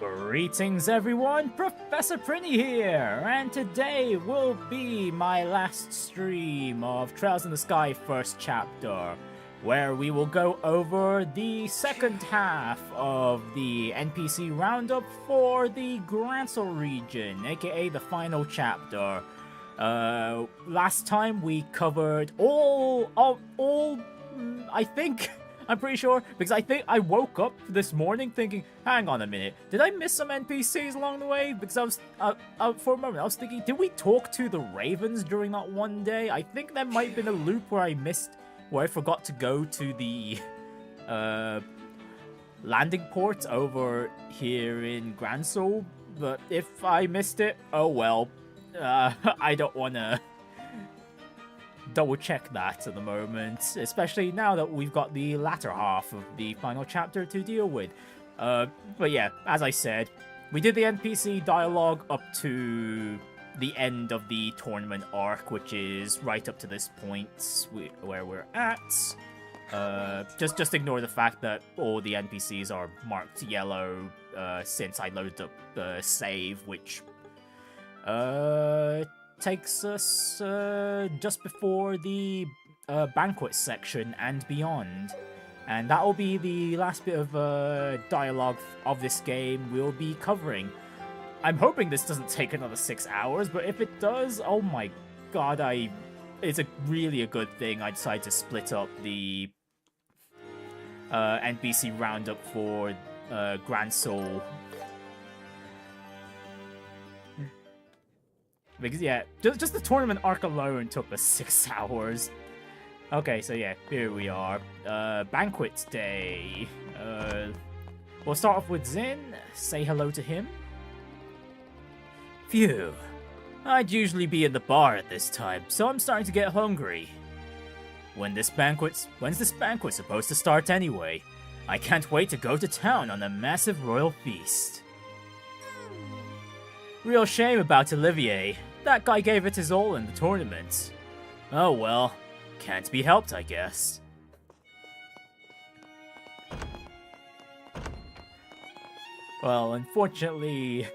Greetings everyone, Professor Prinny here, and today will be my last stream of Trails in the Sky first chapter, where we will go over the second half of the NPC Roundup for the Grancel region, aka the Final Chapter. Last time we covered I'm pretty sure, because I think I woke up this morning thinking, hang on a minute, did I miss some NPCs along the way? Because I was, for a moment, I was thinking, did we talk to the Ravens during that one day? I think there might have been a loop where I forgot to go to the, landing port over here in Grancel, but if I missed it, oh well, I don't want to double check that at the moment, especially now that we've got the latter half of the final chapter to deal with. But yeah, as I said, we did the NPC dialogue up to the end of the tournament arc, which is right up to this point where we're at. Just ignore the fact that all the NPCs are marked yellow since I loaded up the save, which takes us just before the banquet section and beyond. And that will be the last bit of dialogue of this game we'll be covering. I'm hoping this doesn't take another 6 hours, but if it does, oh my god, it's really a good thing I decided to split up the NPC roundup for Grancel. Because, yeah, just the tournament arc alone took us 6 hours. Okay, so yeah, here we are. Banquet day. We'll start off with Zin. Say hello to him. Phew. I'd usually be in the bar at this time, so I'm starting to get hungry. When's this banquet supposed to start anyway? I can't wait to go to town on a massive royal feast. Real shame about Olivier. That guy gave it his all in the tournament. Oh well, can't be helped, I guess. Well, unfortunately,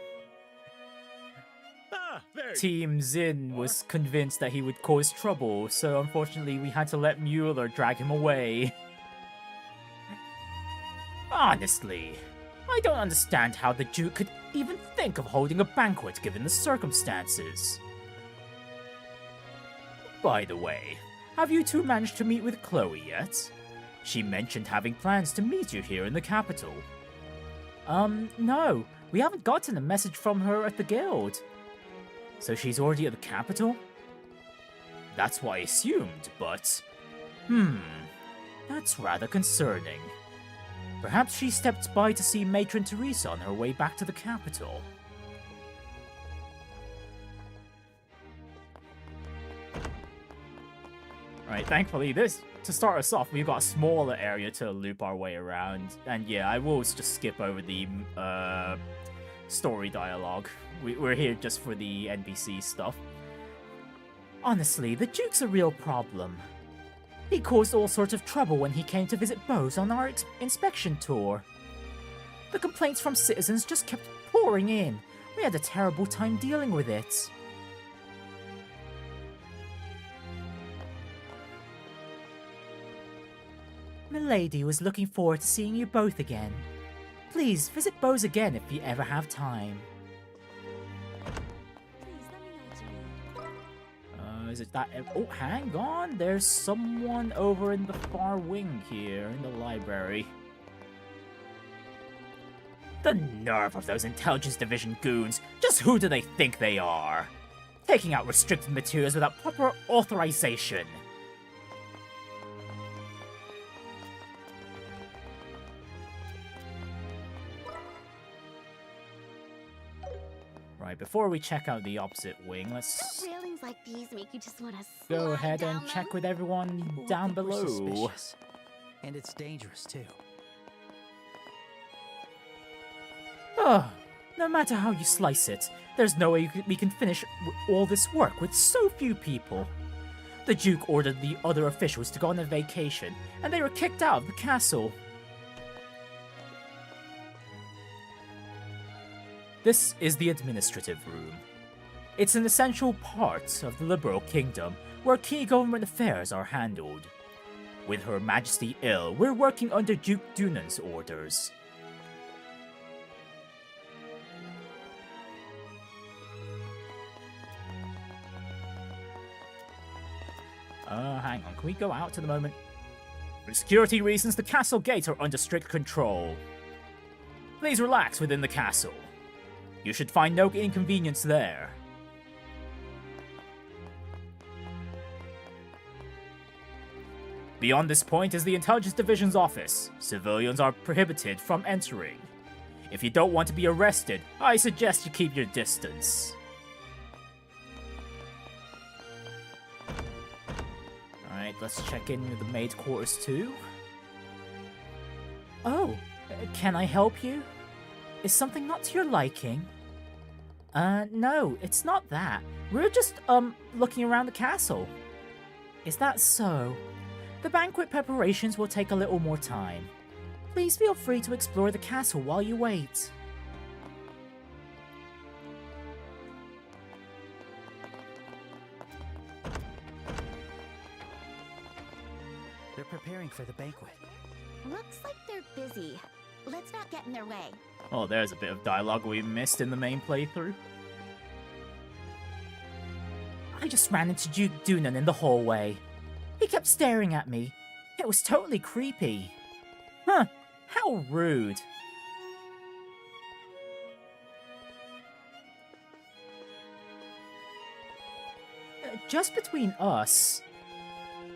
Team Zin was convinced that he would cause trouble, so unfortunately we had to let Mueller drag him away. Honestly, I don't understand how the Duke could even think of holding a banquet given the circumstances. By the way, have you two managed to meet with Chloe yet? She mentioned having plans to meet you here in the capital. No, we haven't gotten a message from her at the guild. So she's already at the capital? That's what I assumed, but... that's rather concerning. Perhaps she stepped by to see Matron Teresa on her way back to the capital. Right, thankfully to start us off, we've got a smaller area to loop our way around. And yeah, I will just skip over the story dialogue. We're here just for the NPC stuff. Honestly, the Duke's a real problem. He caused all sorts of trouble when he came to visit Bose on our inspection tour. The complaints from citizens just kept pouring in. We had a terrible time dealing with it. Milady was looking forward to seeing you both again. Please visit Bose again if you ever have time. Is it that? Oh, hang on. There's someone over in the far wing here in the library. The nerve of those Intelligence Division goons. Just who do they think they are? Taking out restricted materials without proper authorization. Right, before we check out the opposite wing, let's railings like these make you just want to go ahead and check with everyone down below. Suspicious. And it's dangerous too. Oh, no matter how you slice it, there's no way we can finish all this work with so few people. The Duke ordered the other officials to go on a vacation, and they were kicked out of the castle. This is the administrative room. It's an essential part of the Liberal Kingdom where key government affairs are handled. With Her Majesty ill, we're working under Duke Dunan's orders. Hang on, can we go out to the moment? For security reasons, the castle gates are under strict control. Please relax within the castle. You should find no inconvenience there. Beyond this point is the Intelligence Division's office. Civilians are prohibited from entering. If you don't want to be arrested, I suggest you keep your distance. Alright, let's check in with the maid's quarters too. Oh, can I help you? Is something not to your liking? No, it's not that. We're just, looking around the castle. Is that so? The banquet preparations will take a little more time. Please feel free to explore the castle while you wait. They're preparing for the banquet. Looks like they're busy. Let's not get in their way. Oh, there's a bit of dialogue we missed in the main playthrough. I just ran into Duke Dunan in the hallway. He kept staring at me. It was totally creepy. Huh, how rude. Just between us,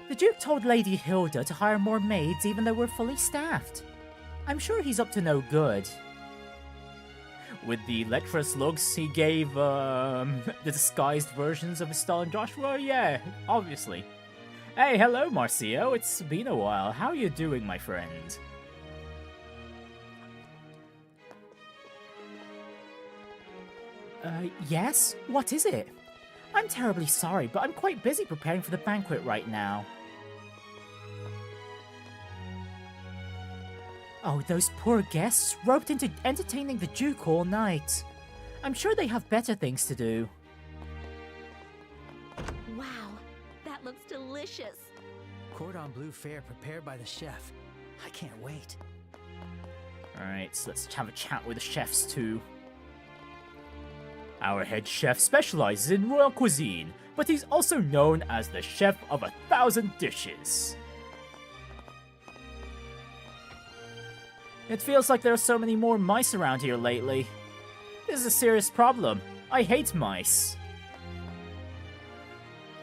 the Duke told Lady Hilda to hire more maids even though we're fully staffed. I'm sure he's up to no good. With the lecherous looks he gave, the disguised versions of Estelle and Joshua? Yeah, obviously. Hey, hello, Marcio. It's been a while. How are you doing, my friend? Yes? What is it? I'm terribly sorry, but I'm quite busy preparing for the banquet right now. Oh, those poor guests roped into entertaining the Duke all night. I'm sure they have better things to do. Wow, that looks delicious. Cordon bleu fare prepared by the chef. I can't wait. Alright, so let's have a chat with the chefs too. Our head chef specializes in royal cuisine, but he's also known as the chef of 1,000 dishes. It feels like there are so many more mice around here lately. This is a serious problem. I hate mice.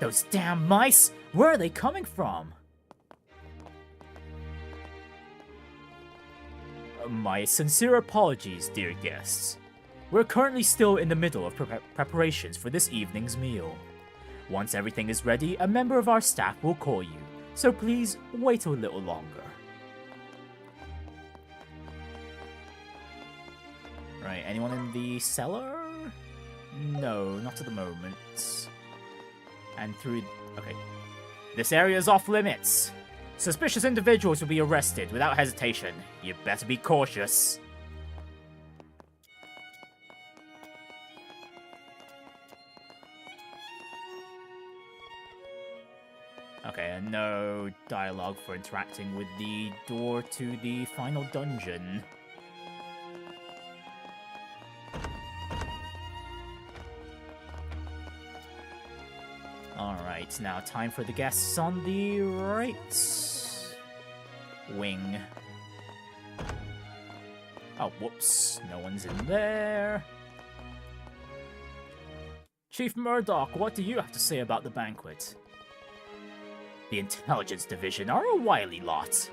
Those damn mice! Where are they coming from? My sincere apologies, dear guests. We're currently still in the middle of preparations for this evening's meal. Once everything is ready, a member of our staff will call you, so please wait a little longer. Right, anyone in the cellar? No, not at the moment. And through... okay. This area is off limits. Suspicious individuals will be arrested without hesitation. You better be cautious. Okay, and no dialogue for interacting with the door to the final dungeon. Alright, now time for the guests on the right wing. Oh, whoops. No one's in there. Chief Murdoch, what do you have to say about the banquet? The Intelligence Division are a wily lot.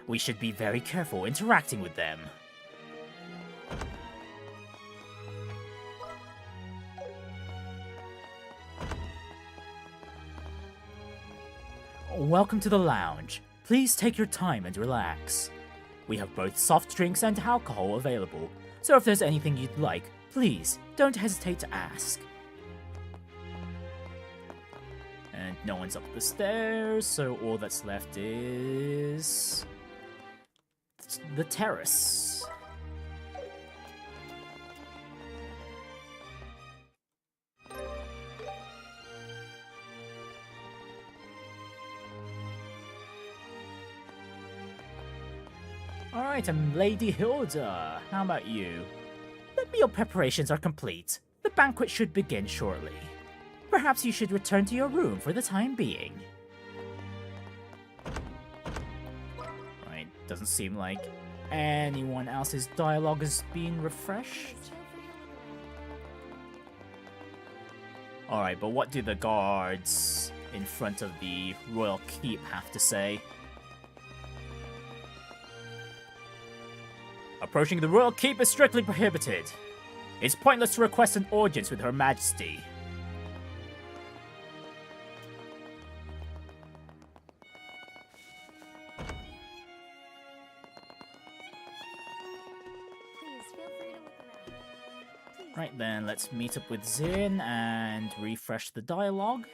We should be very careful interacting with them. Welcome to the lounge. Please take your time and relax. We have both soft drinks and alcohol available, so if there's anything you'd like, please don't hesitate to ask. And no one's up the stairs, so all that's left is... the terrace. Alright, I'm Lady Hilda. How about you? The meal preparations are complete. The banquet should begin shortly. Perhaps you should return to your room for the time being. Right, doesn't seem like anyone else's dialogue has been refreshed. Alright, but what do the guards in front of the royal keep have to say? Approaching the royal keep is strictly prohibited. It's pointless to request an audience with Her Majesty. Please feel free to look around. Right then, let's meet up with Zin and refresh the dialogue.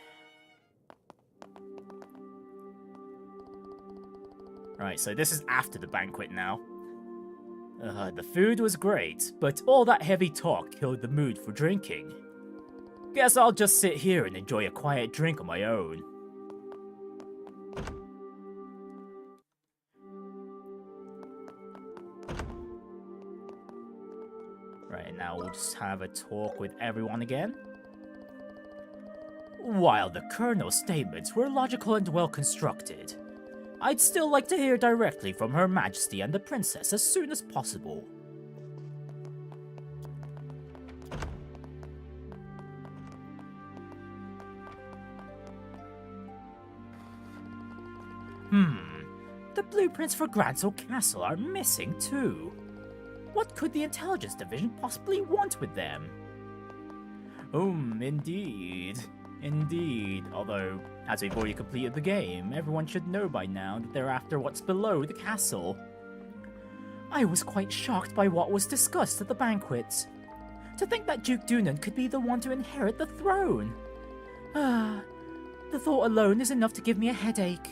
Right, so this is after the banquet now. The food was great, but all that heavy talk killed the mood for drinking. Guess I'll just sit here and enjoy a quiet drink on my own. Right, now we'll just have a talk with everyone again. While the Colonel's statements were logical and well constructed, I'd still like to hear directly from Her Majesty and the Princess as soon as possible. The blueprints for Grancel Castle are missing too. What could the Intelligence Division possibly want with them? Indeed. Indeed, although, as we've already completed the game, everyone should know by now that they're after what's below the castle. I was quite shocked by what was discussed at the banquet. To think that Duke Dunan could be the one to inherit the throne. The thought alone is enough to give me a headache.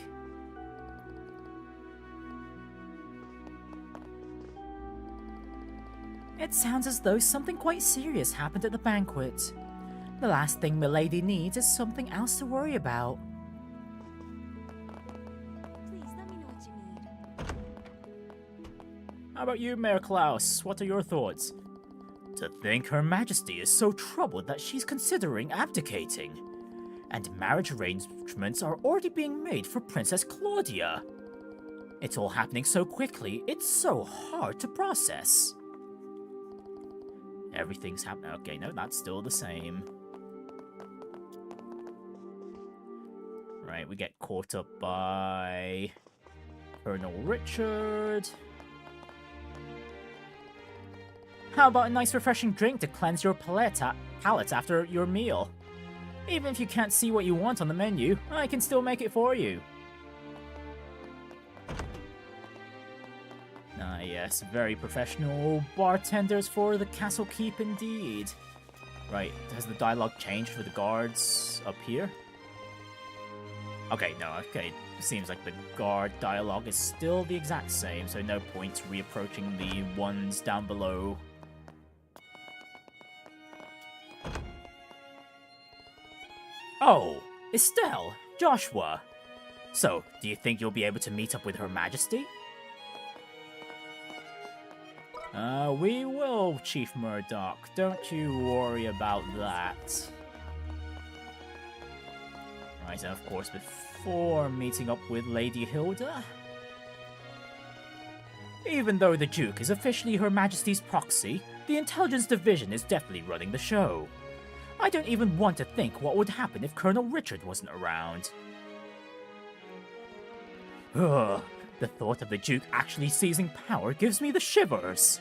It sounds as though something quite serious happened at the banquet. The last thing Milady needs is something else to worry about. Please let me know what you need. How about you, Mayor Klaus? What are your thoughts? To think Her Majesty is so troubled that she's considering abdicating. And marriage arrangements are already being made for Princess Claudia. It's all happening so quickly, it's so hard to process. Everything's happening. Okay, no, that's still the same. Right, we get caught up by Colonel Richard. How about a nice refreshing drink to cleanse your palate after your meal? Even if you can't see what you want on the menu, I can still make it for you. Ah yes, very professional bartenders for the castle keep indeed. Right, has the dialogue changed for the guards up here? Okay, no, okay. Seems like the guard dialogue is still the exact same, so no point reapproaching the ones down below. Oh, Estelle, Joshua. So, do you think you'll be able to meet up with Her Majesty? We will, Chief Murdoch. Don't you worry about that. Right, and of course, before meeting up with Lady Hilda... Even though the Duke is officially Her Majesty's proxy, the Intelligence Division is definitely running the show. I don't even want to think what would happen if Colonel Richard wasn't around. Ugh, the thought of the Duke actually seizing power gives me the shivers.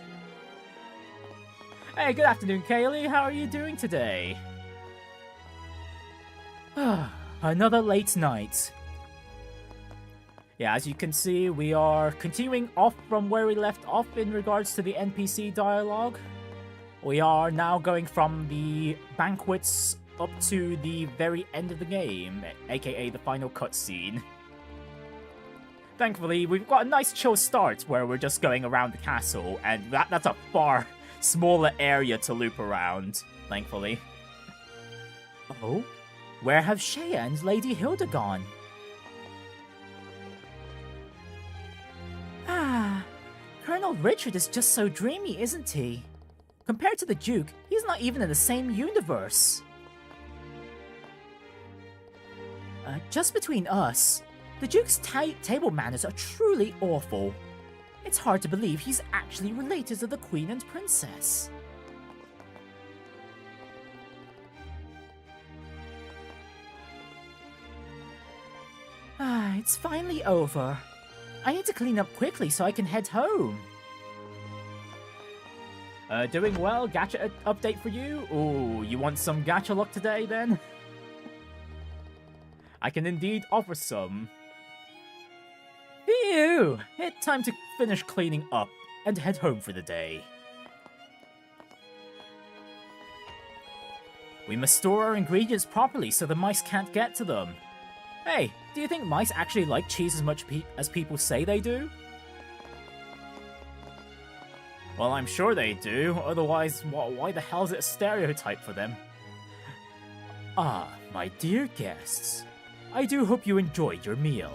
Hey, good afternoon, Kaylee. How are you doing today? Another late night. Yeah, as you can see, we are continuing off from where we left off in regards to the NPC dialogue. We are now going from the banquets up to the very end of the game, aka the final cutscene. Thankfully, we've got a nice chill start where we're just going around the castle, and that's a far smaller area to loop around, thankfully. Oh? Where have Shea and Lady Hilda gone? Richard is just so dreamy, isn't he? Compared to the Duke, he's not even in the same universe. Just between us, the Duke's table manners are truly awful. It's hard to believe he's actually related to the Queen and Princess. It's finally over. I need to clean up quickly so I can head home. Doing well. Gacha update for you? Ooh, you want some gacha luck today then? I can indeed offer some. Phew! It's time to finish cleaning up and head home for the day. We must store our ingredients properly so the mice can't get to them. Hey, do you think mice actually like cheese as much as people say they do? Well, I'm sure they do, otherwise why the hell is it a stereotype for them? Ah, my dear guests, I do hope you enjoyed your meal.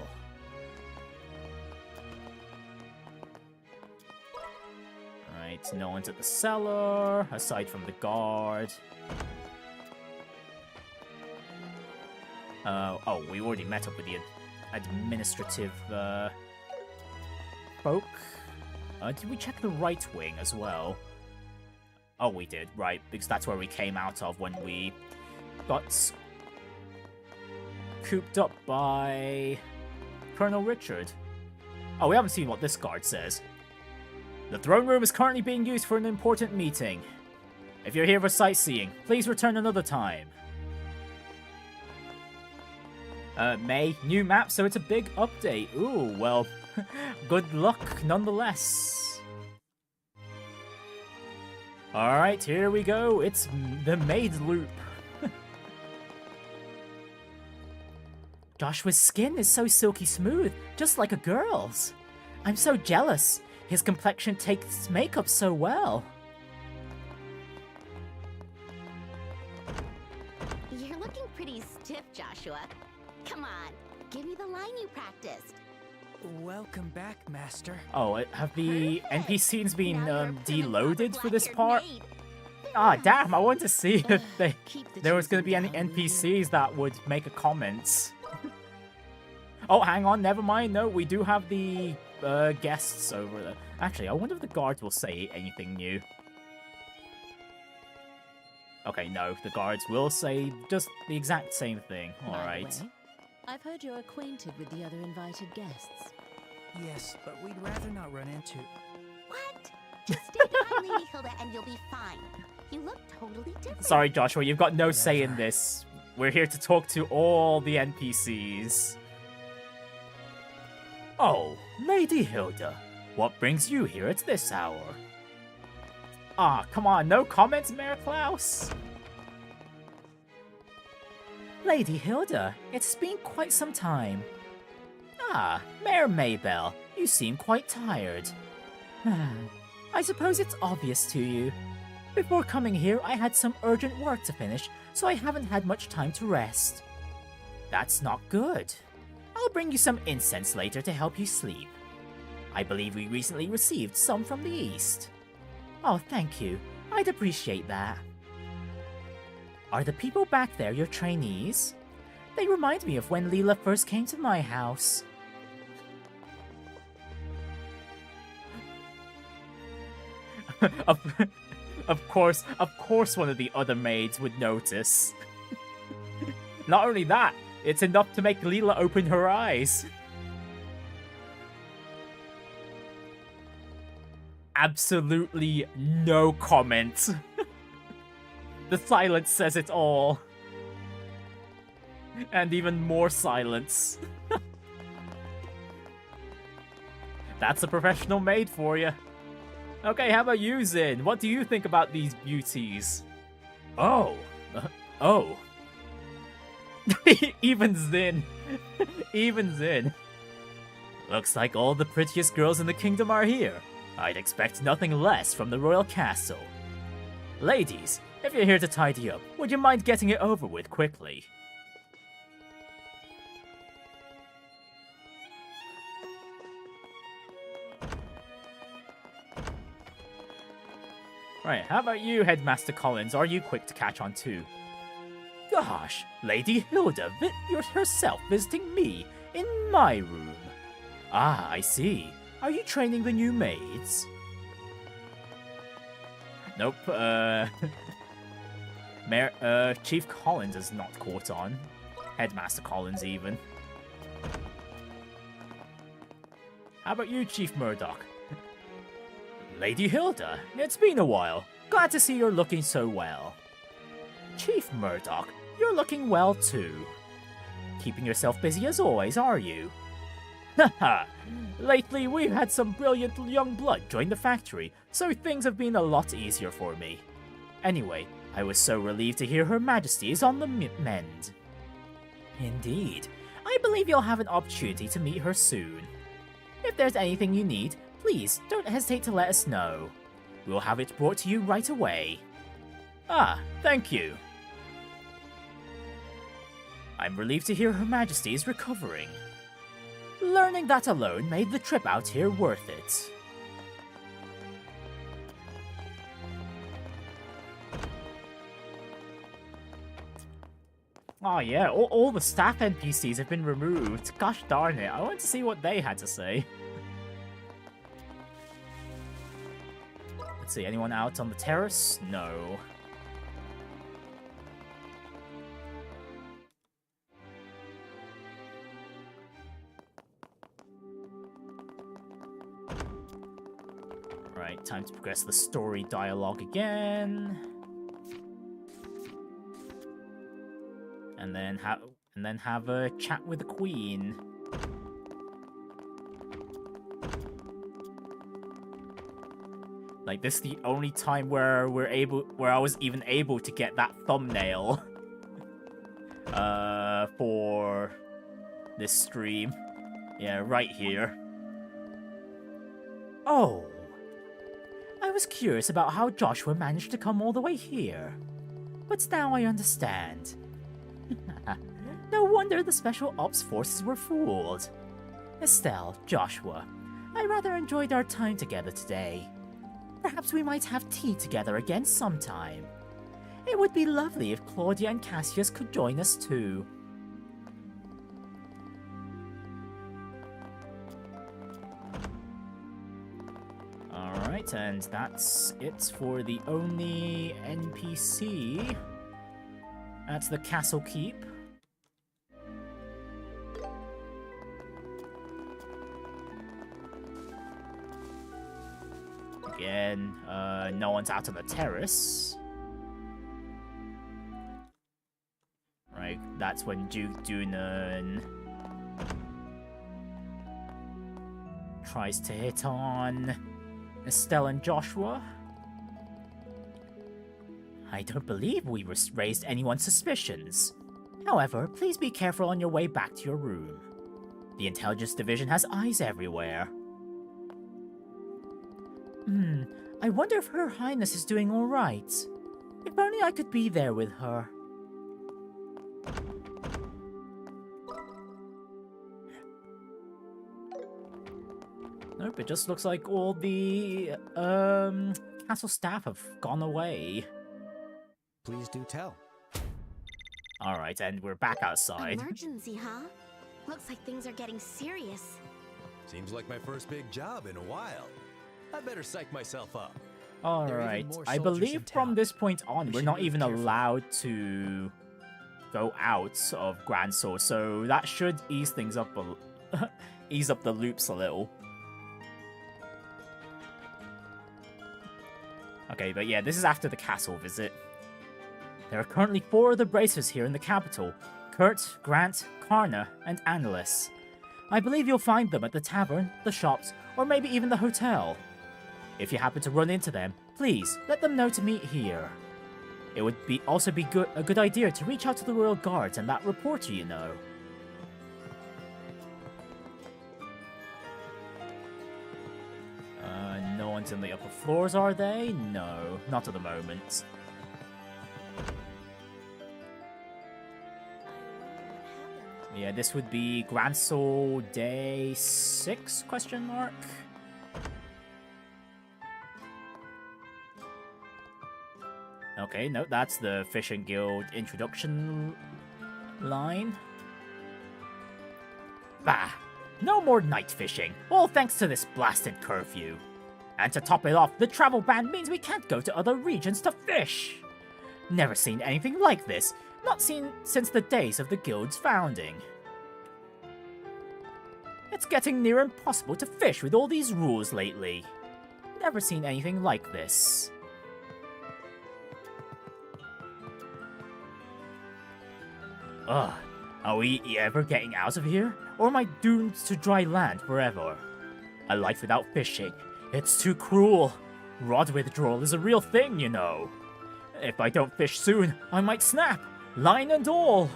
Right, no one's at the cellar, aside from the guard. Oh, we already met up with the administrative, folk. Did we check the right wing as well? Oh, we did, right, because that's where we came out of when we got cooped up by Colonel Richard. Oh, we haven't seen what this guard says. The throne room is currently being used for an important meeting. If you're here for sightseeing, please return another time. May, new map, so it's a big update. Ooh, well, good luck nonetheless. Alright, here we go. It's the Maid Loop. Joshua's skin is so silky smooth, just like a girl's. I'm so jealous. His complexion takes makeup so well. You're looking pretty stiff, Joshua. Come on, give me the line you practiced. Welcome back, Master. Oh, have the Perfect. NPCs been Now you're a prim and deloaded proper for this black-haired part? maid. Ah, damn, I wanted to see if Keep the there was going to be chasing any down, will you? NPCs that would make a comment. Oh, hang on, never mind. No, we do have the guests over there. Actually, I wonder if the guards will say anything new. Okay, no, the guards will say just the exact same thing. By the Alright. way, I've heard you're acquainted with the other invited guests. Yes, but we'd rather not run into... What? Just stay behind Lady Hilda and you'll be fine. You look totally different. Sorry, Joshua, you've got no say in this. We're here to talk to all the NPCs. Oh, Lady Hilda, what brings you here at this hour? Ah, come on, no comments, Mayor Klaus? Lady Hilda, it's been quite some time. Ah, Mayor Maybell, you seem quite tired. I suppose it's obvious to you. Before coming here, I had some urgent work to finish, so I haven't had much time to rest. That's not good. I'll bring you some incense later to help you sleep. I believe we recently received some from the east. Oh, thank you. I'd appreciate that. Are the people back there your trainees? They remind me of when Leela first came to my house. Of course one of the other maids would notice. Not only that, it's enough to make Leela open her eyes. Absolutely no comment. The silence says it all. And even more silence. That's a professional maid for you. Okay, how about you, Zin? What do you think about these beauties? Oh. Oh. Even Zin. Even Zin. Looks like all the prettiest girls in the kingdom are here. I'd expect nothing less from the royal castle. Ladies, if you're here to tidy up, would you mind getting it over with quickly? Right, how about you, Headmaster Collins? Are you quick to catch on too? Gosh, Lady Hilda herself visiting me in my room. Ah, I see. Are you training the new maids? Nope, Chief Collins is not caught on. Headmaster Collins, even. How about you, Chief Murdoch? Lady Hilda, it's been a while. Glad to see you're looking so well. Chief Murdoch, you're looking well too. Keeping yourself busy as always, are you? Haha, lately we've had some brilliant young blood join the factory, so things have been a lot easier for me. Anyway, I was so relieved to hear Her Majesty is on the mend. Indeed, I believe you'll have an opportunity to meet her soon. If there's anything you need, please don't hesitate to let us know. We'll have it brought to you right away. Ah, thank you. I'm relieved to hear Her Majesty is recovering. Learning that alone made the trip out here worth it. Oh yeah, all the staff NPCs have been removed. Gosh darn it, I want to see what they had to say. Let's see, anyone out on the terrace? No. Right, time to progress the story dialogue again. And then have a chat with the Queen. Like, this is the only time where I was even able to get that thumbnail for this stream. Yeah, right here. Oh, I was curious about how Joshua managed to come all the way here, but now I understand. No wonder the Special Ops Forces were fooled. Estelle, Joshua, I rather enjoyed our time together today. Perhaps we might have tea together again sometime. It would be lovely if Claudia and Cassius could join us too. Alright, and that's it for the only NPC at the Castle Keep. Again, no one's out on the terrace. Right, that's when Duke Dunan tries to hit on Estelle and Joshua. I don't believe we raised anyone's suspicions. However, please be careful on your way back to your room. The Intelligence Division has eyes everywhere. I wonder if Her Highness is doing alright. If only I could be there with her. Nope, it just looks like all the castle staff have gone away. Please do tell. Alright, and we're back outside. Emergency, huh? Looks like things are getting serious. Seems like my first big job in a while. I better psych myself up. Alright, I believe from this point on, we're not even allowed to go out of Grancel, so that should ease things up ease up the loops a little. Okay, but yeah, this is after the castle visit. There are currently 4 of the bracers here in the capital: Kurt, Grant, Karna, and Annalise. I believe you'll find them at the tavern, the shops, or maybe even the hotel. If you happen to run into them, please let them know to meet here. It would also be a good idea to reach out to the Royal Guards and that reporter you know. No one's in the upper floors, are they? No, not at the moment. Yeah, this would be Grancel Day 6, question mark? Okay, no, that's the Fishing Guild introduction line. Bah! No more night fishing, all thanks to this blasted curfew. And to top it off, the travel ban means we can't go to other regions to fish. Never seen anything like this, not seen since the days of the guild's founding. It's getting near impossible to fish with all these rules lately. Never seen anything like this. Ugh, are we ever getting out of here? Or am I doomed to dry land forever? A life without fishing, it's too cruel. Rod withdrawal is a real thing, you know. If I don't fish soon, I might snap, line and all.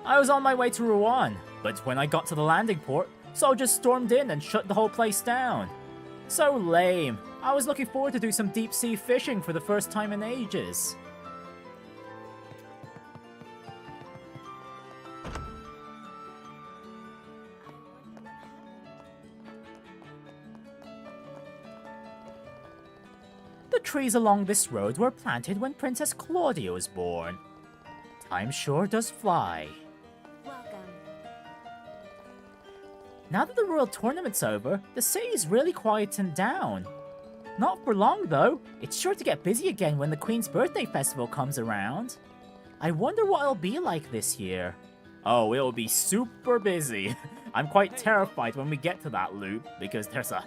I was on my way to Rouen, but when I got to the landing port, soldiers stormed in and shut the whole place down. So lame. I was looking forward to do some deep sea fishing for the first time in ages. The trees along this road were planted when Princess Claudia was born. Time sure does fly. Welcome. Now that the Royal Tournament's over, the city's really quietened down. Not for long though, it's sure to get busy again when the Queen's Birthday Festival comes around. I wonder what it'll be like this year. Oh, it'll be super busy. I'm quite terrified when we get to that loop, because there's a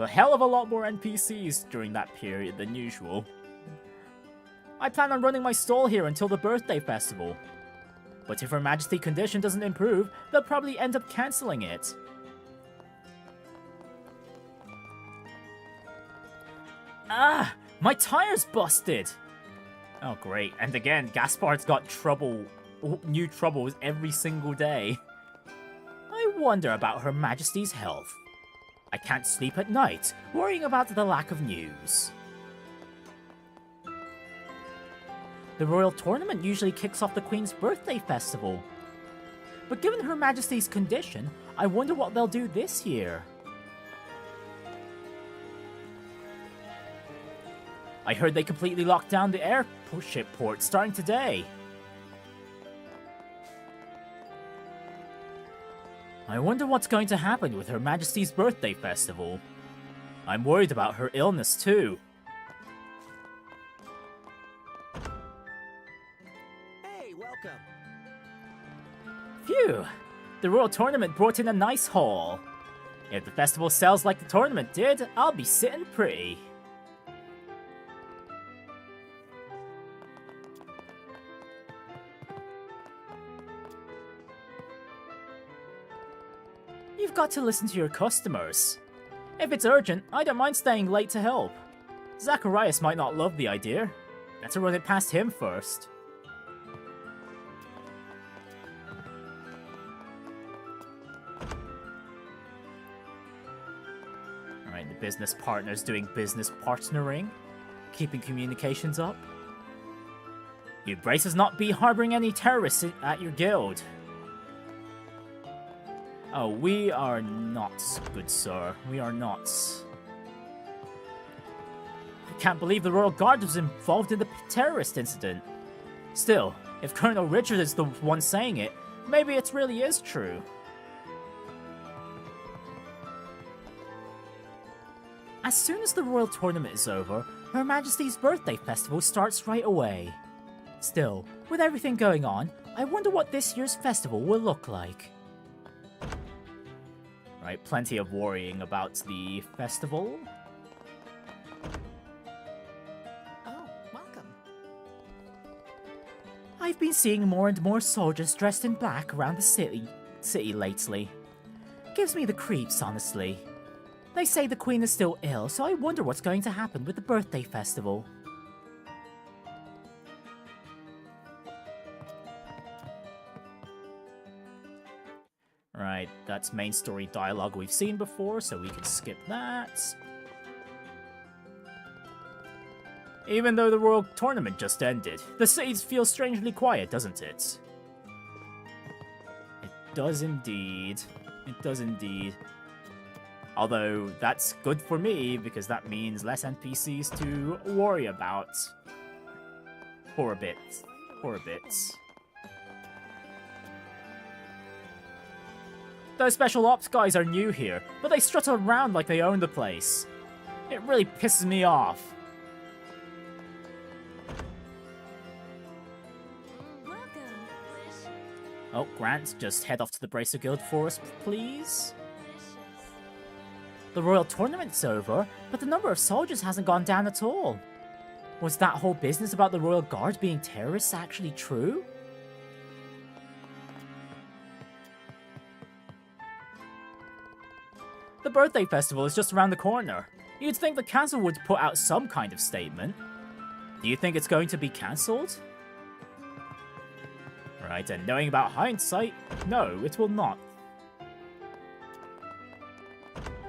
hell of a lot more NPCs during that period than usual. I plan on running my stall here until the birthday festival. But if Her Majesty's condition doesn't improve, they'll probably end up cancelling it. Ah! My tire's busted! Oh great, and again, Gaspard's got new troubles every single day. I wonder about Her Majesty's health. I can't sleep at night, worrying about the lack of news. The Royal Tournament usually kicks off the Queen's Birthday Festival. But given Her Majesty's condition, I wonder what they'll do this year. I heard they completely locked down the airship port starting today. I wonder what's going to happen with Her Majesty's Birthday Festival. I'm worried about her illness too. Hey, welcome. Phew! The Royal Tournament brought in a nice haul. If the festival sells like the tournament did, I'll be sitting pretty. You've got to listen to your customers. If it's urgent, I don't mind staying late to help. Zacharias might not love the idea. Better run it past him first. Alright, the business partner's doing business partnering, keeping communications up. You braces not be harboring any terrorists at your guild. Oh, we are not, good sir. We are not. I can't believe the Royal Guard was involved in the terrorist incident. Still, if Colonel Richard is the one saying it, maybe it really is true. As soon as the Royal Tournament is over, Her Majesty's Birthday Festival starts right away. Still, with everything going on, I wonder what this year's festival will look like. Right, plenty of worrying about the festival. Oh, welcome. I've been seeing more and more soldiers dressed in black around the city lately. Gives me the creeps, honestly. They say the Queen is still ill, so I wonder what's going to happen with the birthday festival. Right, that's main story dialogue we've seen before, so we can skip that. Even though the Royal Tournament just ended, the city feels strangely quiet, doesn't it? It does indeed. It does indeed. Although, that's good for me, because that means less NPCs to worry about. For a bit. For a bit. Those special ops guys are new here, but they strut around like they own the place. It really pisses me off. Oh, Grant, just head off to the Bracer Guild for us, please. The Royal Tournament's over, but the number of soldiers hasn't gone down at all. Was that whole business about the Royal Guard being terrorists actually true? The birthday festival is just around the corner. You'd think the council would put out some kind of statement. Do you think it's going to be cancelled? Right, and knowing about hindsight, no, it will not.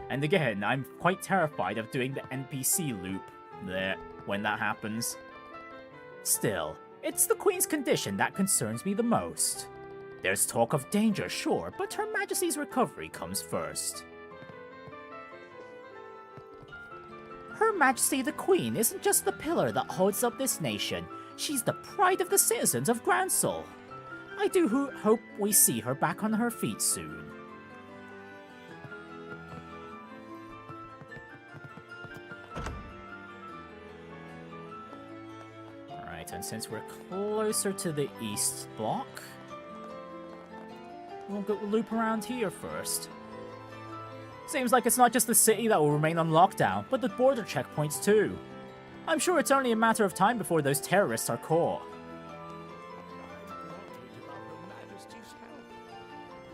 And again, I'm quite terrified of doing the NPC loop there when that happens. Still, it's the Queen's condition that concerns me the most. There's talk of danger, sure, but Her Majesty's recovery comes first. Her Majesty the Queen isn't just the pillar that holds up this nation, she's the pride of the citizens of Grancel. I do hope we see her back on her feet soon. Alright, and since we're closer to the east block, we'll go loop around here first. Seems like it's not just the city that will remain on lockdown, but the border checkpoints too. I'm sure it's only a matter of time before those terrorists are caught.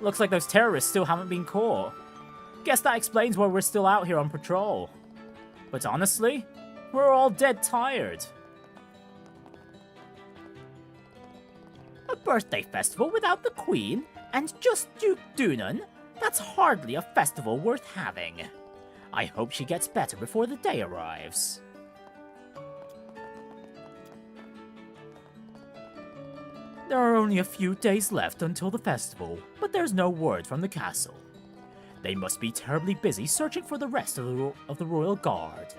Looks like those terrorists still haven't been caught. Guess that explains why we're still out here on patrol. But honestly, we're all dead tired. A birthday festival without the Queen, and just Duke Dunan? That's hardly a festival worth having. I hope she gets better before the day arrives. There are only a few days left until the festival, but there's no word from the castle. They must be terribly busy searching for the rest of the Royal Guard.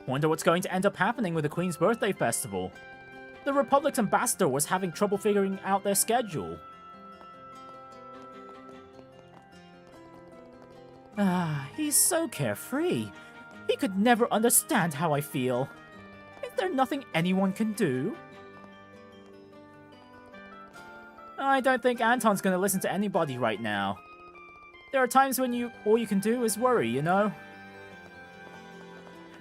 Wonder what's going to end up happening with the Queen's birthday festival. The Republic's ambassador was having trouble figuring out their schedule. He's so carefree. He could never understand how I feel. Is there nothing anyone can do? I don't think Anton's gonna listen to anybody right now. There are times when all you can do is worry, you know?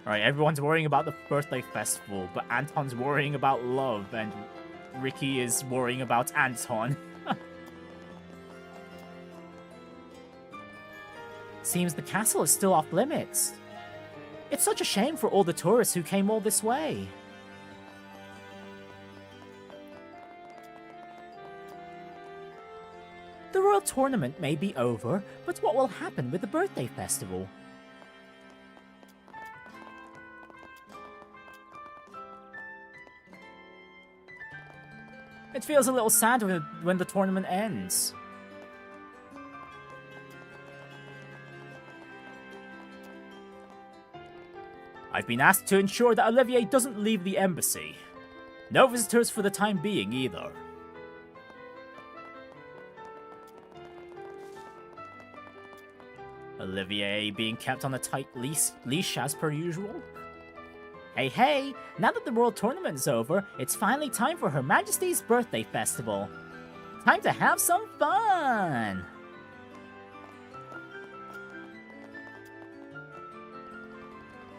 Alright, everyone's worrying about the birthday festival, but Anton's worrying about love, and Ricky is worrying about Anton. Seems the castle is still off limits. It's such a shame for all the tourists who came all this way. The Royal Tournament may be over, but what will happen with the birthday festival? It feels a little sad when the tournament ends. I've been asked to ensure that Olivier doesn't leave the embassy. No visitors for the time being either. Olivier being kept on a tight leash as per usual. Hey hey, now that the World Tournament's over, it's finally time for Her Majesty's birthday festival. Time to have some fun!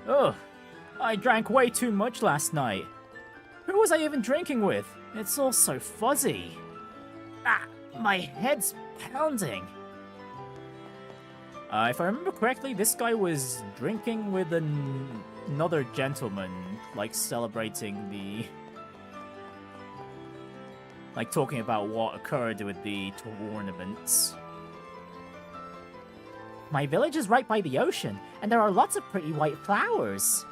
Ugh, I drank way too much last night. Who was I even drinking with? It's all so fuzzy. Ah, my head's pounding. If I remember correctly, this guy was drinking with another gentleman, like celebrating the... like talking about what occurred with the tournaments. My village is right by the ocean, and there are lots of pretty white flowers.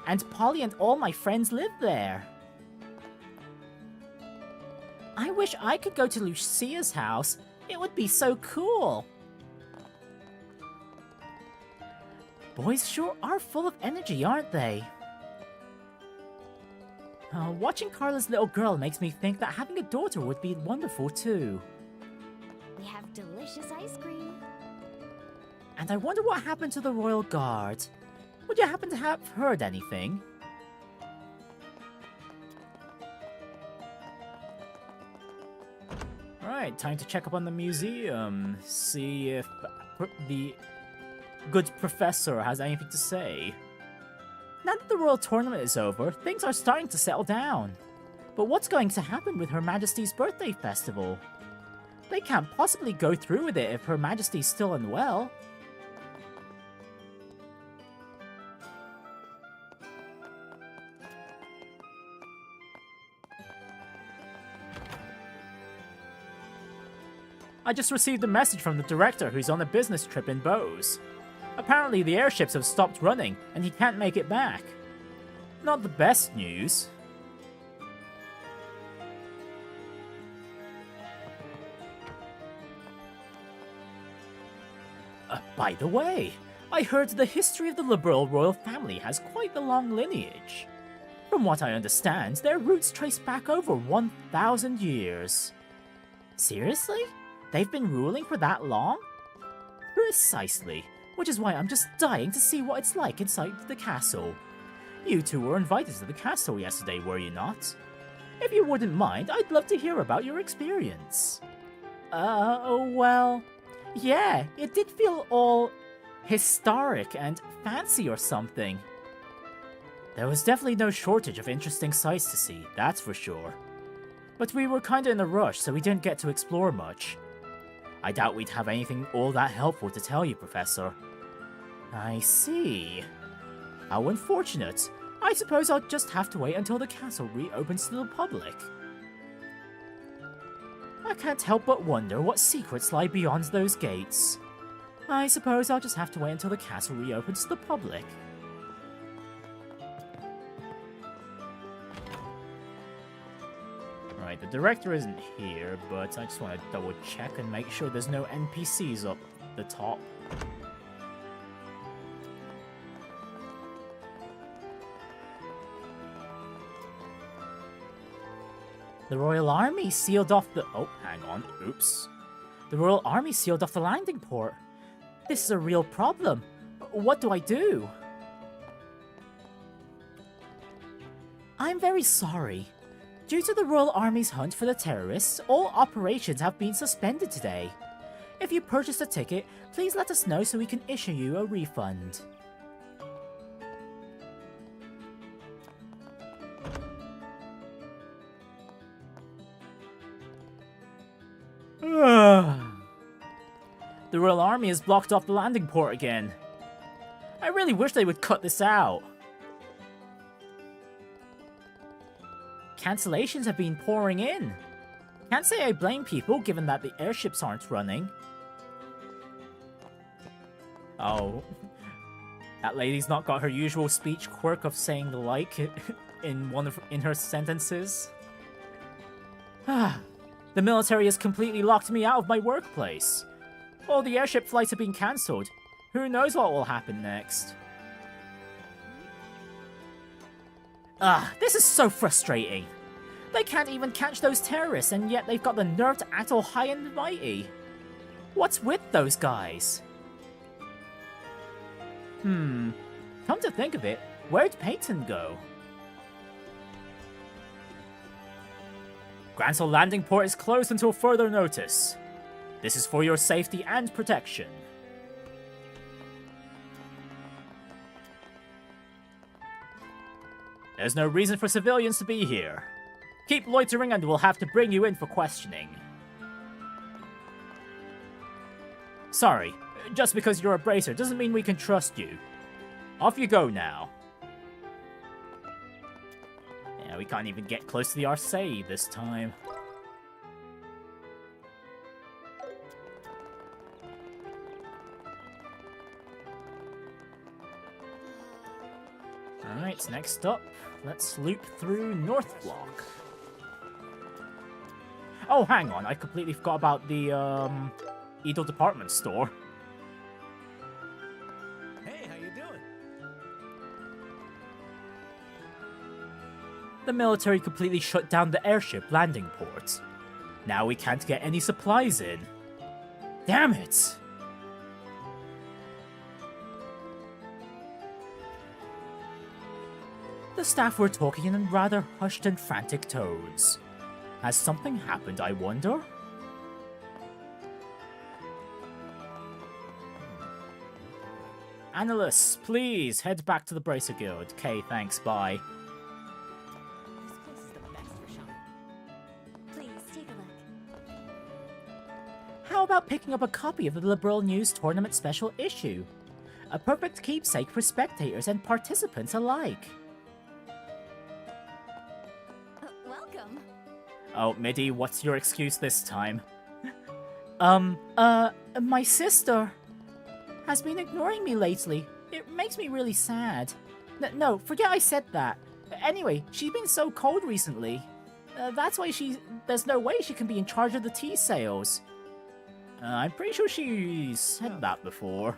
And Polly and all my friends live there. I wish I could go to Lucia's house, It would be so cool. Boys sure are full of energy, aren't they? Watching Carla's little girl makes me think that having a daughter would be wonderful too. We have delicious ice cream. And I wonder what happened to the Royal Guard. Would you happen to have heard anything? Alright, time to check up on the museum. See if the good professor has anything to say. Now that the Royal Tournament is over, things are starting to settle down. But what's going to happen with Her Majesty's birthday festival? They can't possibly go through with it if Her Majesty's still unwell. I just received a message from the director who's on a business trip in Bose. Apparently the airships have stopped running and he can't make it back. Not the best news. By the way, I heard the history of the liberal royal family has quite the long lineage. From what I understand, their roots trace back over 1,000 years. Seriously? They've been ruling for that long? Precisely, which is why I'm just dying to see what it's like inside the castle. You two were invited to the castle yesterday, were you not? If you wouldn't mind, I'd love to hear about your experience. Well... yeah, it did feel all historic and fancy or something. There was definitely no shortage of interesting sights to see, that's for sure. But we were kinda in a rush, so we didn't get to explore much. I doubt we'd have anything all that helpful to tell you, Professor. I see. How unfortunate. I suppose I'll just have to wait until the castle reopens to the public. I can't help but wonder what secrets lie beyond those gates. I suppose I'll just have to wait until the castle reopens to the public. Right, the director isn't here, but I just want to double check and make sure there's no NPCs up the top. The Royal Army sealed off the... oh, hang on. Oops. The Royal Army sealed off the landing port. This is a real problem. What do I do? I'm very sorry. Due to the Royal Army's hunt for the terrorists, all operations have been suspended today. If you purchased a ticket, please let us know so we can issue you a refund. The Royal Army has blocked off the landing port again. I really wish they would cut this out. Cancellations have been pouring in. Can't say I blame people given that the airships aren't running. Oh, that lady's not got her usual speech quirk of saying the like in her sentences. The military has completely locked me out of my workplace. All the airship flights have been cancelled. Who knows what will happen next? This is so frustrating. They can't even catch those terrorists, and yet they've got the nerve to act all high and mighty. What's with those guys? Come to think of it, where'd Peyton go? Grancel landing port is closed until further notice. This is for your safety and protection. There's no reason for civilians to be here. Keep loitering and we'll have to bring you in for questioning. Sorry, just because you're a bracer doesn't mean we can trust you. Off you go now. Yeah, we can't even get close to the Arcee this time. Alright, next up, let's loop through North Block. Oh, hang on, I completely forgot about the, Edo department store. Hey, how you doing? The military completely shut down the airship landing port. Now we can't get any supplies in. Damn it! The staff were talking in rather hushed and frantic tones. Has something happened, I wonder? Analysts, please head back to the Bracer Guild. Okay, thanks, bye. This place is the best for shopping. Please take a look. How about picking up a copy of the Liberal News Tournament Special Issue? A perfect keepsake for spectators and participants alike. Welcome. Oh, Midi, what's your excuse this time? My sister has been ignoring me lately. It makes me really sad. No, forget I said that. Anyway, she's been so cold recently. That's why there's no way she can be in charge of the tea sales. I'm pretty sure she said that before.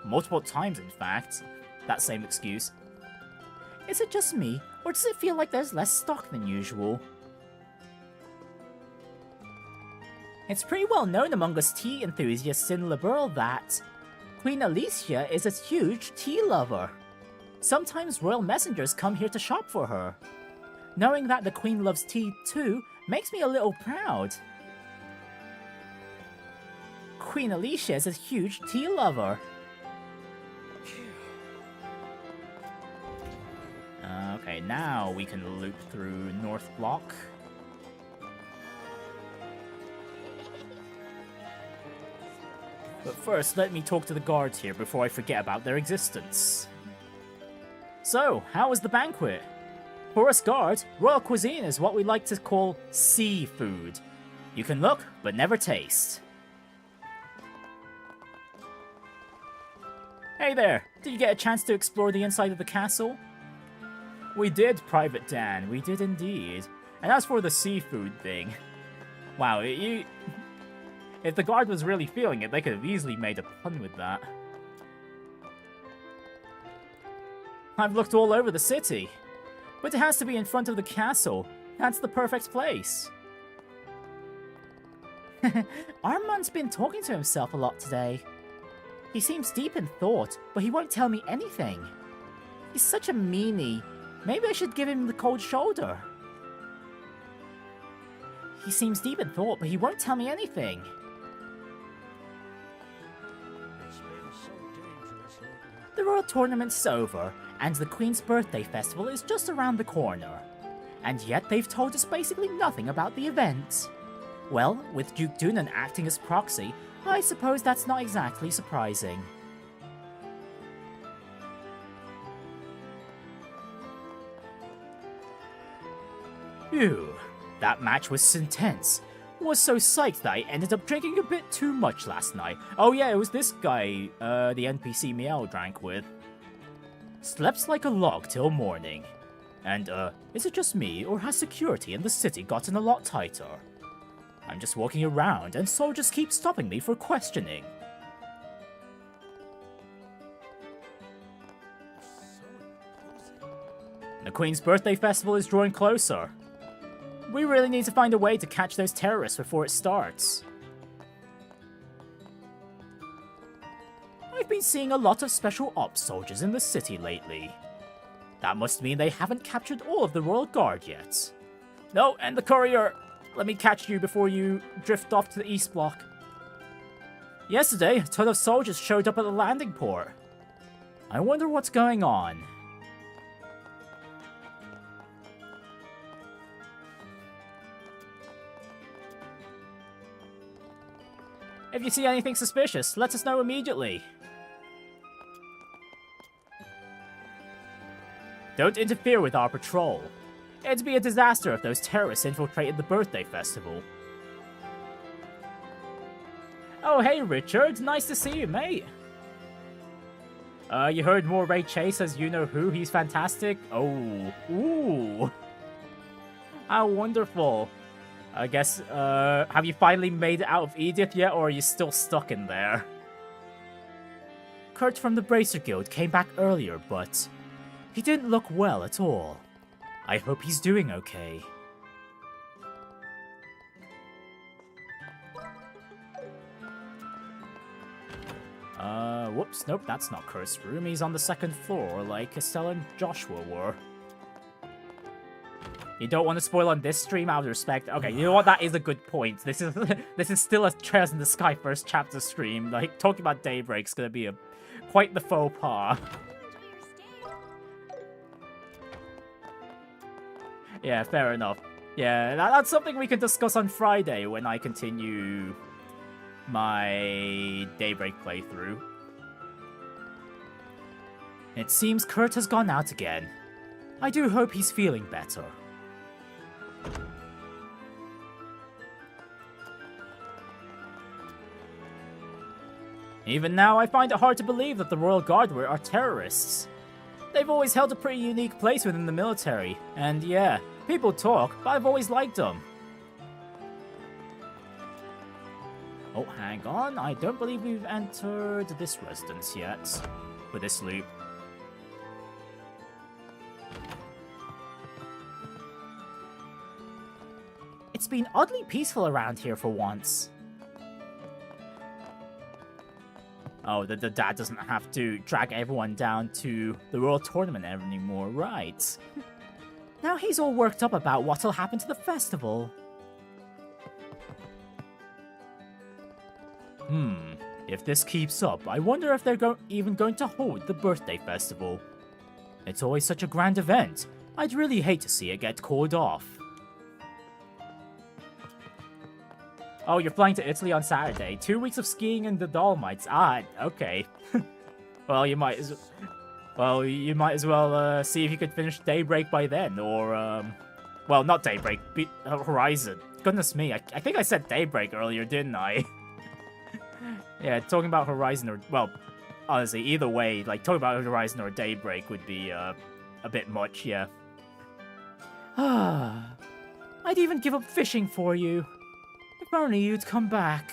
Multiple times, in fact. That same excuse. Is it just me, or does it feel like there's less stock than usual? It's pretty well known among us tea enthusiasts in Liberal that Queen Alicia is a huge tea lover. Sometimes royal messengers come here to shop for her. Knowing that the Queen loves tea too makes me a little proud. Queen Alicia is a huge tea lover. Okay, now we can loop through North Block. But first, let me talk to the guards here before I forget about their existence. So, how was the banquet? For us guards, royal cuisine is what we like to call seafood. You can look, but never taste. Hey there, did you get a chance to explore the inside of the castle? We did, Private Dan, we did indeed. And as for the seafood thing, wow, if the guard was really feeling it, they could have easily made a pun with that. I've looked all over the city, but it has to be in front of the castle. That's the perfect place. Armand's been talking to himself a lot today. He seems deep in thought, but he won't tell me anything. He's such a meanie. Maybe I should give him the cold shoulder. He seems deep in thought, but he won't tell me anything. The Royal Tournament's over, and the Queen's Birthday Festival is just around the corner. And yet they've told us basically nothing about the event. Well, with Duke Dunan acting as proxy, I suppose that's not exactly surprising. Phew, that match was intense. Was so psyched that I ended up drinking a bit too much last night. Oh yeah, it was this guy, the NPC Miel drank with. Slept like a log till morning. And, is it just me, or has security in the city gotten a lot tighter? I'm just walking around, and soldiers keep stopping me for questioning. The Queen's Birthday Festival is drawing closer. We really need to find a way to catch those terrorists before it starts. I've been seeing a lot of special ops soldiers in the city lately. That must mean they haven't captured all of the Royal Guard yet. No, and the courier! Let me catch you before you drift off to the East Block. Yesterday, a ton of soldiers showed up at the landing port. I wonder what's going on. If you see anything suspicious, let us know immediately. Don't interfere with our patrol. It'd be a disaster if those terrorists infiltrated the birthday festival. Oh, hey Richard, nice to see you, mate. You heard more Ray Chase as you know who, he's fantastic? Oh, ooh. How wonderful. I guess, have you finally made it out of Edith yet, or are you still stuck in there? Kurt from the Bracer Guild came back earlier, but he didn't look well at all. I hope he's doing okay. Whoops, nope, that's not Kurt's room. He's on the second floor, like Estelle and Joshua were. You don't want to spoil on this stream out of respect. Okay, you know what? That is a good point. This is still a Trails in the Sky first chapter stream. Like, talking about Daybreak's gonna be quite the faux pas. Yeah, fair enough. Yeah, that's something we can discuss on Friday when I continue my Daybreak playthrough. It seems Kurt has gone out again. I do hope he's feeling better. Even now, I find it hard to believe that the Royal Guard are terrorists. They've always held a pretty unique place within the military, and yeah, people talk, but I've always liked them. Oh, hang on, I don't believe we've entered this residence yet, for this loop. It's been oddly peaceful around here for once. Oh, the dad doesn't have to drag everyone down to the Royal Tournament anymore, right? Now he's all worked up about what'll happen to the festival. If this keeps up, I wonder if they're even going to hold the birthday festival. It's always such a grand event. I'd really hate to see it get called off. Oh, you're flying to Italy on Saturday. 2 weeks of skiing in the Dolomites. Ah, okay. Well, you might as well see if you could finish Daybreak by then, or well, not Daybreak, Horizon. Goodness me, I think I said Daybreak earlier, didn't I? Yeah, talking about Horizon or, well, honestly, either way, like talking about Horizon or Daybreak would be a bit much, yeah. I'd even give up fishing for you. If only you'd come back.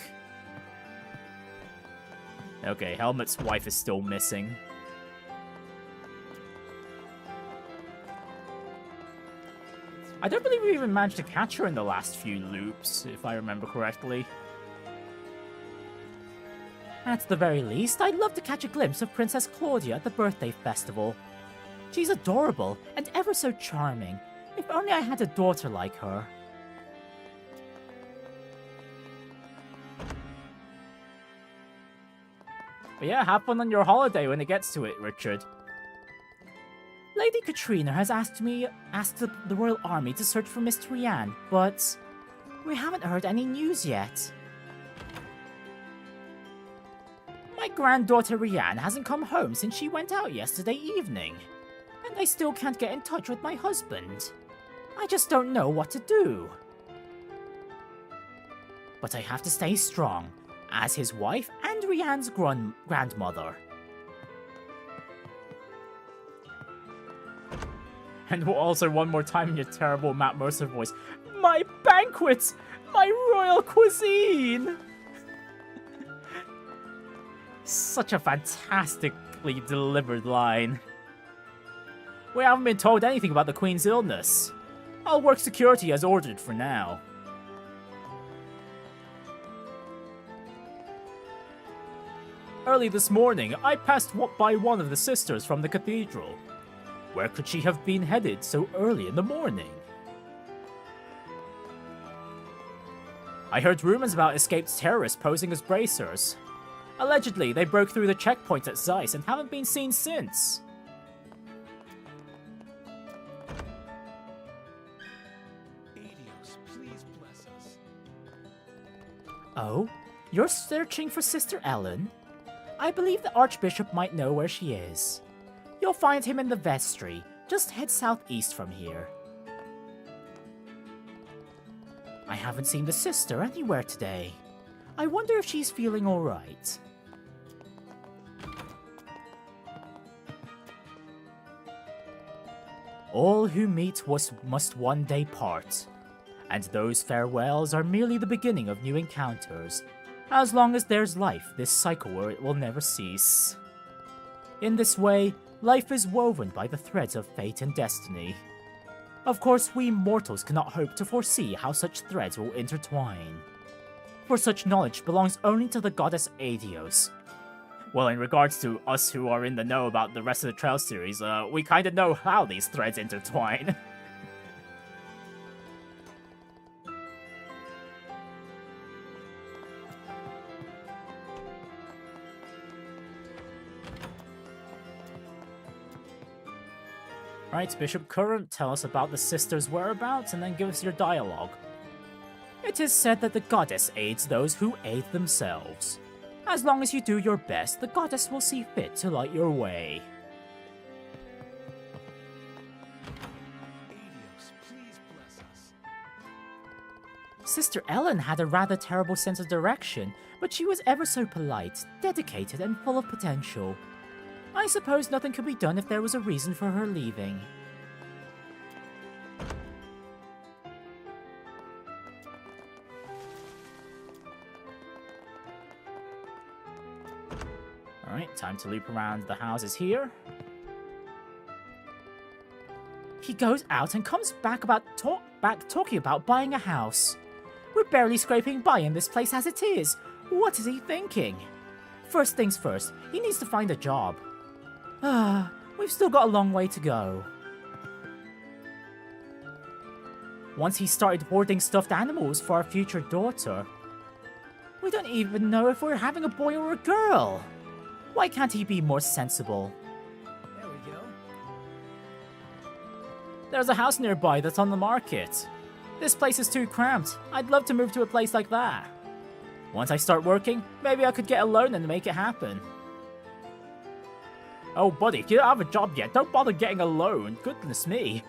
Okay, Helmut's wife is still missing. I don't believe we even managed to catch her in the last few loops, if I remember correctly. At the very least, I'd love to catch a glimpse of Princess Claudia at the birthday festival. She's adorable and ever so charming. If only I had a daughter like her. But yeah, have fun on your holiday when it gets to it, Richard. Lady Katrina has asked the Royal Army to search for Miss Trianne, but we haven't heard any news yet. My granddaughter Rianne hasn't come home since she went out yesterday evening, and I still can't get in touch with my husband. I just don't know what to do. But I have to stay strong, as his wife and Rianne's grandmother. And also one more time in your terrible Matt Mercer voice. My banquets! My royal cuisine! Such a fantastically delivered line. We haven't been told anything about the Queen's illness. I'll work security as ordered for now. Early this morning, I passed by one of the sisters from the cathedral. Where could she have been headed so early in the morning? I heard rumors about escaped terrorists posing as bracers. Allegedly, they broke through the checkpoint at Zeiss and haven't been seen since. Adios, please bless us. Oh? You're searching for Sister Ellen? I believe the Archbishop might know where she is. You'll find him in the vestry. Just head southeast from here. I haven't seen the sister anywhere today. I wonder if she's feeling alright. All who meet must one day part. and those farewells are merely the beginning of new encounters. As long as there's life, this cycle will never cease. In this way, life is woven by the threads of fate and destiny. Of course, we mortals cannot hope to foresee how such threads will intertwine, for such knowledge belongs only to the goddess Adios. Well, in regards to us who are in the know about the rest of the Trail series, we kinda know how these threads intertwine. Right, Bishop Current, tell us about the sisters' whereabouts and then give us your dialogue. It is said that the goddess aids those who aid themselves. As long as you do your best, the goddess will see fit to light your way. Adios, please bless us. Sister Ellen had a rather terrible sense of direction, but she was ever so polite, dedicated, and full of potential. I suppose nothing could be done if there was a reason for her leaving. Alright, time to loop around the houses here. He goes out and comes back talking about buying a house. We're barely scraping by in this place as it is. What is he thinking? First things first, he needs to find a job. We've still got a long way to go. Once he started hoarding stuffed animals for our future daughter. We don't even know if we're having a boy or a girl. Why can't he be more sensible? There we go. There's a house nearby that's on the market. This place is too cramped. I'd love to move to a place like that. Once I start working, maybe I could get a loan and make it happen. Oh, buddy, if you don't have a job yet, don't bother getting a loan. Goodness me.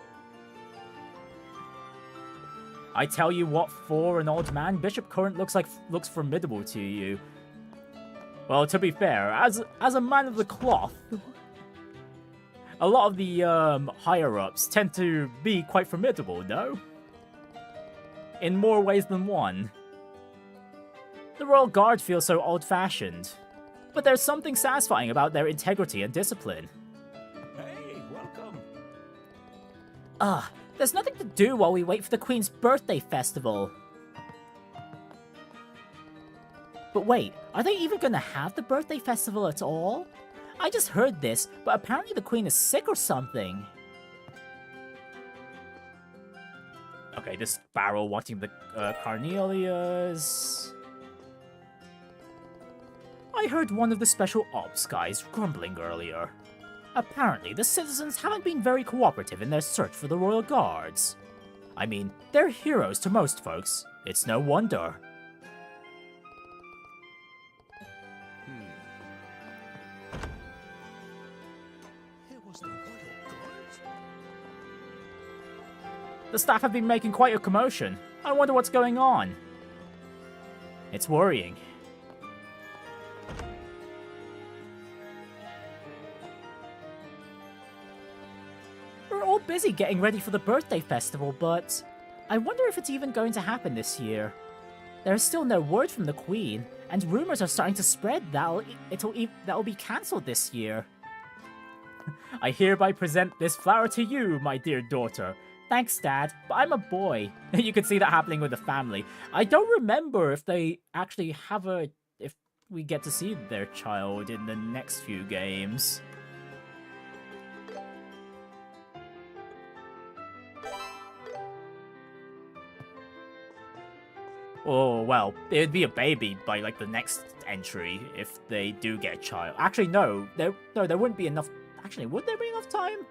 I tell you what, for an old man, Bishop Current looks formidable to you. Well, to be fair, as a man of the cloth, a lot of the higher-ups tend to be quite formidable, no? In more ways than one. The Royal Guard feels so old-fashioned, but there's something satisfying about their integrity and discipline. Hey, welcome. There's nothing to do while we wait for the Queen's birthday festival. But wait, are they even gonna have the birthday festival at all? I just heard this, but apparently the Queen is sick or something. Okay, this barrel wanting the Carnelias. I heard one of the special ops guys grumbling earlier. Apparently, the citizens haven't been very cooperative in their search for the Royal Guards. I mean, they're heroes to most folks. It's no wonder. It was the Royal Guards? The staff have been making quite a commotion. I wonder what's going on. It's worrying. We're all busy getting ready for the birthday festival, but I wonder if it's even going to happen this year. There is still no word from the Queen, and rumors are starting to spread that'll be cancelled this year. I hereby present this flower to you, my dear daughter. Thanks, Dad, but I'm a boy. You can see that happening with the family. I don't remember if they actually have if we get to see their child in the next few games. Oh, well, it'd be a baby by, like, the next entry if they do get a child. Actually, no, there wouldn't be enough. Actually, would there be enough time?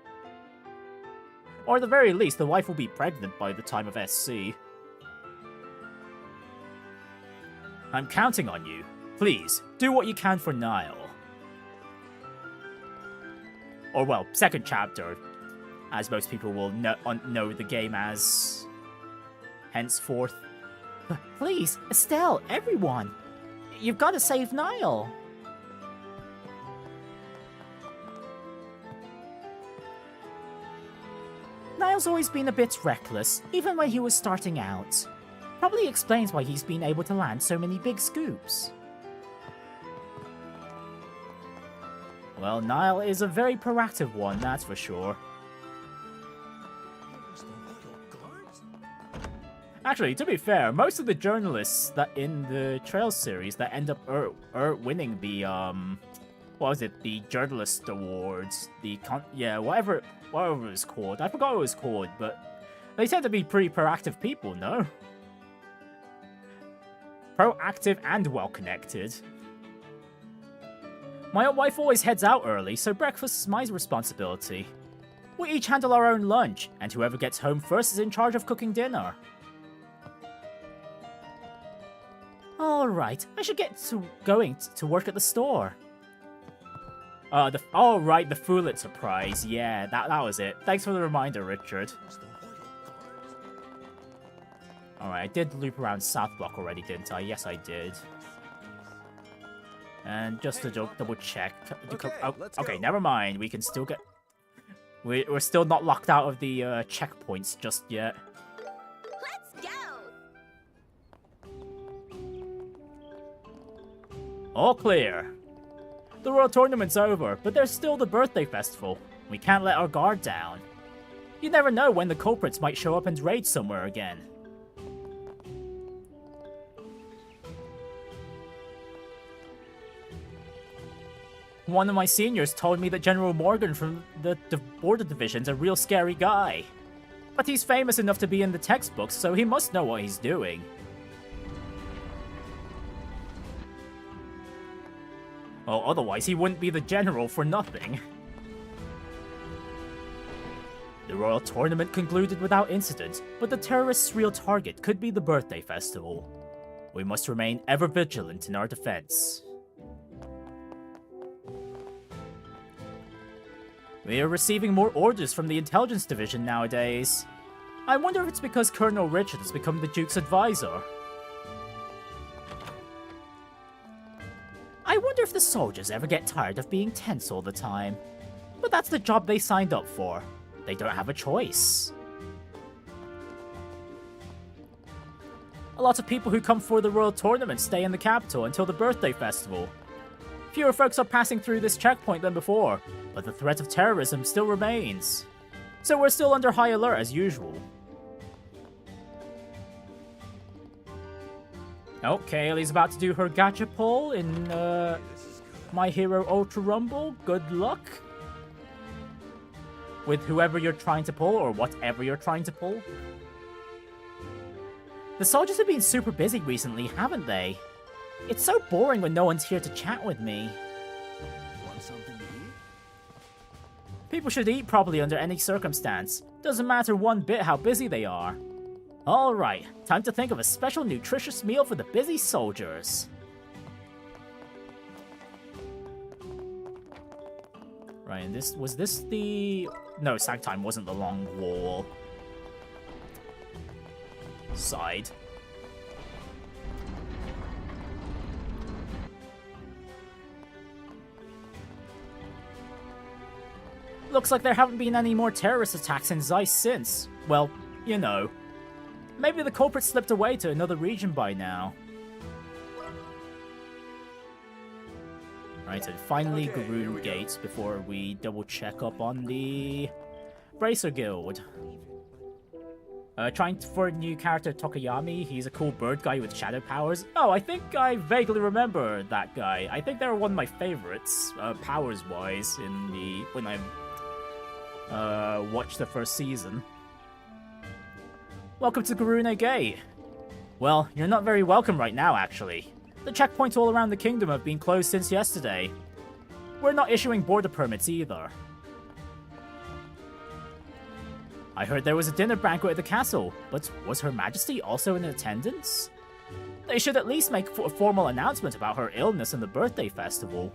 Or at the very least, the wife will be pregnant by the time of SC. I'm counting on you. Please, do what you can for Niall. Or, well, second chapter, as most people will know the game as henceforth. Please, Estelle, everyone! You've got to save Niall! Niall's always been a bit reckless, even when he was starting out. Probably explains why he's been able to land so many big scoops. Well, Niall is a very proactive one, that's for sure. Actually, to be fair, most of the journalists that in the Trails series that end up winning the what was it? The journalist awards, whatever it was called. I forgot what it was called, but they tend to be pretty proactive people, no? Proactive and well connected. My wife always heads out early, so breakfast is my responsibility. We each handle our own lunch, and whoever gets home first is in charge of cooking dinner. Alright, I should get to going to work at the store. The Foolit surprise. Yeah, that was it. Thanks for the reminder, Richard. Alright, I did loop around South Block already, didn't I? Yes, I did. And just to double check. Okay, never mind. We can still get... We're still not locked out of the checkpoints just yet. Let's go! All clear. The Royal Tournament's over, but there's still the birthday festival. We can't let our guard down. You never know when the culprits might show up and raid somewhere again. One of my seniors told me that General Morgan from the Border Division's a real scary guy. But he's famous enough to be in the textbooks, so he must know what he's doing. Well, otherwise he wouldn't be the general for nothing. The Royal Tournament concluded without incident, but the terrorists' real target could be the birthday festival. We must remain ever vigilant in our defense. We are receiving more orders from the Intelligence Division nowadays. I wonder if it's because Colonel Richard has become the Duke's advisor. I wonder if the soldiers ever get tired of being tense all the time. But that's the job they signed up for. They don't have a choice. A lot of people who come for the Royal Tournament stay in the capital until the birthday festival. Fewer folks are passing through this checkpoint than before, but the threat of terrorism still remains. So we're still under high alert as usual. Oh, Kaylee's about to do her gacha pull in My Hero Ultra Rumble. Good luck. With whoever you're trying to pull, or whatever you're trying to pull. The soldiers have been super busy recently, haven't they? It's so boring when no one's here to chat with me. Want something to eat? People should eat properly under any circumstance. Doesn't matter one bit how busy they are. Alright, time to think of a special nutritious meal for the busy soldiers. Right, and was this the... No, Sagtime wasn't the long wall. Side. Looks like there haven't been any more terrorist attacks in Zeiss since. Well, you know. Maybe the culprit slipped away to another region by now. Right, and finally Garoon Gate before we double check up on the Bracer Guild. Trying for a new character, Tokoyami. He's a cool bird guy with shadow powers. Oh, I think I vaguely remember that guy. I think they were one of my favorites, powers-wise, when I watched the first season. Welcome to Garune Gate. Well, you're not very welcome right now, actually. The checkpoints all around the kingdom have been closed since yesterday. We're not issuing border permits either. I heard there was a dinner banquet at the castle, but was Her Majesty also in attendance? They should at least make a formal announcement about her illness and the birthday festival.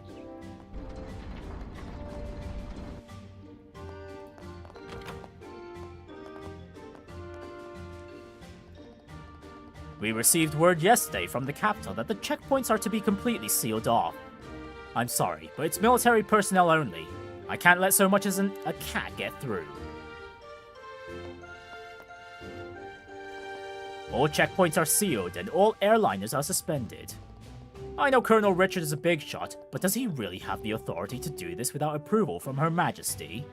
We received word yesterday from the capital that the checkpoints are to be completely sealed off. I'm sorry, but it's military personnel only. I can't let so much as a cat get through. All checkpoints are sealed and all airliners are suspended. I know Colonel Richard is a big shot, but does he really have the authority to do this without approval from Her Majesty?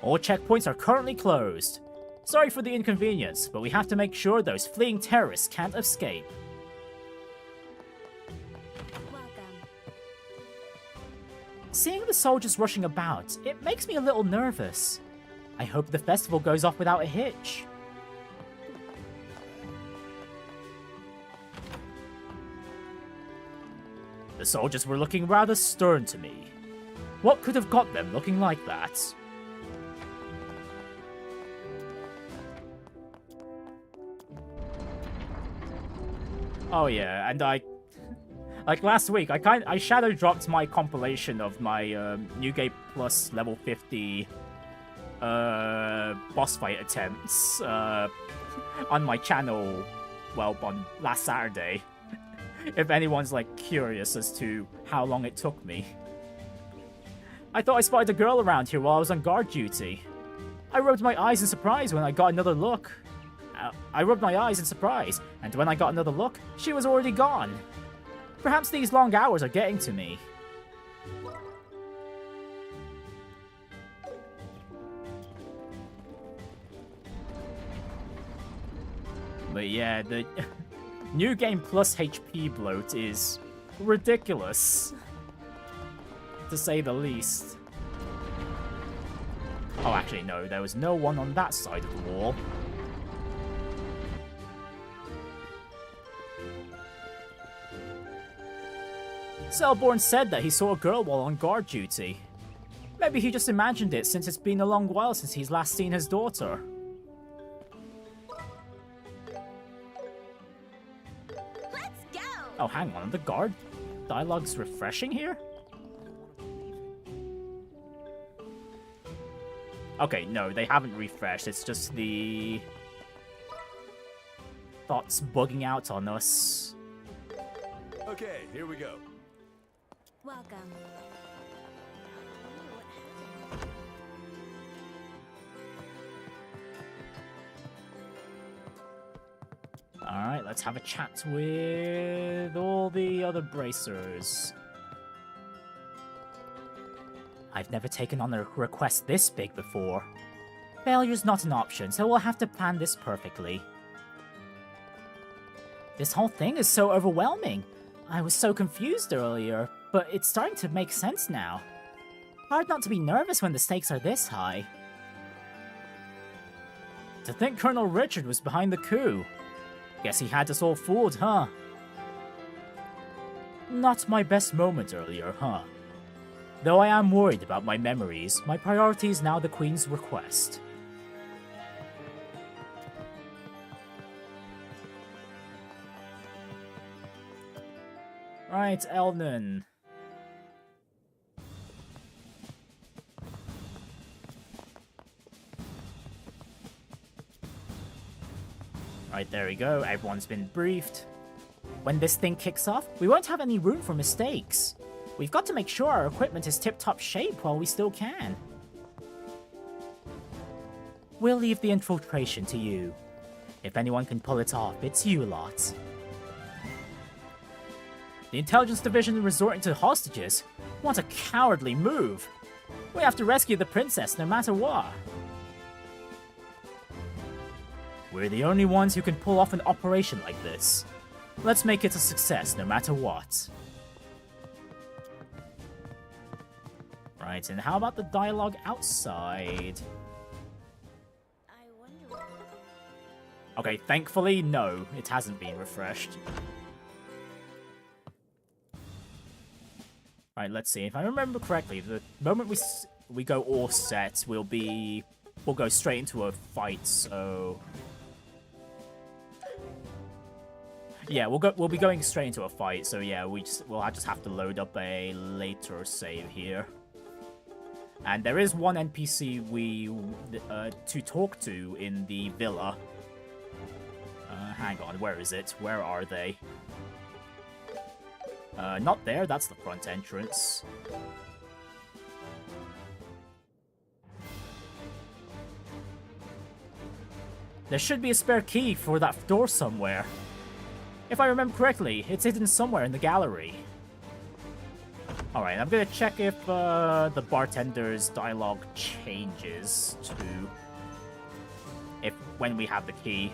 All checkpoints are currently closed. Sorry for the inconvenience, but we have to make sure those fleeing terrorists can't escape. Welcome. Seeing the soldiers rushing about, it makes me a little nervous. I hope the festival goes off without a hitch. The soldiers were looking rather stern to me. What could have got them looking like that? Oh yeah, and like last week, I shadow dropped my compilation of my New Game Plus level 50 boss fight attempts on my channel, well, on last Saturday. If anyone's like curious as to how long it took me. I thought I spotted a girl around here while I was on guard duty. I rubbed my eyes in surprise when I got another look. and when I got another look, she was already gone. Perhaps these long hours are getting to me. But yeah, the New Game Plus HP bloat is ridiculous, to say the least. Oh, actually, no, there was no one on that side of the wall. Selborn said that he saw a girl while on guard duty. Maybe he just imagined it since it's been a long while since he's last seen his daughter. Let's go! Oh, hang on, the guard dialogue's refreshing here? Okay, no, they haven't refreshed, it's just the thoughts bugging out on us. Okay, here we go. Welcome. Alright, let's have a chat with all the other bracers. I've never taken on a request this big before. Failure's not an option, so we'll have to plan this perfectly. This whole thing is so overwhelming. I was so confused earlier, but it's starting to make sense now. Hard not to be nervous when the stakes are this high. To think Colonel Richard was behind the coup. Guess he had us all fooled, huh? Not my best moment earlier, huh? Though I am worried about my memories, my priority is now the Queen's request. Right, Elnan. Right, there we go. Everyone's been briefed. When this thing kicks off, we won't have any room for mistakes. We've got to make sure our equipment is tip-top shape while we still can. We'll leave the infiltration to you. If anyone can pull it off, it's you lot. The intelligence division resorting to hostages? What a cowardly move! We have to rescue the princess no matter what. We're the only ones who can pull off an operation like this. Let's make it a success no matter what. Right, and how about the dialogue outside? Okay, thankfully, no, it hasn't been refreshed. Right, let's see. If I remember correctly, the moment we go all set, we'll go straight into a fight. So yeah, we'll be going straight into a fight. So yeah, we'll just have to load up a later save here. And there is one NPC to talk to in the villa. Hang on, where is it? Where are they? Not there, that's the front entrance. There should be a spare key for that door somewhere. If I remember correctly, it's hidden somewhere in the gallery. Alright, I'm gonna check if the bartender's dialogue changes to... when we have the key.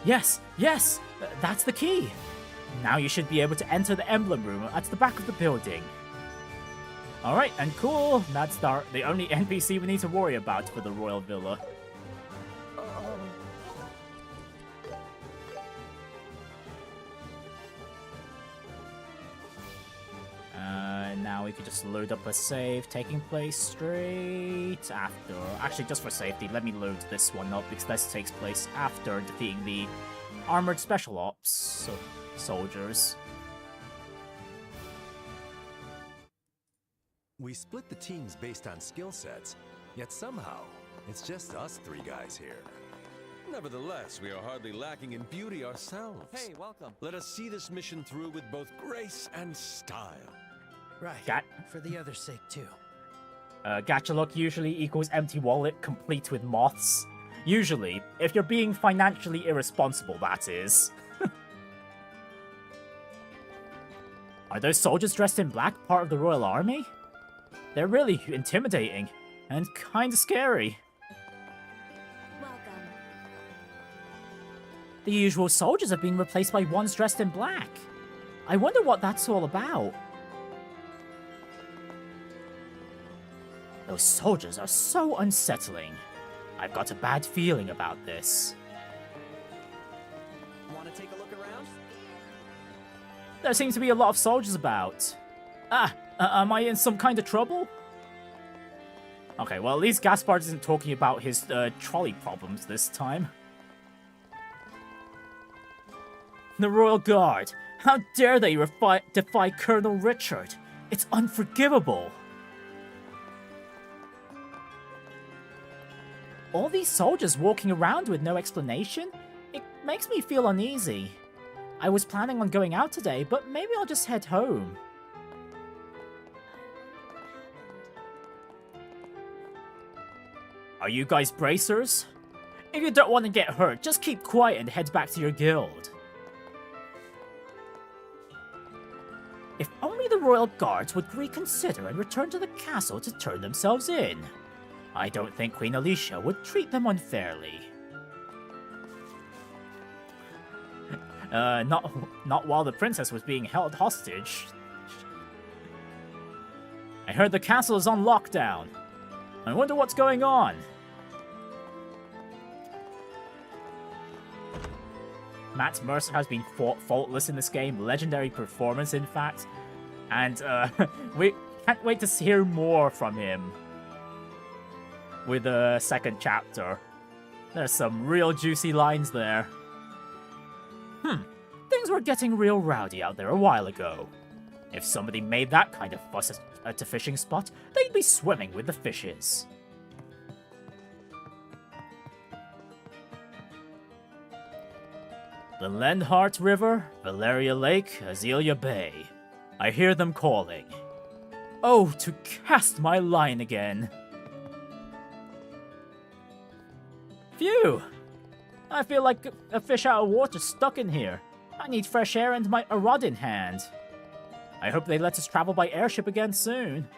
Yes, yes! That's the key! Now you should be able to enter the emblem room at the back of the building. Alright, and cool! That's the only NPC we need to worry about for the Royal Villa. Now we could just load up a save, taking place straight after... Actually, just for safety, let me load this one up, because this takes place after defeating the Armored Special Ops soldiers. We split the teams based on skill sets, yet somehow, it's just us three guys here. Nevertheless, we are hardly lacking in beauty ourselves. Hey, welcome. Let us see this mission through with both grace and style. Right. For the other's sake, too. Gacha look usually equals empty wallet complete with moths. Usually, if you're being financially irresponsible, that is. Are those soldiers dressed in black part of the Royal Army? They're really intimidating and kinda scary. Welcome. The usual soldiers are being replaced by ones dressed in black. I wonder what that's all about. Those soldiers are so unsettling. I've got a bad feeling about this. Want to take a look around? There seems to be a lot of soldiers about. Am I in some kind of trouble? Okay, well, at least Gaspard isn't talking about his trolley problems this time. The Royal Guard! How dare they defy Colonel Richard? It's unforgivable! All these soldiers walking around with no explanation? It makes me feel uneasy. I was planning on going out today, but maybe I'll just head home. Are you guys bracers? If you don't want to get hurt, just keep quiet and head back to your guild. If only the Royal Guards would reconsider and return to the castle to turn themselves in. I don't think Queen Alicia would treat them unfairly. Not while the princess was being held hostage. I heard the castle is on lockdown. I wonder what's going on. Matt Mercer has been faultless in this game. Legendary performance, in fact. And we can't wait to hear more from him with the second chapter. There's some real juicy lines there. Things were getting real rowdy out there a while ago. If somebody made that kind of fuss at a fishing spot, they'd be swimming with the fishes. The Lenhart River, Valeria Lake, Azealia Bay. I hear them calling. Oh, to cast my line again. Phew! I feel like a fish out of water stuck in here. I need fresh air and a rod in hand. I hope they let us travel by airship again soon.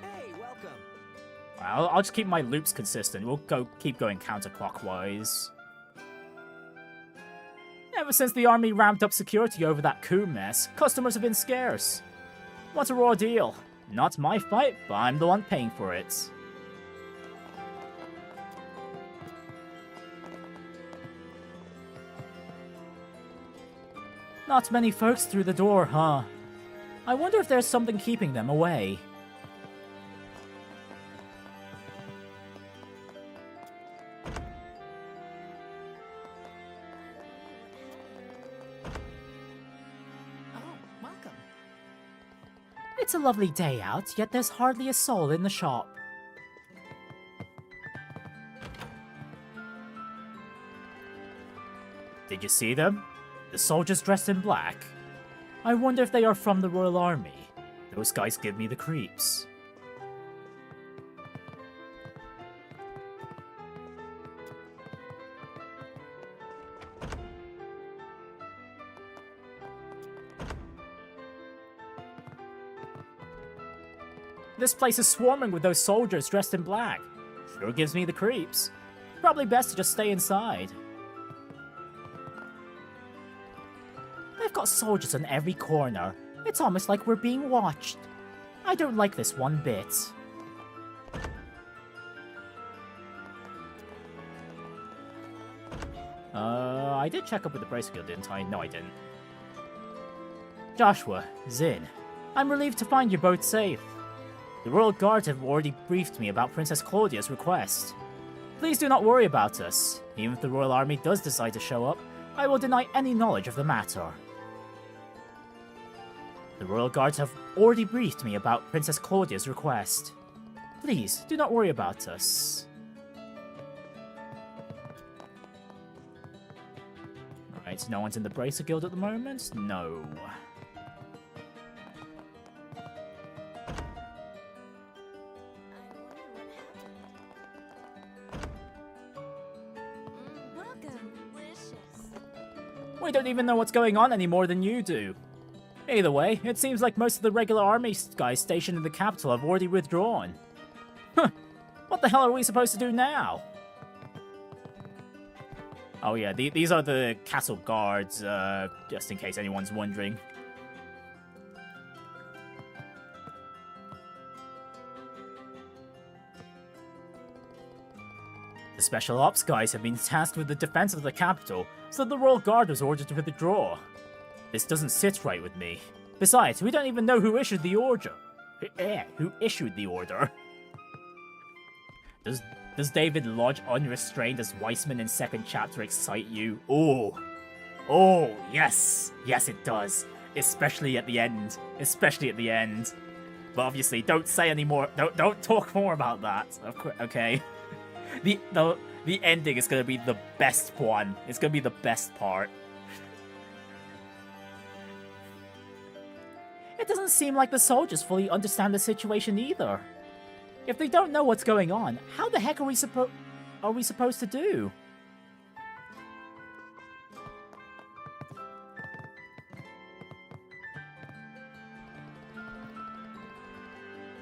Hey, welcome. I'll just keep my loops consistent. We'll keep going counterclockwise. Ever since the army ramped up security over that coup mess, customers have been scarce. What a raw deal. Not my fight, but I'm the one paying for it. Not many folks through the door, huh? I wonder if there's something keeping them away. It's a lovely day out, yet there's hardly a soul in the shop. Did you see them? The soldiers dressed in black. I wonder if they are from the Royal Army. Those guys give me the creeps. This place is swarming with those soldiers dressed in black. Sure gives me the creeps. Probably best to just stay inside. They've got soldiers on every corner. It's almost like we're being watched. I don't like this one bit. I did check up with the Bracer Guild, didn't I? No, I didn't. Joshua, Zin, I'm relieved to find you both safe. The Royal Guard have already briefed me about Princess Claudia's request. Please do not worry about us. Even if the Royal Army does decide to show up, I will deny any knowledge of the matter. The Royal Guards have already briefed me about Princess Claudia's request. Please, do not worry about us. Alright, no one's in the Bracer Guild at the moment? No. We don't even know what's going on any more than you do. Either way, it seems like most of the regular army guys stationed in the capital have already withdrawn. Huh. What the hell are we supposed to do now? Oh yeah, these are the castle guards, just in case anyone's wondering. The Special Ops guys have been tasked with the defense of the capital, so the Royal Guard was ordered to withdraw. This doesn't sit right with me. Besides, we don't even know who issued the order. Who issued the order? Does David Lodge unrestrained as Weissman in second chapter excite you? Oh, yes, yes it does. Especially at the end. Especially at the end. But obviously, don't say any more. Don't talk more about that. Okay. The ending is gonna be the best one. It's gonna be the best part. It doesn't seem like the soldiers fully understand the situation either. If they don't know what's going on, how the heck are we supposed to do?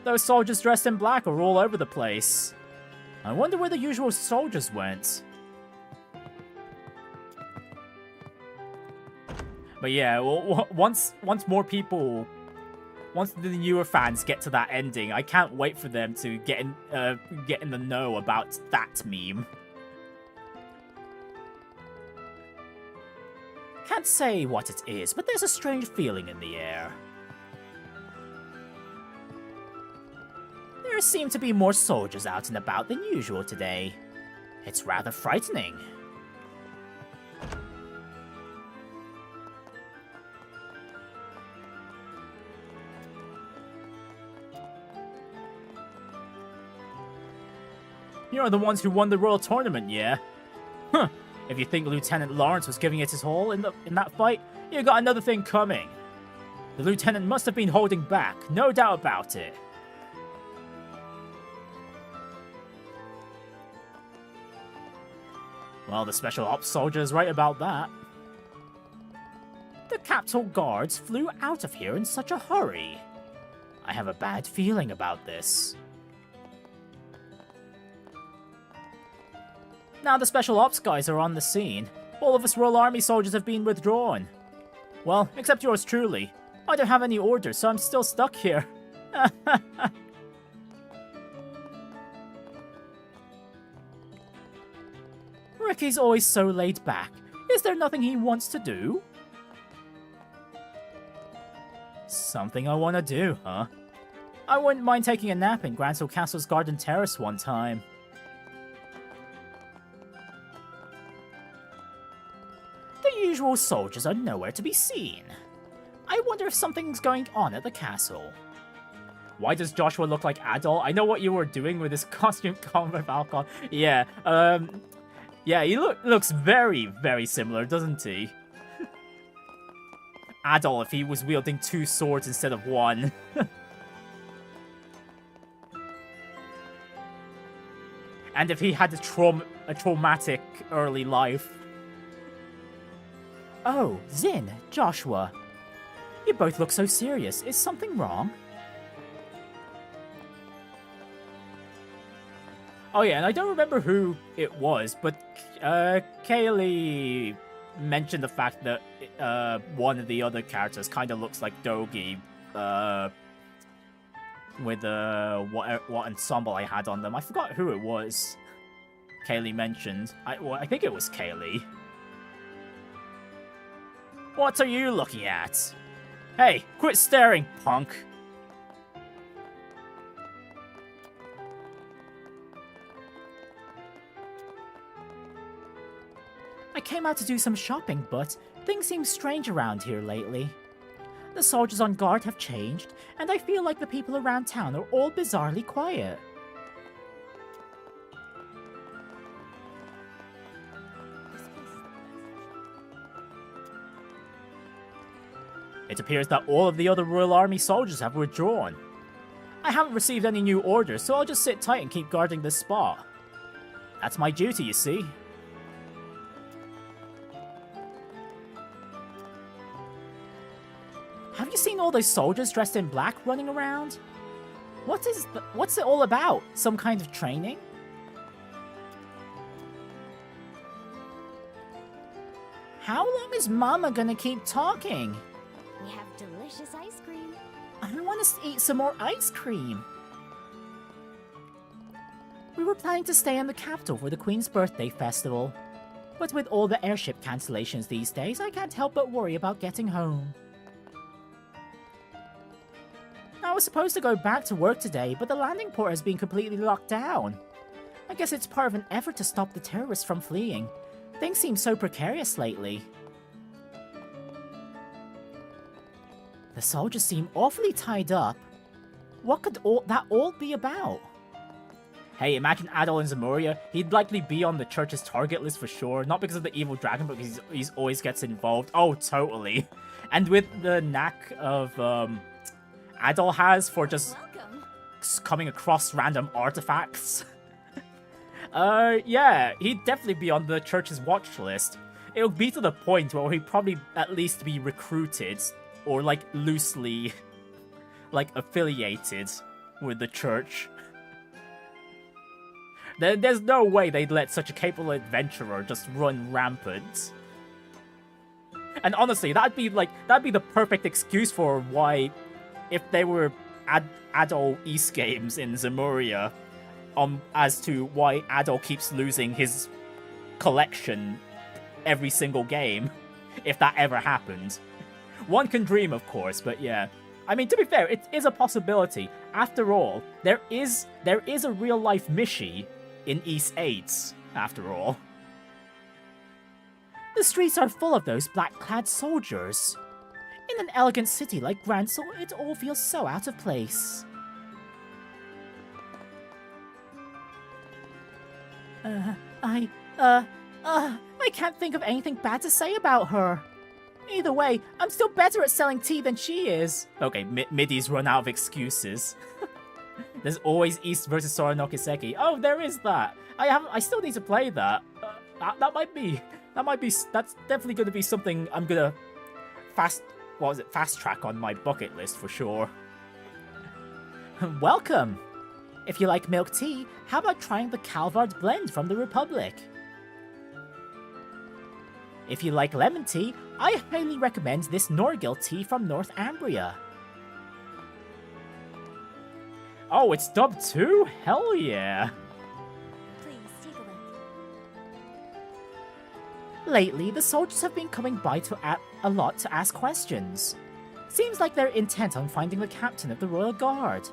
Those soldiers dressed in black are all over the place. I wonder where the usual soldiers went. But yeah, well, once the newer fans get to that ending, I can't wait for them to get in the know about that meme. Can't say what it is, but there's a strange feeling in the air. There seem to be more soldiers out and about than usual today. It's rather frightening. You're the ones who won the Royal Tournament, yeah? Huh. If you think Lieutenant Lawrence was giving it his all in that fight, you got another thing coming. The Lieutenant must have been holding back, no doubt about it. Well, the Special Ops soldier is right about that. The Capital Guards flew out of here in such a hurry. I have a bad feeling about this. Now the Special Ops guys are on the scene, all of us Royal Army soldiers have been withdrawn. Well, except yours truly. I don't have any orders, so I'm still stuck here. Ricky's always so laid back. Is there nothing he wants to do? Something I want to do, huh? I wouldn't mind taking a nap in Grancel Castle's Garden Terrace one time. The usual soldiers are nowhere to be seen. I wonder if something's going on at the castle. Why does Joshua look like Adol? I know what you were doing with his costume combat Falcon. Yeah, yeah, he looks very, very similar, doesn't he? Adol, if he was wielding 2 swords instead of 1. And if he had a traumatic early life. Oh, Zin, Joshua. You both look so serious. Is something wrong? Oh yeah, and I don't remember who it was, but Kaylee mentioned the fact that one of the other characters kind of looks like Dogi, with what ensemble I had on them. I forgot who it was. Kaylee mentioned. I think it was Kaylee. What are you looking at? Hey, quit staring, punk. I came out to do some shopping, but things seem strange around here lately. The soldiers on guard have changed, and I feel like the people around town are all bizarrely quiet. It appears that all of the other Royal Army soldiers have withdrawn. I haven't received any new orders, so I'll just sit tight and keep guarding this spot. That's my duty, you see. Have you seen all those soldiers dressed in black running around? What's it all about? Some kind of training? How long is Mama gonna keep talking? We have delicious ice cream. I want to eat some more ice cream. We were planning to stay in the capital for the Queen's birthday festival. But with all the airship cancellations these days, I can't help but worry about getting home. I was supposed to go back to work today, but the landing port has been completely locked down. I guess it's part of an effort to stop the terrorists from fleeing. Things seem so precarious lately. The soldiers seem awfully tied up. What could that all be about? Hey, imagine Adol in Zamuria. He'd likely be on the church's target list for sure. Not because of the evil dragon, but because he's always gets involved. Oh, totally. And with the knack of Adol has for just coming across random artifacts. Yeah, he'd definitely be on the church's watch list. It'll be to the point where he'd probably at least be recruited or like loosely like affiliated with the church. There's no way they'd let such a capable adventurer just run rampant. And honestly, that'd be the perfect excuse for why, if they were Adol East games in Zamuria, as to why Adol keeps losing his collection every single game, if that ever happened. One can dream, of course, but yeah. I mean, to be fair, it is a possibility. After all, there is a real-life Mishi in East 8, after all. The streets are full of those black-clad soldiers. In an elegant city like Grancel, it all feels so out of place. I can't think of anything bad to say about her. Either way, I'm still better at selling tea than she is. Okay, Middy's run out of excuses. There's always East versus Sora no Kiseki. Oh, there is that. I still need to play that. That's definitely going to be something I'm gonna fast track on my bucket list for sure. Welcome. If you like milk tea, how about trying the Calvard blend from the Republic? If you like lemon tea, I highly recommend this Norgil tea from Northumbria. Oh, it's dubbed too? Hell yeah! Please take a look. Lately, the soldiers have been coming by a lot to ask questions. Seems like they're intent on finding the captain of the Royal Guard.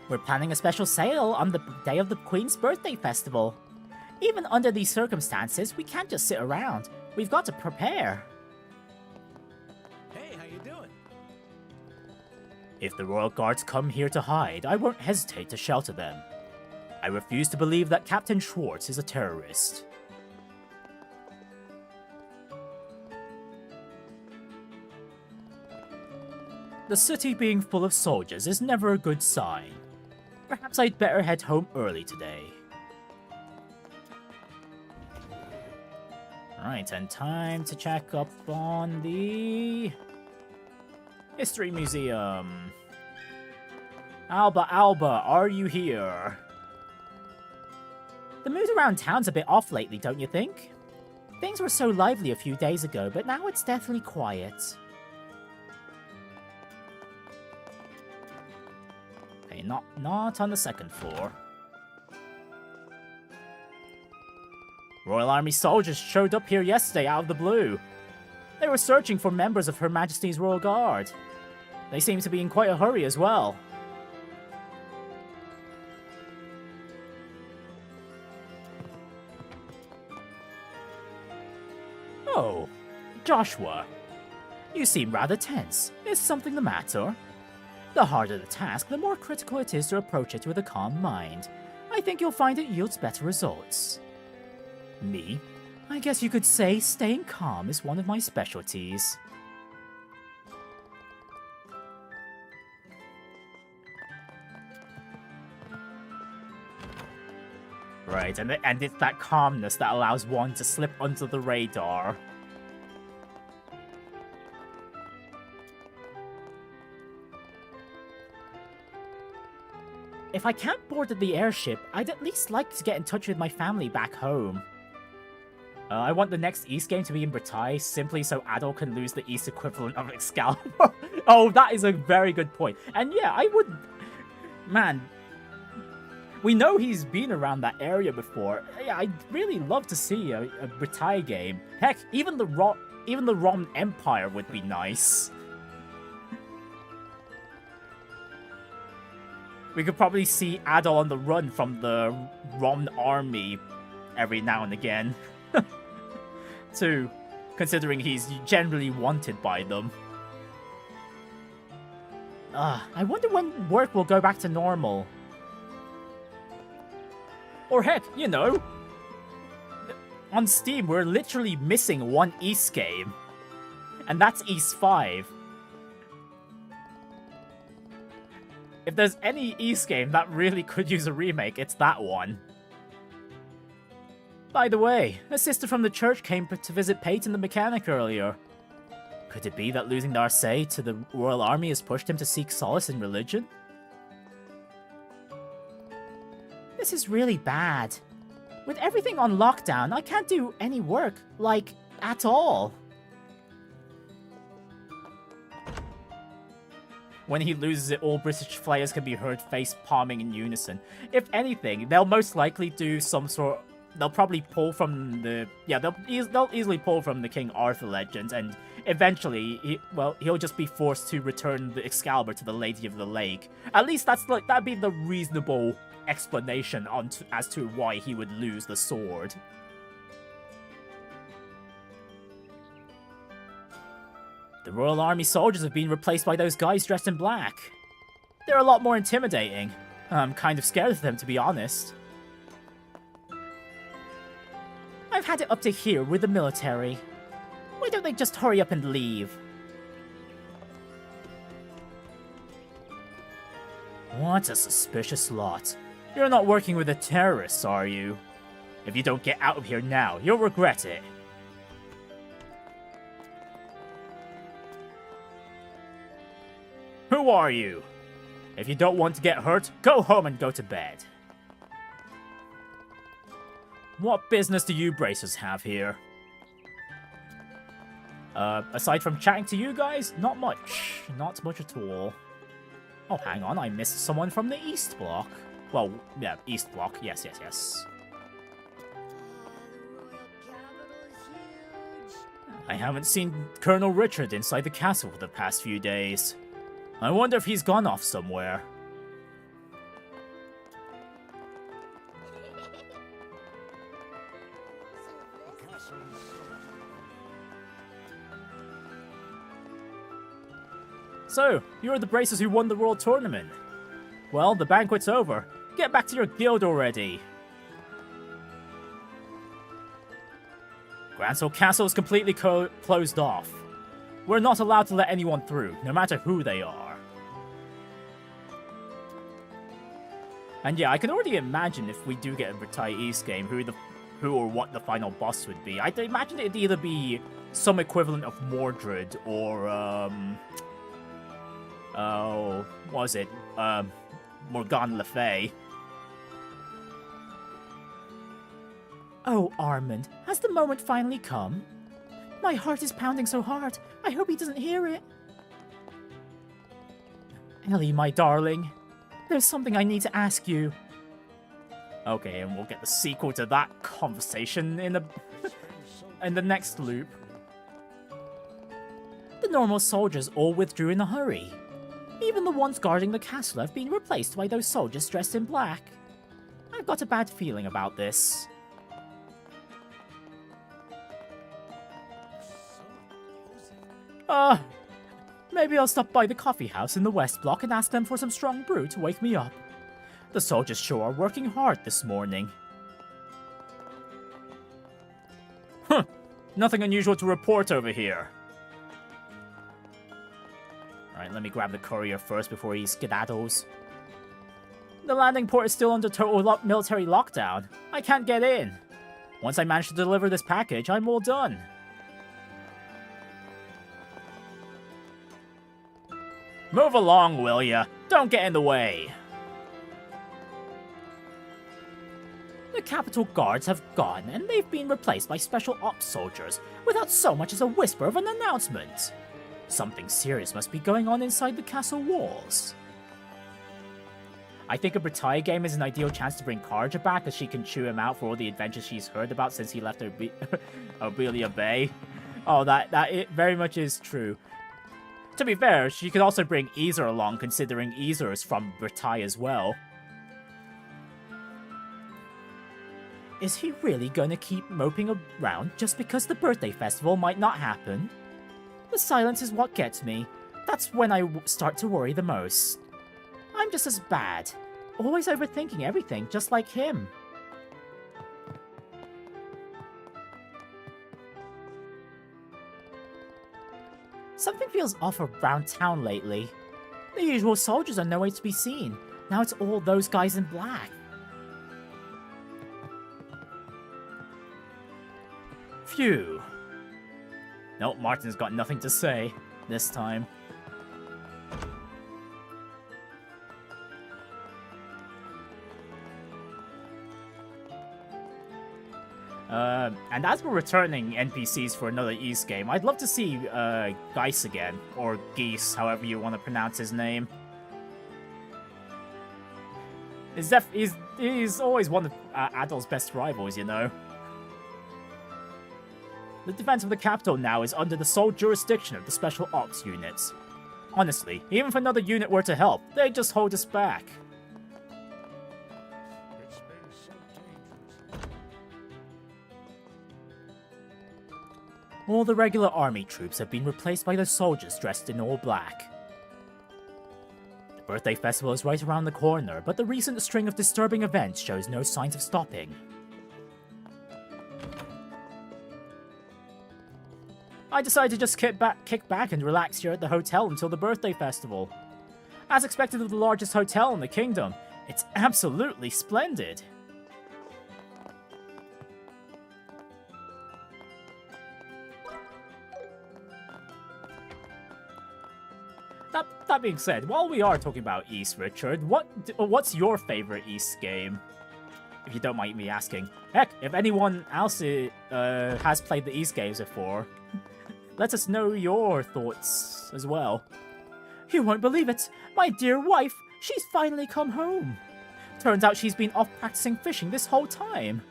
We're planning a special sale on the day of the Queen's birthday festival. Even under these circumstances, we can't just sit around. We've got to prepare. If the royal guards come here to hide, I won't hesitate to shelter them. I refuse to believe that Captain Schwartz is a terrorist. The city being full of soldiers is never a good sign. Perhaps I'd better head home early today. Alright, and time to check up on the History Museum. Alba, are you here? The mood around town's a bit off lately, don't you think? Things were so lively a few days ago, but now it's deathly quiet. Okay, not on the second floor. Royal Army soldiers showed up here yesterday out of the blue. They were searching for members of Her Majesty's Royal Guard. They seem to be in quite a hurry as well. Oh, Joshua. You seem rather tense. Is something the matter? The harder the task, the more critical it is to approach it with a calm mind. I think you'll find it yields better results. Me? I guess you could say staying calm is one of my specialties. Right, and it's that calmness that allows one to slip under the radar. If I can't board the airship, I'd at least like to get in touch with my family back home. I want the next East game to be in Bretagne, simply so Adol can lose the East equivalent of Excalibur. Oh, that is a very good point. And yeah, I would... Man, we know he's been around that area before. Yeah, I'd really love to see a Bretagne game. Heck, even the Rom Empire would be nice. We could probably see Adol on the run from the Rom army every now and again. Too, considering he's generally wanted by them. I wonder when work will go back to normal. Or heck, you know, on Steam we're literally missing one East game. And that's East 5. If there's any East game that really could use a remake, it's that one. By the way, a sister from the church came to visit Peyton the mechanic earlier. Could it be that losing Narcé to the Royal Army has pushed him to seek solace in religion? This is really bad. With everything on lockdown, I can't do any work, like, at all. When he loses it, all British players can be heard face-palming in unison. If anything, they'll most likely do some sort... They'll probably pull from the... Yeah, they'll easily pull from the King Arthur legend, and eventually, he'll just be forced to return the Excalibur to the Lady of the Lake. At least that'd be the reasonable explanation as to why he would lose the sword. The Royal Army soldiers have been replaced by those guys dressed in black. They're a lot more intimidating. I'm kind of scared of them, to be honest. I've had it up to here with the military. Why don't they just hurry up and leave? What a suspicious lot. You're not working with the terrorists, are you? If you don't get out of here now, you'll regret it. Who are you? If you don't want to get hurt, go home and go to bed. What business do you bracers have here? Aside from chatting to you guys, not much. Not much at all. Oh, hang on, I missed someone from the East Block. Well, yeah, East Block, yes. I haven't seen Colonel Richard inside the castle for the past few days. I wonder if he's gone off somewhere. So, you're the bracers who won the World Tournament. Well, the banquet's over. Get back to your guild already. Grancel Castle is completely closed off. We're not allowed to let anyone through, no matter who they are. And yeah, I can already imagine if we do get a Vertai East game, who or what the final boss would be. I'd imagine it'd either be some equivalent of Mordred or, oh, what was it? Morgane Le Fay. Oh, Armand, has the moment finally come? My heart is pounding so hard. I hope he doesn't hear it. Ellie, my darling, there's something I need to ask you. Okay, and we'll get the sequel to that conversation in the in the next loop. The normal soldiers all withdrew in a hurry. Even the ones guarding the castle have been replaced by those soldiers dressed in black. I've got a bad feeling about this. Maybe I'll stop by the coffee house in the West Block and ask them for some strong brew to wake me up. The soldiers sure are working hard this morning. Huh, nothing unusual to report over here. Alright, let me grab the courier first before he skedaddles. The landing port is still under total military lockdown. I can't get in. Once I manage to deliver this package, I'm all done. Move along, will ya? Don't get in the way. The capital guards have gone, and they've been replaced by special ops soldiers, without so much as a whisper of an announcement. Something serious must be going on inside the castle walls. I think a Vertai game is an ideal chance to bring Karja back, as she can chew him out for all the adventures she's heard about since he left Obelia Bay. Oh, that it very much is true. To be fair, she could also bring Ezer along, considering Ezer is from Vertai as well. Is he really going to keep moping around just because the birthday festival might not happen? The silence is what gets me. That's when I start to worry the most. I'm just as bad. Always overthinking everything, just like him. Something feels off around town lately. The usual soldiers are nowhere to be seen. Now it's all those guys in black. Phew. Nope, Martin's got nothing to say this time. And as we're returning NPCs for another East game, I'd love to see Geis again, or Geese, however you want to pronounce his name. He's always one of Adol's best rivals, you know. The defense of the capital now is under the sole jurisdiction of the Special Ops units. Honestly, even if another unit were to help, they'd just hold us back. All the regular army troops have been replaced by the soldiers dressed in all black. The birthday festival is right around the corner, but the recent string of disturbing events shows no signs of stopping. I decided to just kick back and relax here at the hotel until the birthday festival. As expected of the largest hotel in the kingdom, it's absolutely splendid. That being said, while we are talking about East, Richard, what's your favorite East game? If you don't mind me asking. Heck, if anyone else has played the East games before, let us know your thoughts as well. You won't believe it. My dear wife, she's finally come home. Turns out she's been off practicing fishing this whole time.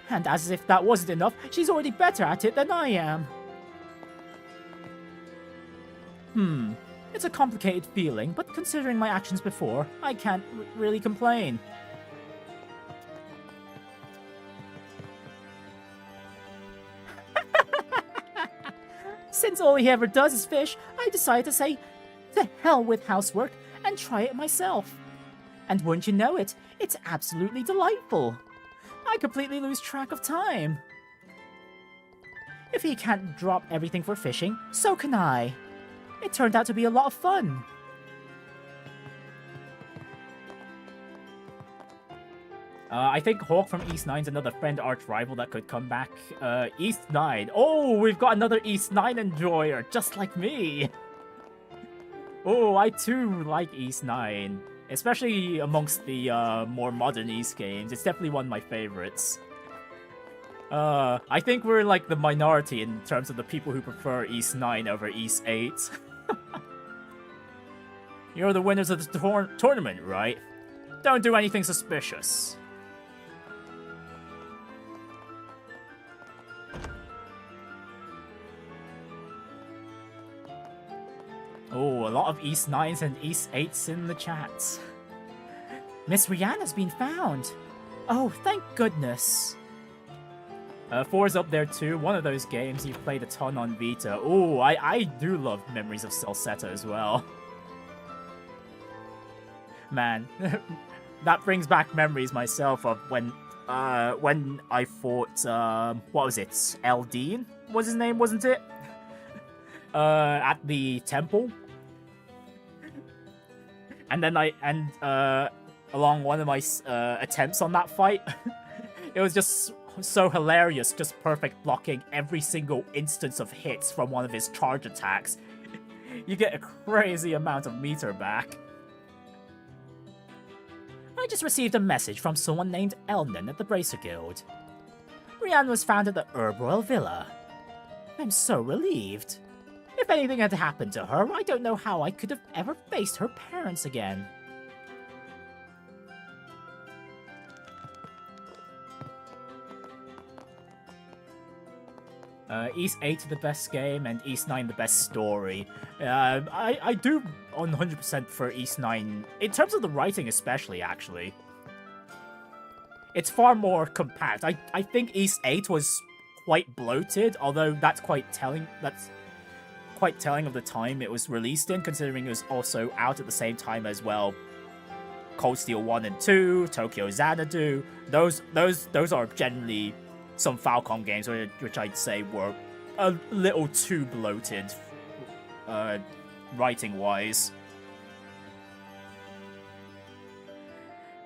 And as if that wasn't enough, she's already better at it than I am. It's a complicated feeling, but considering my actions before, I can't really complain. Since all he ever does is fish, I decided to say, to hell with housework and try it myself. And wouldn't you know it, it's absolutely delightful. I completely lose track of time. If he can't drop everything for fishing, so can I. It turned out to be a lot of fun. I think Hawk from East 9's another friend arch rival that could come back. East 9. Oh, we've got another East 9 enjoyer, just like me. Oh, I too like East 9. Especially amongst the more modern East games. It's definitely one of my favorites. I think we're like the minority in terms of the people who prefer East 9 over East 8. You're the winners of the tournament, right? Don't do anything suspicious. Oh, a lot of East 9s and East 8s in the chat. Miss Rihanna's been found. Oh, thank goodness. 4's up there too, one of those games you've played a ton on Vita. Oh, I do love Memories of Salsetta as well. Man, that brings back memories myself of when I fought, what was it? Eldine was his name, wasn't it? At the temple. And then along one of my attempts on that fight, it was just so hilarious, just perfect blocking every single instance of hits from one of his charge attacks. You get a crazy amount of meter back. I just received a message from someone named Elnan at the Bracer Guild. Rihanna was found at the Herb Royal Villa. I'm so relieved. If anything had happened to her, I don't know how I could have ever faced her parents again. East 8 the best game and East 9 the best story. I do 100% for East 9, in terms of the writing especially, actually. It's far more compact. I think East 8 was quite bloated, although that's quite telling of the time it was released in, considering it was also out at the same time as well. Cold Steel 1 and 2, Tokyo Xanadu, those are generally some Falcom games which I'd say were a little too bloated, writing-wise.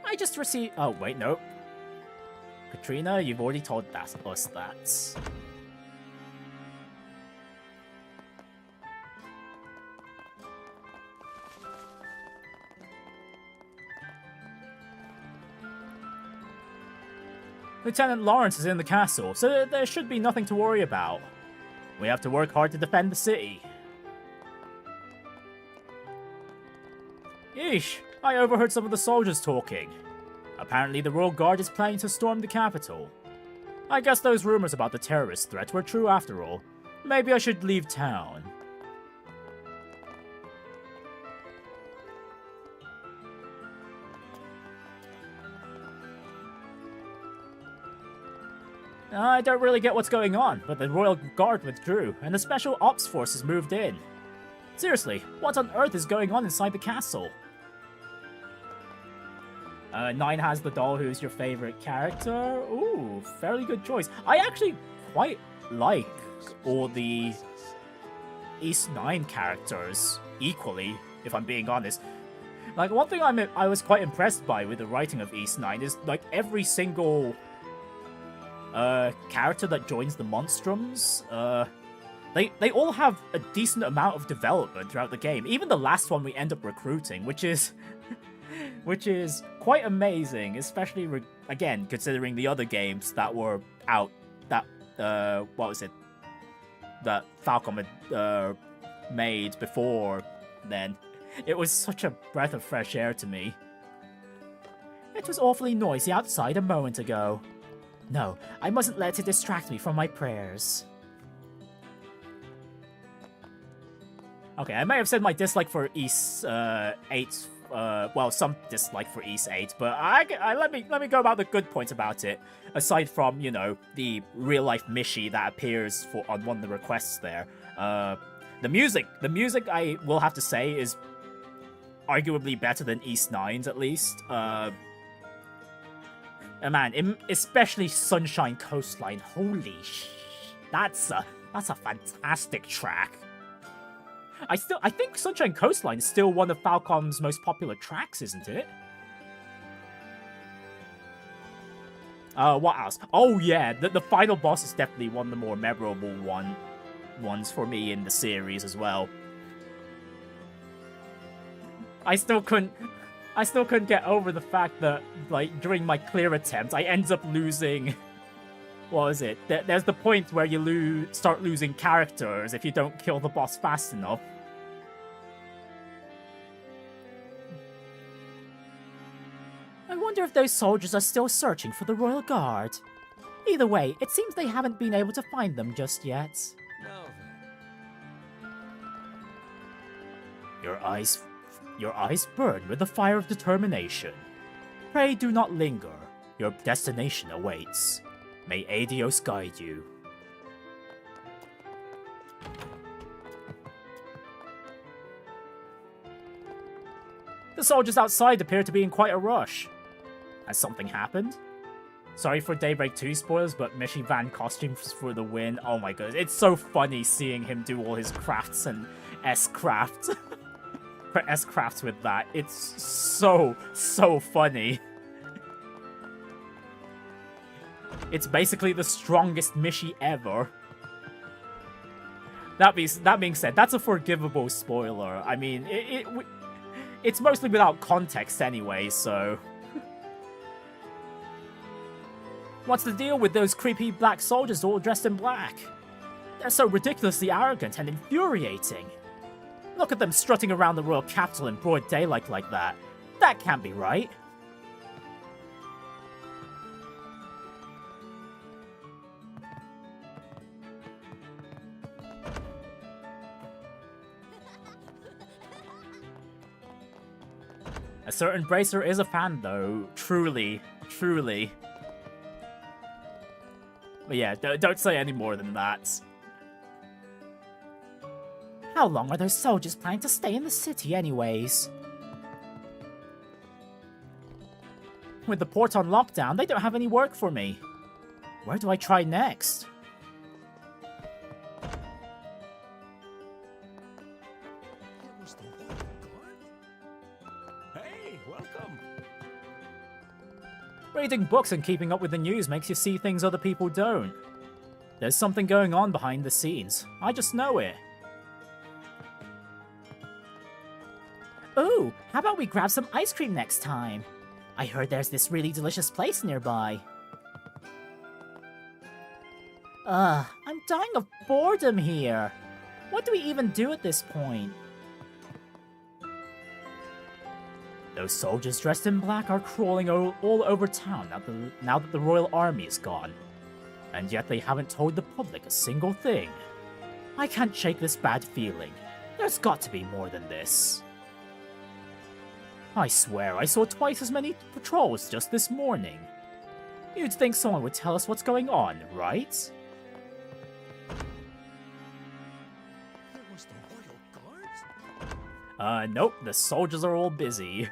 I just received... Oh, wait, no. Katrina, you've already told us that. Lieutenant Lawrence is in the castle, so there should be nothing to worry about. We have to work hard to defend the city. Yeesh, I overheard some of the soldiers talking. Apparently the Royal Guard is planning to storm the capital. I guess those rumors about the terrorist threat were true after all. Maybe I should leave town. I don't really get what's going on, but the Royal Guard withdrew, and the Special Ops Forces moved in. Seriously, what on earth is going on inside the castle? 9 has the doll. Who's your favorite character? Ooh, fairly good choice. I actually quite like all the East 9 characters equally, if I'm being honest. Like, one thing I was quite impressed by with the writing of East 9 is, like, every single character that joins the Monstrums, they all have a decent amount of development throughout the game. Even the last one we end up recruiting, which is quite amazing, especially again considering the other games that were out that what was it that Falcom had made before then. It was such a breath of fresh air to me. It was awfully noisy outside a moment ago. No, I mustn't let it distract me from my prayers. Okay, I may have said my dislike for East 8 well, some dislike for East 8, but let me go about the good points about it. Aside from, you know, the real life Mishi that appears on one of the requests there. The music I will have to say is arguably better than East 9's at least. Man, especially Sunshine Coastline. Holy that's a fantastic track. I think Sunshine Coastline is still one of Falcom's most popular tracks, isn't it? What else? Oh yeah, the final boss is definitely one of the more memorable ones for me in the series as well. I still couldn't get over the fact that, like, during my clear attempt, I ended up losing. What was it? There's the point where you start losing characters if you don't kill the boss fast enough. I wonder if those soldiers are still searching for the Royal Guard. Either way, it seems they haven't been able to find them just yet. Now then. Your eyes burn with the fire of determination. Pray do not linger. Your destination awaits. May Adios guide you. The soldiers outside appear to be in quite a rush. Has something happened? Sorry for Daybreak 2 spoilers, but Mishi Van costumes for the win. Oh my god, it's so funny seeing him do all his crafts and S-crafts. S-crafts with that. It's so funny. It's basically the strongest Mishi ever. That being said, that's a forgivable spoiler. I mean, it's mostly without context anyway, so... What's the deal with those creepy black soldiers all dressed in black? They're so ridiculously arrogant and infuriating. Look at them strutting around the royal capital in broad daylight like that. That can't be right. A certain Bracer is a fan, though. Truly. But yeah, don't say any more than that. How long are those soldiers planning to stay in the city anyways? With the port on lockdown, they don't have any work for me. Where do I try next? Hey, welcome. Reading books and keeping up with the news makes you see things other people don't. There's something going on behind the scenes. I just know it. Ooh, how about we grab some ice cream next time? I heard there's this really delicious place nearby. I'm dying of boredom here. What do we even do at this point? Those soldiers dressed in black are crawling all over town now that the royal army is gone. And yet they haven't told the public a single thing. I can't shake this bad feeling. There's got to be more than this. I swear I saw twice as many patrols just this morning. You'd think someone would tell us what's going on, right? Nope, the soldiers are all busy.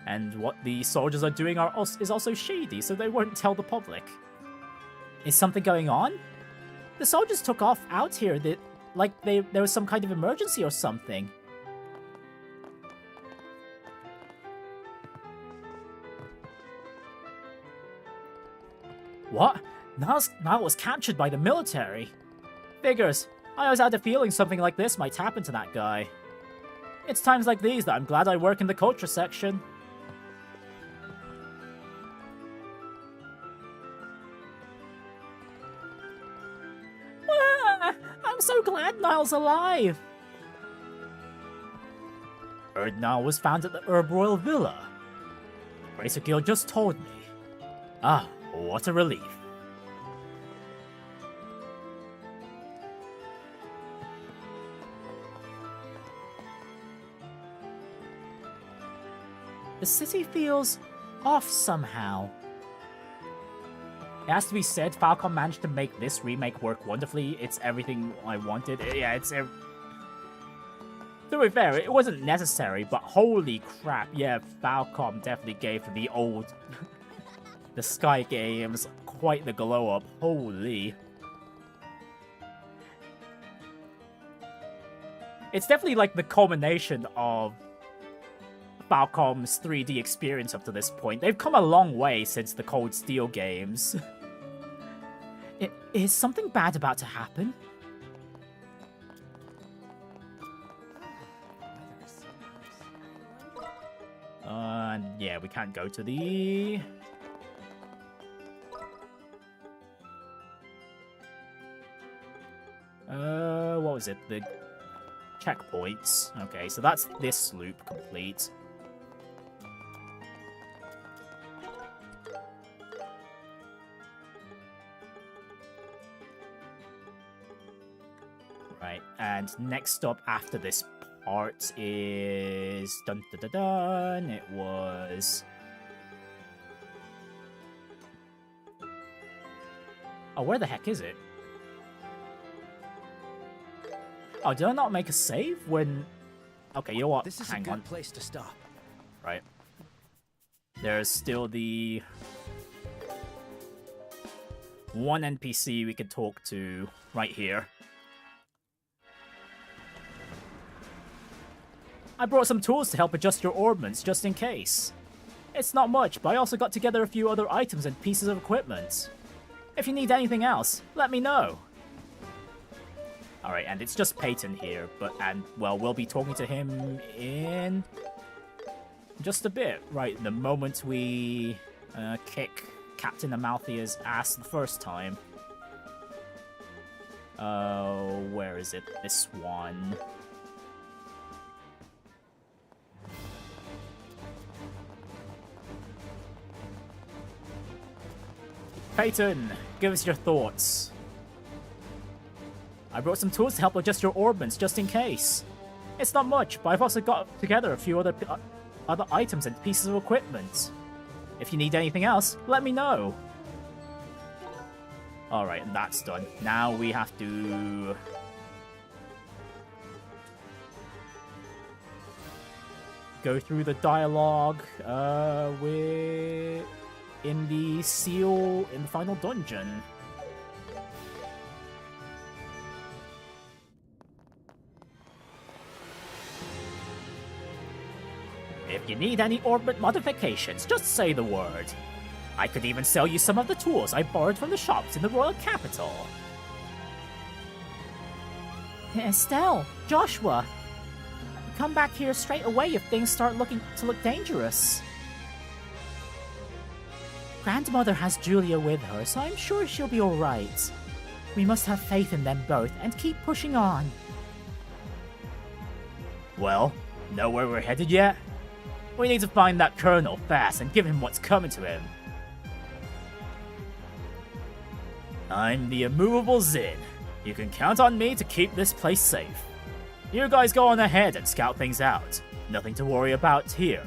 And what the soldiers are doing is also shady, so they won't tell the public. Is something going on? The soldiers took off out here there was some kind of emergency or something. What? Niall was captured by the military. Figures. I always had a feeling something like this might happen to that guy. It's times like these that I'm glad I work in the culture section. I'm so glad Niall's alive! Heard Niall was found at the Herb Royal Villa. Bracer Guild just told me. Ah, what a relief. The city feels off somehow. It has to be said, Falcom managed to make this remake work wonderfully. It's everything I wanted. Yeah, it's... To be fair, it wasn't necessary, but holy crap, yeah, Falcom definitely gave the old... the Sky games quite the glow-up. Holy... It's definitely like the culmination of Falcom's 3D experience up to this point. They've come a long way since the Cold Steel games. Is something bad about to happen? Yeah, we can't go to the... what was it? The checkpoints. Okay, so that's this loop complete. Right, and next up after this part is... Dun dun dun dun! It was... Oh, where the heck is it? Oh, did I not make a save when... Okay, you know what? This is Hang a good on. place to stop. Right. There's still the... one NPC we could talk to right here. I brought some tools to help adjust your ordnance, just in case. It's not much, but I also got together a few other items and pieces of equipment. If you need anything else, let me know. Alright, and it's just Peyton here, well, we'll be talking to him in just a bit. Right, the moment we kick Captain Amalthea's ass the first time. Where is it? This one. Peyton, give us your thoughts. I brought some tools to help adjust your ordnance, just in case. It's not much, but I've also got together a few other items and pieces of equipment. If you need anything else, let me know. Alright, and that's done. Now we have to... go through the dialogue, with... in the seal... in the final dungeon. If you need any orbit modifications, just say the word. I could even sell you some of the tools I borrowed from the shops in the royal capital. Estelle, Joshua, come back here straight away if things start looking dangerous. Grandmother has Julia with her, so I'm sure she'll be alright. We must have faith in them both and keep pushing on. Well, know where we're headed yet? We need to find that colonel fast and give him what's coming to him. I'm the immovable Zin. You can count on me to keep this place safe. You guys go on ahead and scout things out. Nothing to worry about here.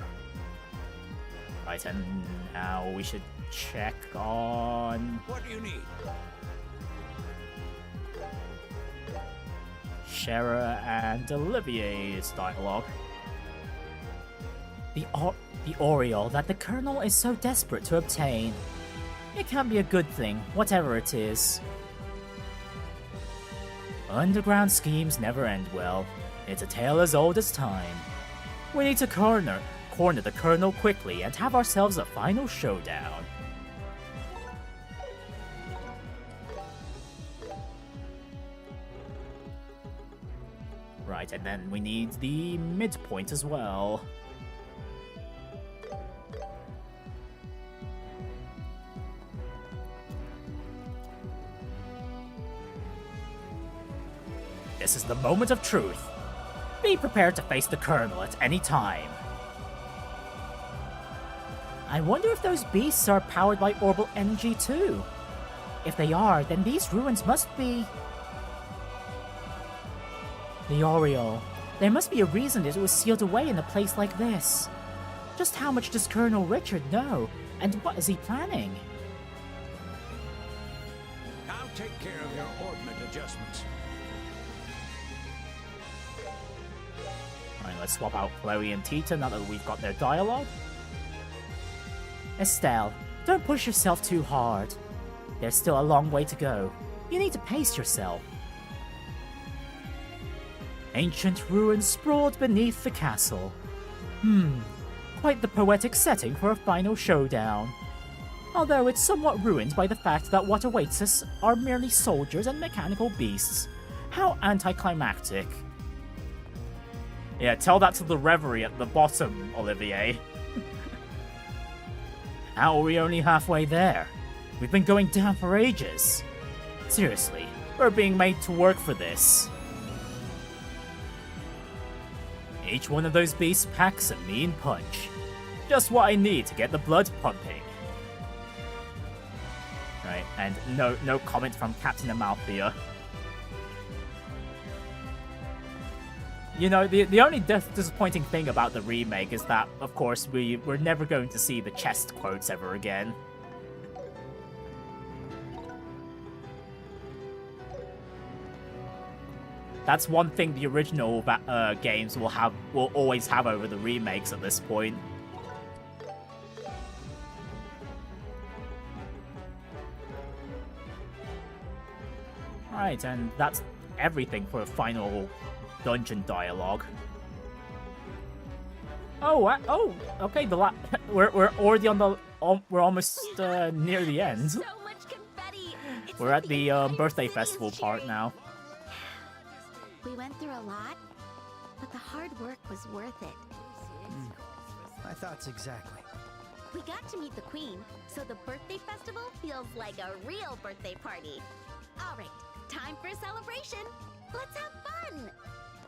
Right, and now we should check on... What do you need? Shara and Olivier's dialogue. The Oriole that the Colonel is so desperate to obtain. It can be a good thing, whatever it is. Underground schemes never end well. It's a tale as old as time. We need to corner the Colonel quickly and have ourselves a final showdown. Right, and then we need the midpoint as well. This is the moment of truth. Be prepared to face the Colonel at any time. I wonder if those beasts are powered by orbital energy too. If they are, then these ruins must be... The Oriole. There must be a reason it was sealed away in a place like this. Just how much does Colonel Richard know? And what is he planning? I'll take care of your ordnance adjustments. Alright, let's swap out Chloe and Tita now that we've got their dialogue. Estelle, don't push yourself too hard. There's still a long way to go. You need to pace yourself. Ancient ruins sprawled beneath the castle. Quite the poetic setting for a final showdown. Although it's somewhat ruined by the fact that what awaits us are merely soldiers and mechanical beasts. How anticlimactic. Yeah, tell that to the reverie at the bottom, Olivier. How are we only halfway there? We've been going down for ages. Seriously, we're being made to work for this. Each one of those beasts packs a mean punch. Just what I need to get the blood pumping. Right, and no comment from Captain Amalthea. You know, the only disappointing thing about the remake is that, of course, we're never going to see the chest quotes ever again. That's one thing the original games will always have over the remakes at this point. Right, and that's everything for a final dungeon dialogue. Oh, okay. We're already on the. We're almost near the end. So much confetti. It's We're at the entire birthday Christmas festival tree. part now. We went through a lot, but the hard work was worth it. My thoughts exactly. We got to meet the Queen, so the birthday festival feels like a real birthday party. All right, time for a celebration. Let's have fun.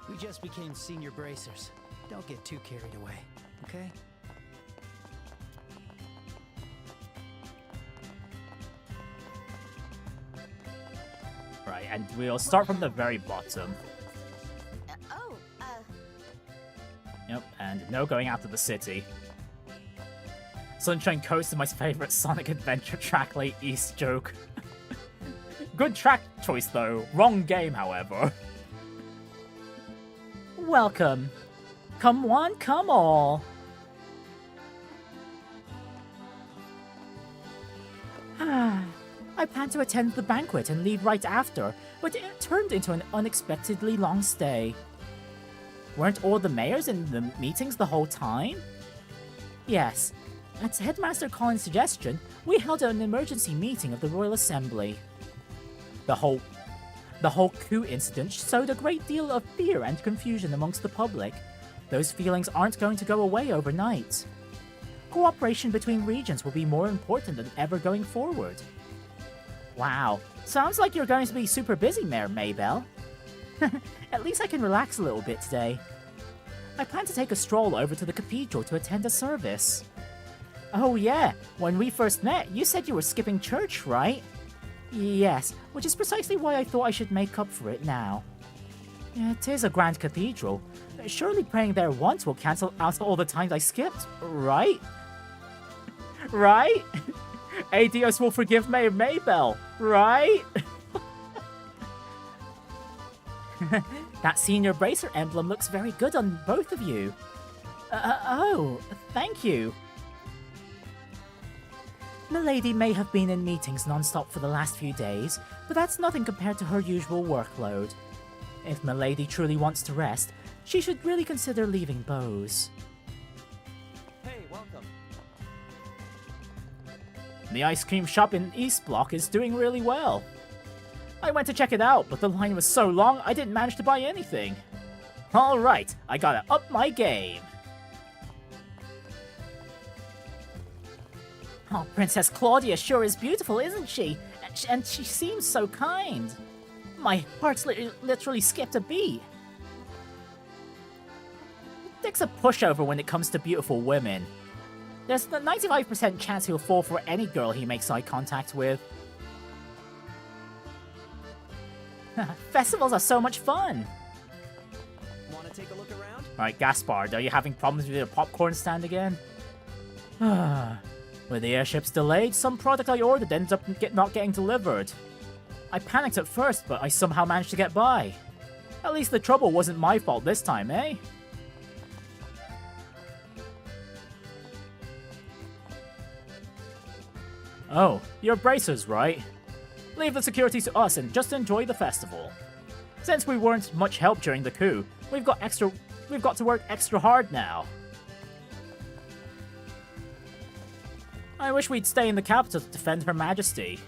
We just became senior bracers. Don't get too carried away, okay? Right, and we'll start from the very bottom. Yep, and no going out of the city. Sunshine Coast is my favorite Sonic Adventure track late East joke. Good track choice though, wrong game however. Welcome. Come one, come all. I planned to attend the banquet and leave right after, but it turned into an unexpectedly long stay. Weren't all the mayors in the meetings the whole time? Yes. At Headmaster Collins' suggestion, we held an emergency meeting of the Royal Assembly. The whole coup incident sowed a great deal of fear and confusion amongst the public. Those feelings aren't going to go away overnight. Cooperation between regions will be more important than ever going forward. Wow, sounds like you're going to be super busy, Mayor Maybell. At least I can relax a little bit today. I plan to take a stroll over to the cathedral to attend a service. Oh yeah, when we first met, you said you were skipping church, right? Yes, which is precisely why I thought I should make up for it now. It is a grand cathedral. Surely praying there once will cancel out all the times I skipped, right? Right? Adios will forgive Mayor Maybell, right? That senior bracer emblem looks very good on both of you. Oh, thank you. Milady may have been in meetings non-stop for the last few days, but that's nothing compared to her usual workload. If Milady truly wants to rest, she should really consider leaving Bose. Hey, welcome. The ice cream shop in East Block is doing really well. I went to check it out, but the line was so long I didn't manage to buy anything. Alright, I gotta up my game. Oh, Princess Claudia sure is beautiful, isn't she? And she seems so kind. My heart's literally skipped a beat. Dick's a pushover when it comes to beautiful women. There's a 95% chance he'll fall for any girl he makes eye contact with. Festivals are so much fun! Want to take a look around? Alright, Gaspard, are you having problems with your popcorn stand again? With the airships delayed, some product I ordered ended up not getting delivered. I panicked at first, but I somehow managed to get by. At least the trouble wasn't my fault this time, eh? Oh, you're bracers, right? Leave the security to us and just enjoy the festival. Since we weren't much help during the coup, we've got to work extra hard now. I wish we'd stay in the capital to defend Her Majesty.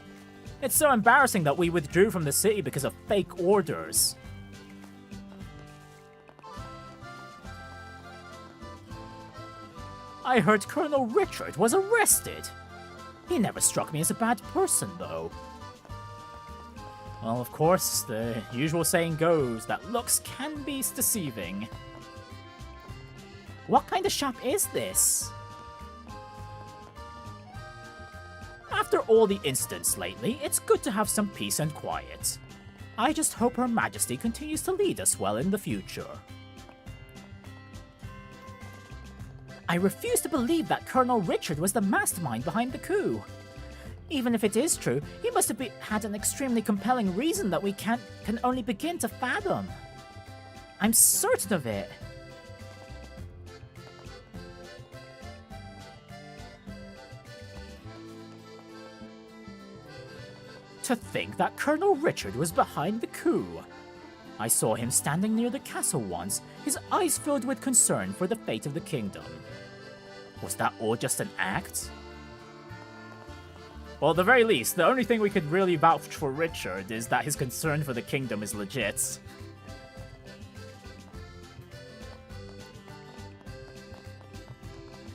It's so embarrassing that we withdrew from the city because of fake orders. I heard Colonel Richard was arrested. He never struck me as a bad person, though. Well, of course, the usual saying goes that looks can be deceiving. What kind of shop is this? After all the incidents lately, it's good to have some peace and quiet. I just hope Her Majesty continues to lead us well in the future. I refuse to believe that Colonel Richard was the mastermind behind the coup. Even if it is true, he must have had an extremely compelling reason that we can only begin to fathom. I'm certain of it. To think that Colonel Richard was behind the coup. I saw him standing near the castle once, his eyes filled with concern for the fate of the kingdom. Was that all just an act? Well, at the very least, the only thing we could really vouch for Richard is that his concern for the kingdom is legit.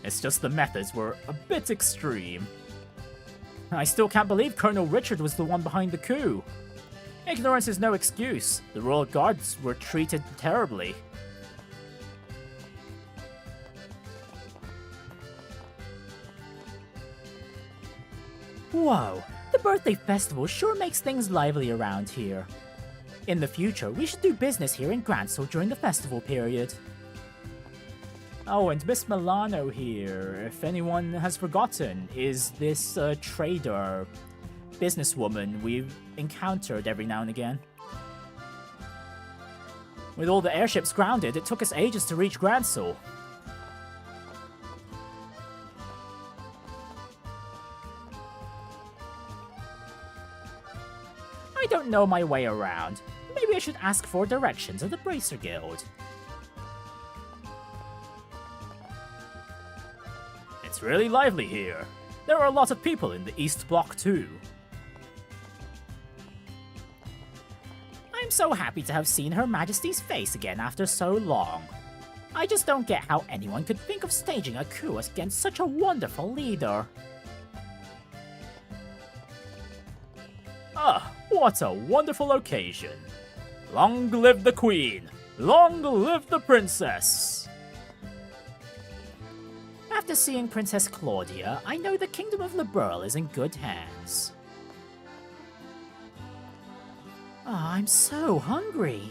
It's just the methods were a bit extreme. I still can't believe Colonel Richard was the one behind the coup. Ignorance is no excuse. The royal guards were treated terribly. Whoa, the birthday festival sure makes things lively around here. In the future, we should do business here in Grancel during the festival period. Oh, and Miss Milano here, if anyone has forgotten, is this trader, businesswoman we've encountered every now and again. With all the airships grounded, it took us ages to reach Grancel. I don't know my way around. Maybe I should ask for directions at the Bracer Guild. It's really lively here. There are a lot of people in the East Block too. I'm so happy to have seen Her Majesty's face again after so long. I just don't get how anyone could think of staging a coup against such a wonderful leader. Ah, what a wonderful occasion. Long live the Queen! Long live the Princess! After seeing Princess Claudia, I know the Kingdom of Liberl is in good hands. Ah, I'm so hungry.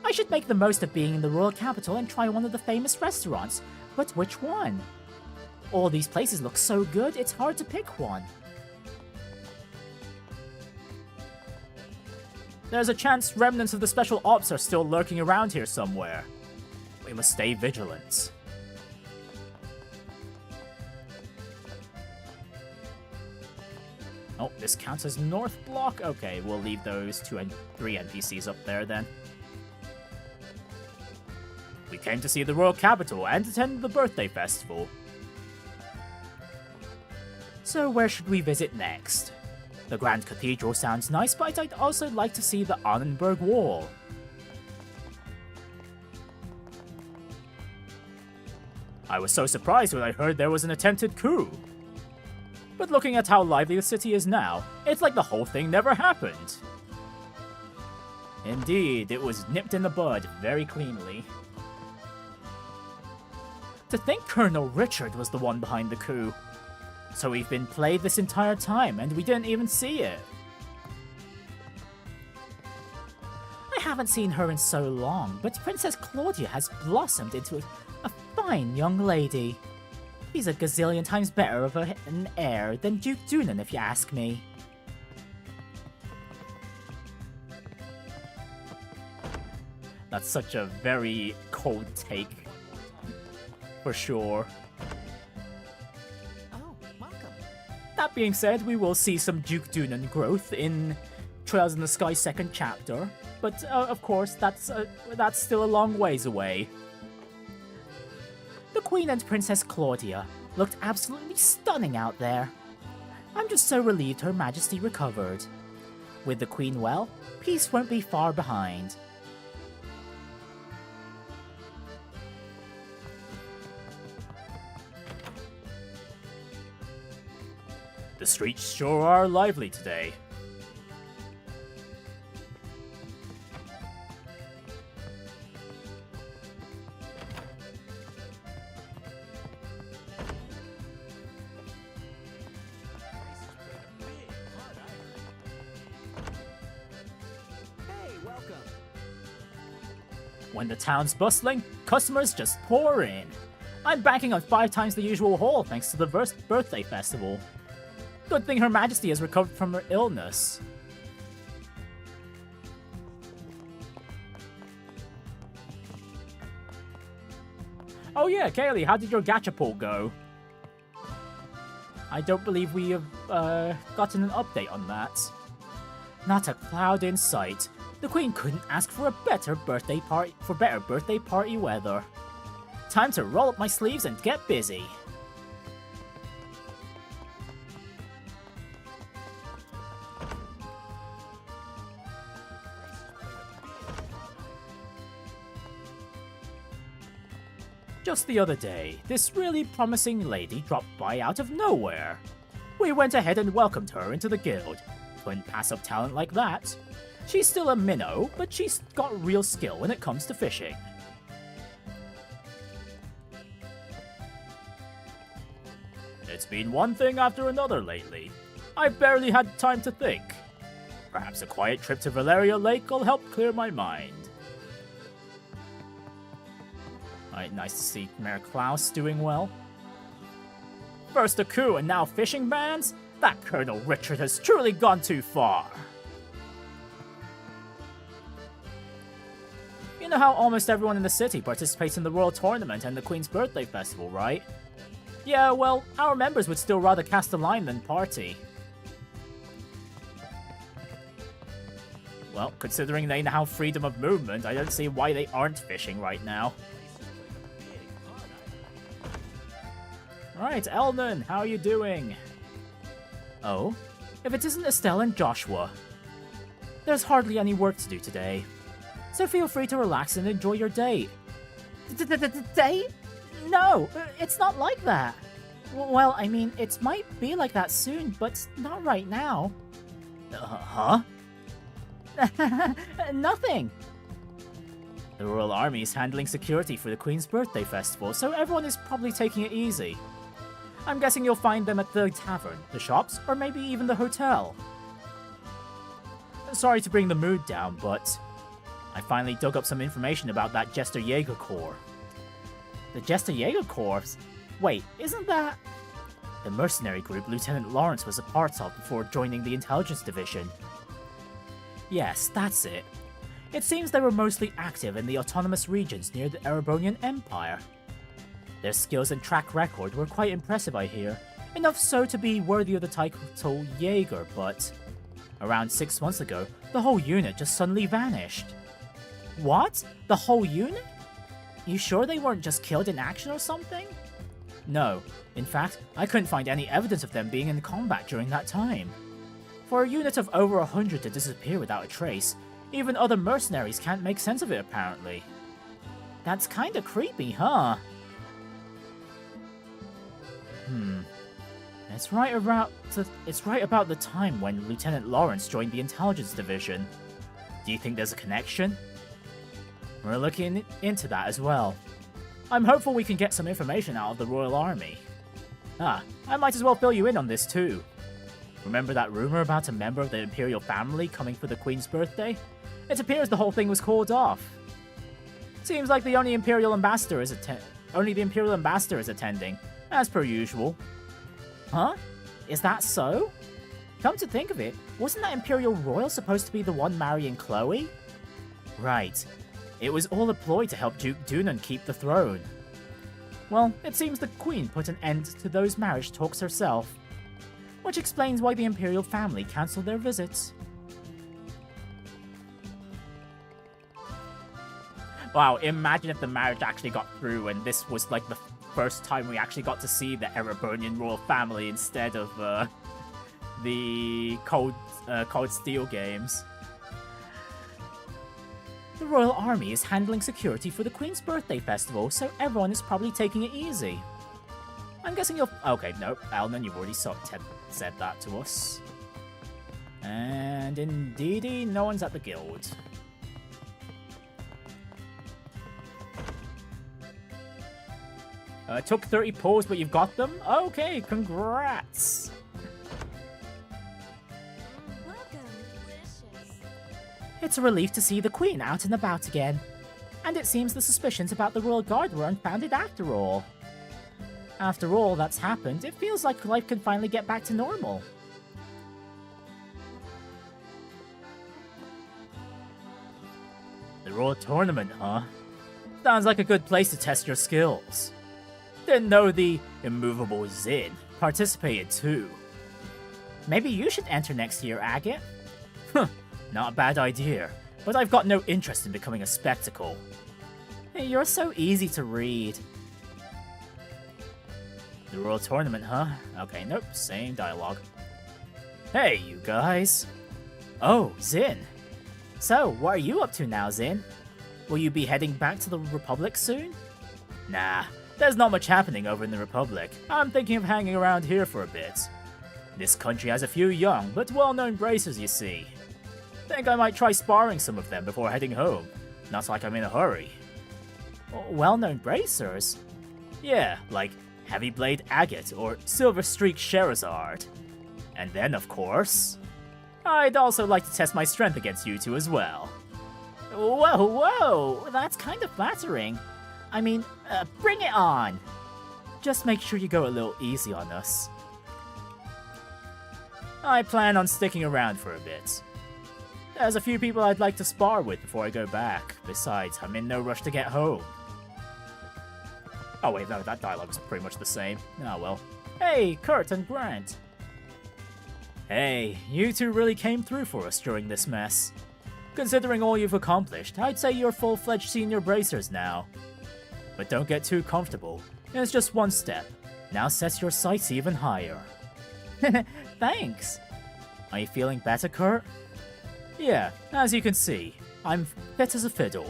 I should make the most of being in the royal capital and try one of the famous restaurants, but which one? All these places look so good, it's hard to pick one. There's a chance remnants of the Special Ops are still lurking around here somewhere. We must stay vigilant. Oh, this counts as North Block? Okay, we'll leave those 2 and 3 NPCs up there then. We came to see the royal capital and attend the birthday festival. So where should we visit next? The Grand Cathedral sounds nice, but I'd also like to see the Annenberg Wall. I was so surprised when I heard there was an attempted coup. But looking at how lively the city is now, it's like the whole thing never happened. Indeed, it was nipped in the bud very cleanly. To think Colonel Richard was the one behind the coup. So we've been played this entire time and we didn't even see it. I haven't seen her in so long, but Princess Claudia has blossomed into a fine young lady. He's a gazillion times better of an heir than Duke Dunan, if you ask me. That's such a very cold take. For sure. Oh, welcome. That being said, we will see some Duke Dunan growth in Trails in the Sky second chapter, but of course, that's still a long ways away. The Queen and Princess Claudia looked absolutely stunning out there. I'm just so relieved Her Majesty recovered. With the Queen well, peace won't be far behind. The streets sure are lively today. Hey, welcome. When the town's bustling, customers just pour in. I'm banking on 5 times the usual haul thanks to the birthday festival. Good thing Her Majesty has recovered from her illness. Oh yeah, Kaylee, how did your gacha pull go? I don't believe we have gotten an update on that. Not a cloud in sight. The Queen couldn't ask for better birthday party weather. Time to roll up my sleeves and get busy. Just the other day, this really promising lady dropped by out of nowhere. We went ahead and welcomed her into the guild. Couldn't pass up talent like that. She's still a minnow, but she's got real skill when it comes to fishing. It's been one thing after another lately. I've barely had time to think. Perhaps a quiet trip to Valeria Lake will help clear my mind. Alright, nice to see Mayor Klaus doing well. First a coup and now fishing bans? That Colonel Richard has truly gone too far. You know how almost everyone in the city participates in the Royal Tournament and the Queen's Birthday Festival, right? Yeah, well, our members would still rather cast a line than party. Well, considering they now have freedom of movement, I don't see why they aren't fishing right now. Right, Elnan, how are you doing? Oh, if it isn't Estelle and Joshua. There's hardly any work to do today, so feel free to relax and enjoy your date. Date? No, it's not like that. Well, I mean, it might be like that soon, but not right now. Huh? Nothing. The Royal Army is handling security for the Queen's Birthday Festival, so everyone is probably taking it easy. I'm guessing you'll find them at the tavern, the shops, or maybe even the hotel. Sorry to bring the mood down, but I finally dug up some information about that Jester Jaeger Corps. The Jester Jaeger Corps? Wait, isn't that... The mercenary group Lieutenant Lawrence was a part of before joining the Intelligence Division. Yes, that's it. It seems they were mostly active in the autonomous regions near the Erebonian Empire. Their skills and track record were quite impressive, I hear. Enough so to be worthy of the title Jaeger, but... Around 6 months ago, the whole unit just suddenly vanished. What? The whole unit? You sure they weren't just killed in action or something? No. In fact, I couldn't find any evidence of them being in combat during that time. For a unit of over 100 to disappear without a trace, even other mercenaries can't make sense of it apparently. That's kinda creepy, huh? It's right about the time when Lieutenant Lawrence joined the Intelligence Division. Do you think there's a connection? We're looking into that as well. I'm hopeful we can get some information out of the Royal Army. Ah, I might as well fill you in on this too. Remember that rumor about a member of the Imperial family coming for the Queen's birthday? It appears the whole thing was called off. Seems like only the Imperial Ambassador is attending, as per usual. Huh? Is that so? Come to think of it, wasn't that Imperial Royal supposed to be the one marrying Chloe? Right. It was all a ploy to help Duke Dunan keep the throne. Well, it seems the Queen put an end to those marriage talks herself, which explains why the Imperial family cancelled their visits. Wow, imagine if the marriage actually got through and this was like the first time we actually got to see the Ereburnian royal family instead of the Cold Steel games. The Royal Army is handling security for the Queen's birthday festival, so everyone is probably taking it easy. I'm guessing you'll... Okay, nope, Elnan, you've already said that to us. And indeedy, no one's at the guild. Took 30 pulls, but you've got them? Okay, congrats! It's a relief to see the Queen out and about again. And it seems the suspicions about the Royal Guard were unfounded after all. After all that's happened, it feels like life can finally get back to normal. The Royal Tournament, huh? Sounds like a good place to test your skills. Didn't know the immovable Zin participated too. Maybe you should enter next year, Agate? Huh. Not a bad idea, but I've got no interest in becoming a spectacle. Hey, you're so easy to read. The Royal Tournament, huh? Okay, nope, same dialogue. Hey, you guys. Oh, Zin. So, what are you up to now, Zin? Will you be heading back to the Republic soon? Nah, there's not much happening over in the Republic. I'm thinking of hanging around here for a bit. This country has a few young, but well-known bracers, you see. Think I might try sparring some of them before heading home. Not like I'm in a hurry. Well-known bracers? Yeah, like Heavy Blade Agate or Silver Streak Sherazard. And then, of course, I'd also like to test my strength against you two as well. Whoa, that's kind of flattering. I mean, bring it on! Just make sure you go a little easy on us. I plan on sticking around for a bit. There's a few people I'd like to spar with before I go back. Besides, I'm in no rush to get home. Oh wait, no, that dialogue was pretty much the same. Oh well. Hey, Kurt and Grant. Hey, you two really came through for us during this mess. Considering all you've accomplished, I'd say you're full-fledged senior bracers now. But don't get too comfortable. It's just one step. Now set your sights even higher. Thanks. Are you feeling better, Kurt? Yeah, as you can see, I'm fit as a fiddle.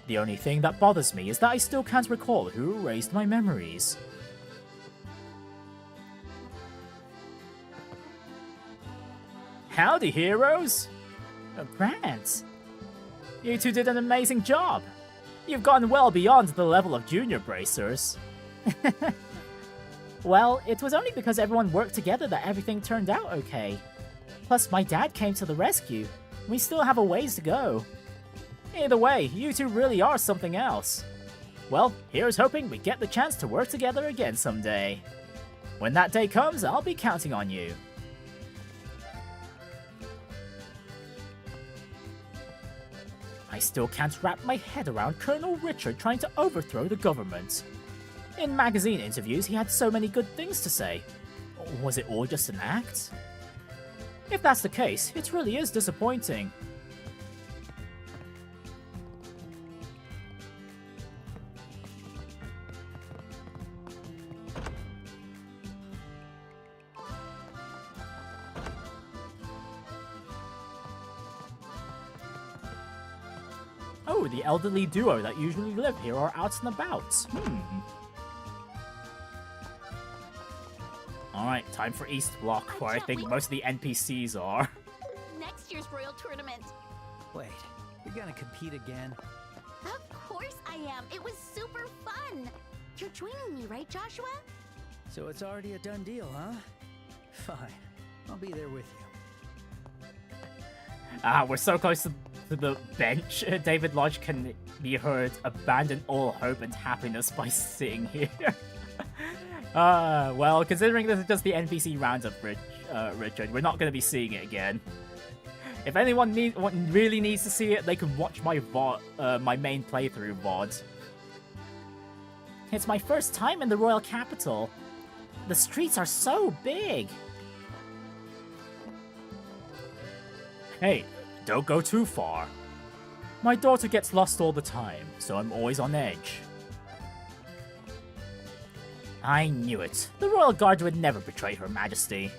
The only thing that bothers me is that I still can't recall who erased my memories. Howdy, heroes! Grant! You two did an amazing job! You've gone well beyond the level of junior bracers. Well, it was only because everyone worked together that everything turned out okay. Plus, my dad came to the rescue. We still have a ways to go. Either way, you two really are something else. Well, here's hoping we get the chance to work together again someday. When that day comes, I'll be counting on you. I still can't wrap my head around Colonel Richard trying to overthrow the government. In magazine interviews, he had so many good things to say. Was it all just an act? If that's the case, it really is disappointing. Oh, the elderly duo that usually live here are out and about. Alright, time for East Block, where I think most of the NPCs are. Next year's Royal Tournament. Wait, you're gonna compete again? Of course I am. It was super fun. You're joining me, right, Joshua? So it's already a done deal, huh? Fine. I'll be there with you. We're so close to the bench. David Lodge can be heard abandon all hope and happiness by sitting here. Well, considering this is just the NPC Roundup, Richard, we're not going to be seeing it again. If anyone really needs to see it, they can watch my my main playthrough VOD. It's my first time in the royal capital. The streets are so big. Hey, don't go too far. My daughter gets lost all the time, so I'm always on edge. I knew it. The Royal Guard would never betray Her Majesty.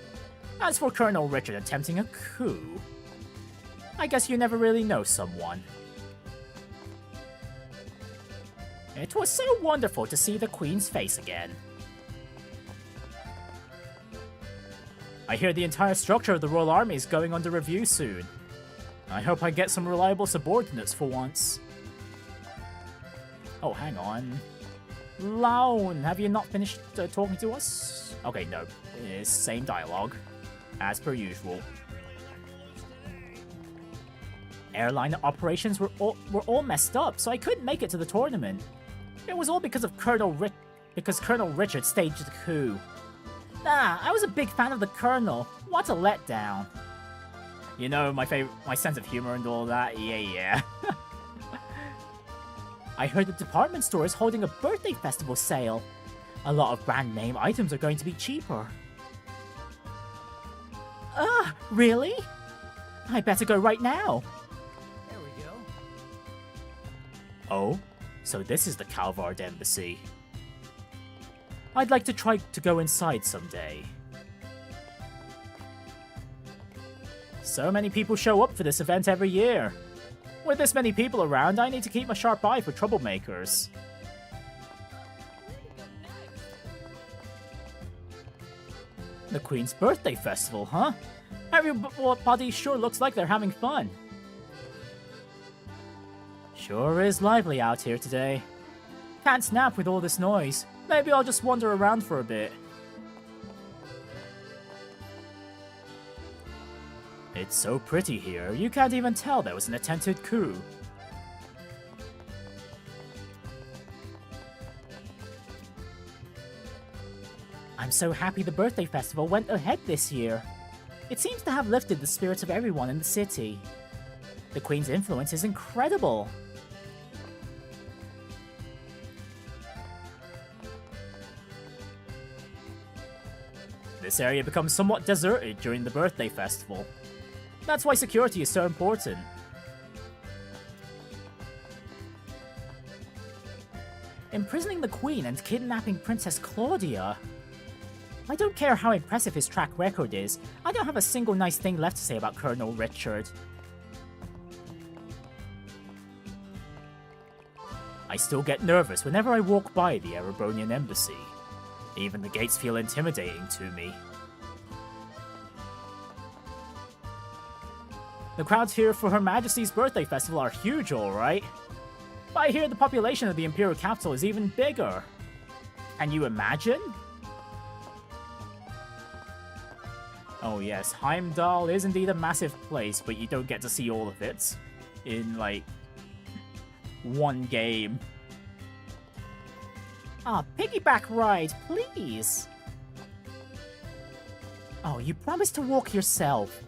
As for Colonel Richard attempting a coup, I guess you never really know someone. It was so wonderful to see the Queen's face again. I hear the entire structure of the Royal Army is going under review soon. I hope I get some reliable subordinates for once. Oh, hang on. Laon, have you not finished talking to us? Okay, no. It's same dialogue. As per usual. Airline operations were all messed up, so I couldn't make it to the tournament. It was all because of Colonel Richard staged the coup. I was a big fan of the Colonel. What a letdown. You know, my sense of humor and all that? Yeah. I heard the department store is holding a birthday festival sale. A lot of brand name items are going to be cheaper. Really? I better go right now. There we go. Oh, so this is the Calvard Embassy. I'd like to try to go inside someday. So many people show up for this event every year. With this many people around, I need to keep a sharp eye for troublemakers. The Queen's Birthday Festival, huh? Everybody sure looks like they're having fun. Sure is lively out here today. Can't snap with all this noise. Maybe I'll just wander around for a bit. It's so pretty here, you can't even tell there was an attempted coup. I'm so happy the birthday festival went ahead this year. It seems to have lifted the spirits of everyone in the city. The Queen's influence is incredible. This area becomes somewhat deserted during the birthday festival. That's why security is so important. Imprisoning the Queen and kidnapping Princess Claudia. I don't care how impressive his track record is, I don't have a single nice thing left to say about Colonel Richard. I still get nervous whenever I walk by the Erebonian embassy. Even the gates feel intimidating to me. The crowds here for Her Majesty's birthday festival are huge, alright. But I hear the population of the Imperial capital is even bigger. Can you imagine? Oh yes, Heimdall is indeed a massive place, but you don't get to see all of it in, like, one game. Piggyback ride, please! Oh, you promised to walk yourself.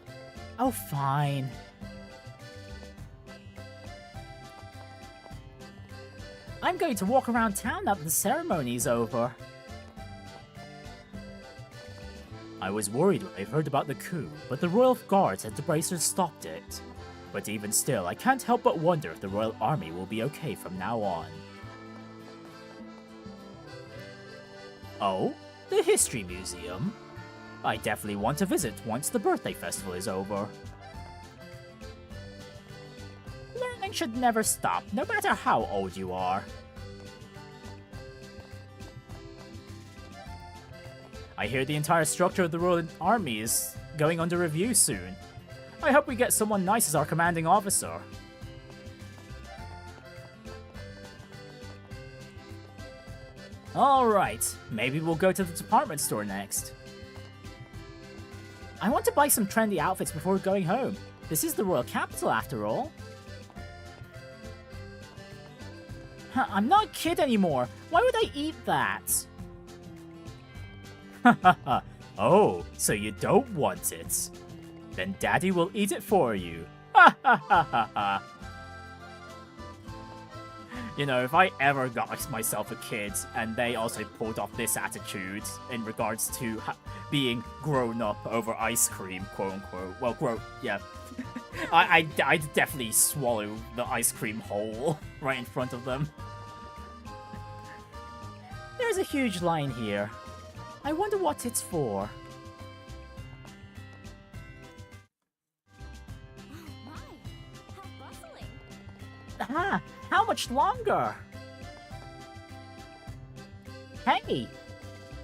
Oh, fine. I'm going to walk around town now that the ceremony's over. I was worried when I heard about the coup, but the Royal Guards and the Bracers stopped it. But even still, I can't help but wonder if the Royal Army will be okay from now on. Oh, the History Museum? I definitely want to visit once the birthday festival is over. Learning should never stop, no matter how old you are. I hear the entire structure of the Royal Army is going under review soon. I hope we get someone nice as our commanding officer. Alright, maybe we'll go to the department store next. I want to buy some trendy outfits before going home. This is the royal capital after all. I'm not a kid anymore. Why would I eat that? Oh, so you don't want it? Then Daddy will eat it for you. Ha ha ha ha ha. You know, if I ever got myself a kid and they also pulled off this attitude in regards to being grown up over ice cream, quote unquote. Well, yeah. I'd definitely swallow the ice cream whole right in front of them. There's a huge line here. I wonder what it's for. Oh my, how bustling. Ah, how much longer? Hey!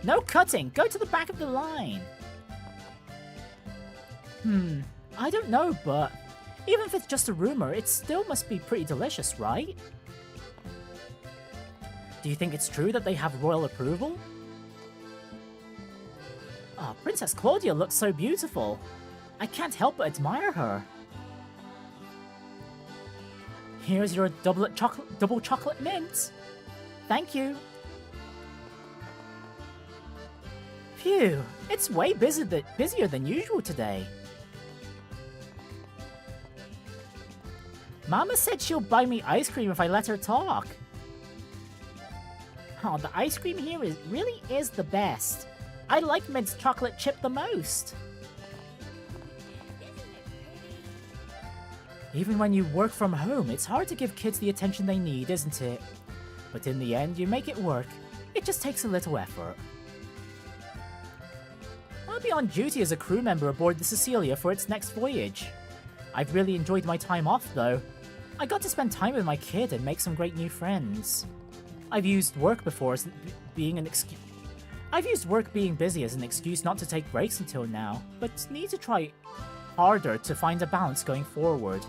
No cutting! Go to the back of the line! I don't know, but even if it's just a rumor, it still must be pretty delicious, right? Do you think it's true that they have royal approval? Oh, Princess Claudia looks so beautiful. I can't help but admire her. Here's your double chocolate mint. Thank you. Phew, it's way busier than usual today. Mama said she'll buy me ice cream if I let her talk. Oh, the ice cream here really is the best. I like mint chocolate chip the most. Even when you work from home, it's hard to give kids the attention they need, isn't it? But in the end, you make it work. It just takes a little effort. I'll be on duty as a crew member aboard the Cecilia for its next voyage. I've really enjoyed my time off, though. I got to spend time with my kid and make some great new friends. I've used work being busy as an excuse not to take breaks until now, but need to try harder to find a balance going forward.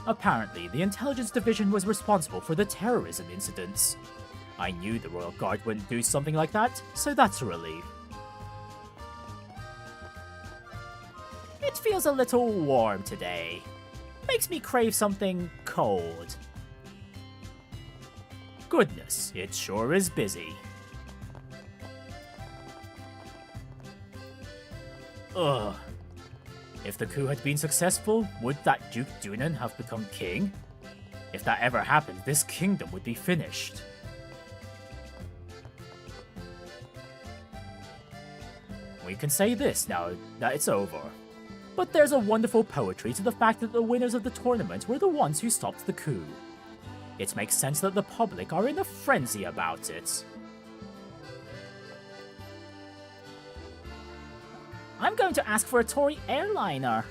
Apparently, the Intelligence Division was responsible for the terrorism incidents. I knew the Royal Guard wouldn't do something like that, so that's a relief. It feels a little warm today. Makes me crave something cold. Goodness, it sure is busy. Ugh. If the coup had been successful, would that Duke Dunan have become king? If that ever happened, this kingdom would be finished. We can say this now that it's over. But there's a wonderful poetry to the fact that the winners of the tournament were the ones who stopped the coup. It makes sense that the public are in a frenzy about it. I'm going to ask for a Tory airliner.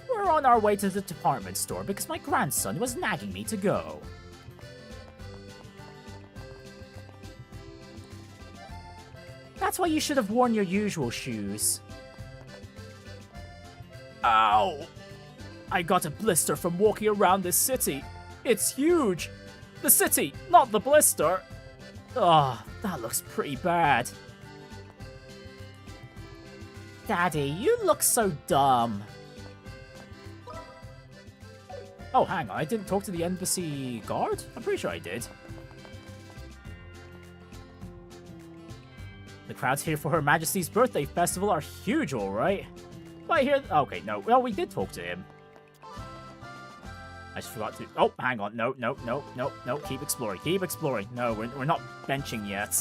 We're on our way to the department store because my grandson was nagging me to go. That's why you should have worn your usual shoes. Ow! I got a blister from walking around this city. It's huge! The city, not the blister! Ugh, that looks pretty bad. Daddy, you look so dumb. Oh, hang on, I didn't talk to the embassy guard? I'm pretty sure I did. The crowds here for Her Majesty's birthday festival are huge, alright. But I hear... Okay, no. Well, we did talk to him. I just forgot to... Oh, hang on. No. Keep exploring. Keep exploring. No, we're not benching yet.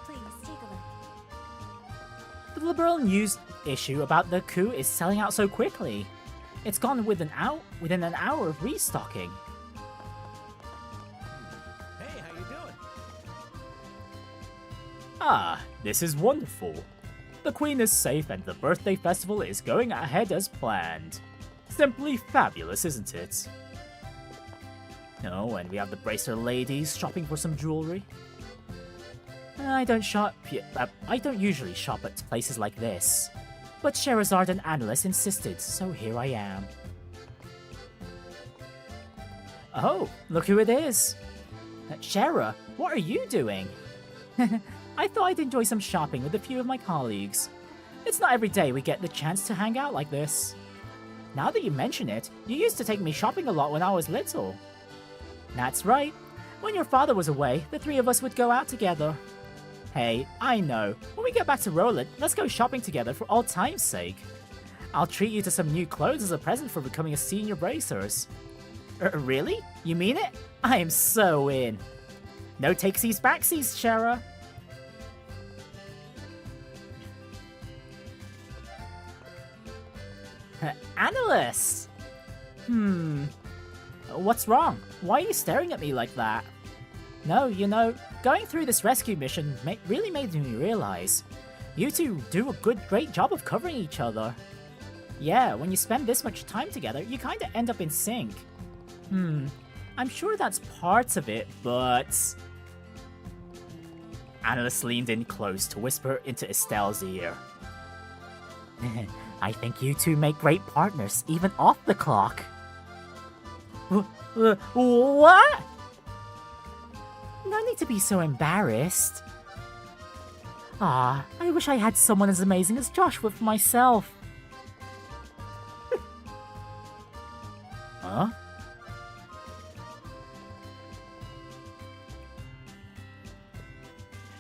Please take a look. The liberal news issue about the coup is selling out so quickly. It's gone within an hour of restocking. Hey, how you doing? Ah, this is wonderful. The Queen is safe and the birthday festival is going ahead as planned. Simply fabulous, isn't it? Oh, and we have the Bracer ladies shopping for some jewelry. I don't usually shop at places like this. But Sherazard and Annalise insisted, so here I am. Oh, look who it is! Shera, what are you doing? I thought I'd enjoy some shopping with a few of my colleagues. It's not every day we get the chance to hang out like this. Now that you mention it, you used to take me shopping a lot when I was little. That's right. When your father was away, the three of us would go out together. Hey, I know. When we get back to Roland, let's go shopping together for old time's sake. I'll treat you to some new clothes as a present for becoming a senior bracers. Really? You mean it? I am so in. No takesies backsies, Shara. Annalise! What's wrong? Why are you staring at me like that? No, you know, going through this rescue mission really made me realize you two do a great job of covering each other. Yeah, when you spend this much time together, you kinda end up in sync. I'm sure that's parts of it, but... Annalise leaned in close to whisper into Estelle's ear. I think you two make great partners, even off the clock. What? No need to be so embarrassed. I wish I had someone as amazing as Joshua for myself. Huh?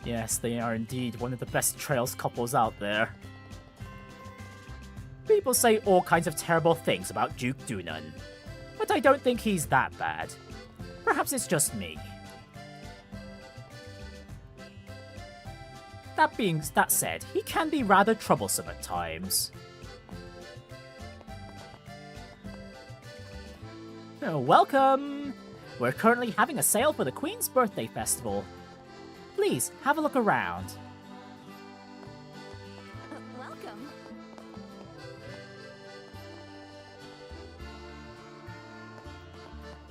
Yes, they are indeed one of the best Trails couples out there. People say all kinds of terrible things about Duke Dunan, but I don't think he's that bad. Perhaps it's just me. That said, he can be rather troublesome at times. Welcome! We're currently having a sale for the Queen's Birthday Festival. Please, have a look around. Welcome.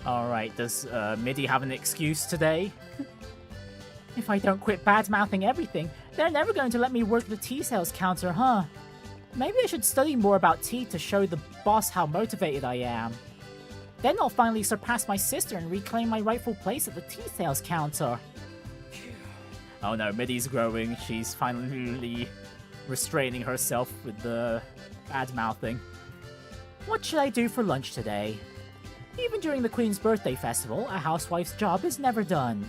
Alright, does Midi have an excuse today? If I don't quit bad-mouthing everything, they're never going to let me work the tea sales counter, huh? Maybe I should study more about tea to show the boss how motivated I am. Then I'll finally surpass my sister and reclaim my rightful place at the tea sales counter. Oh no, Midi's growing. She's finally restraining herself with the bad-mouthing. What should I do for lunch today? Even during the Queen's Birthday Festival, a housewife's job is never done.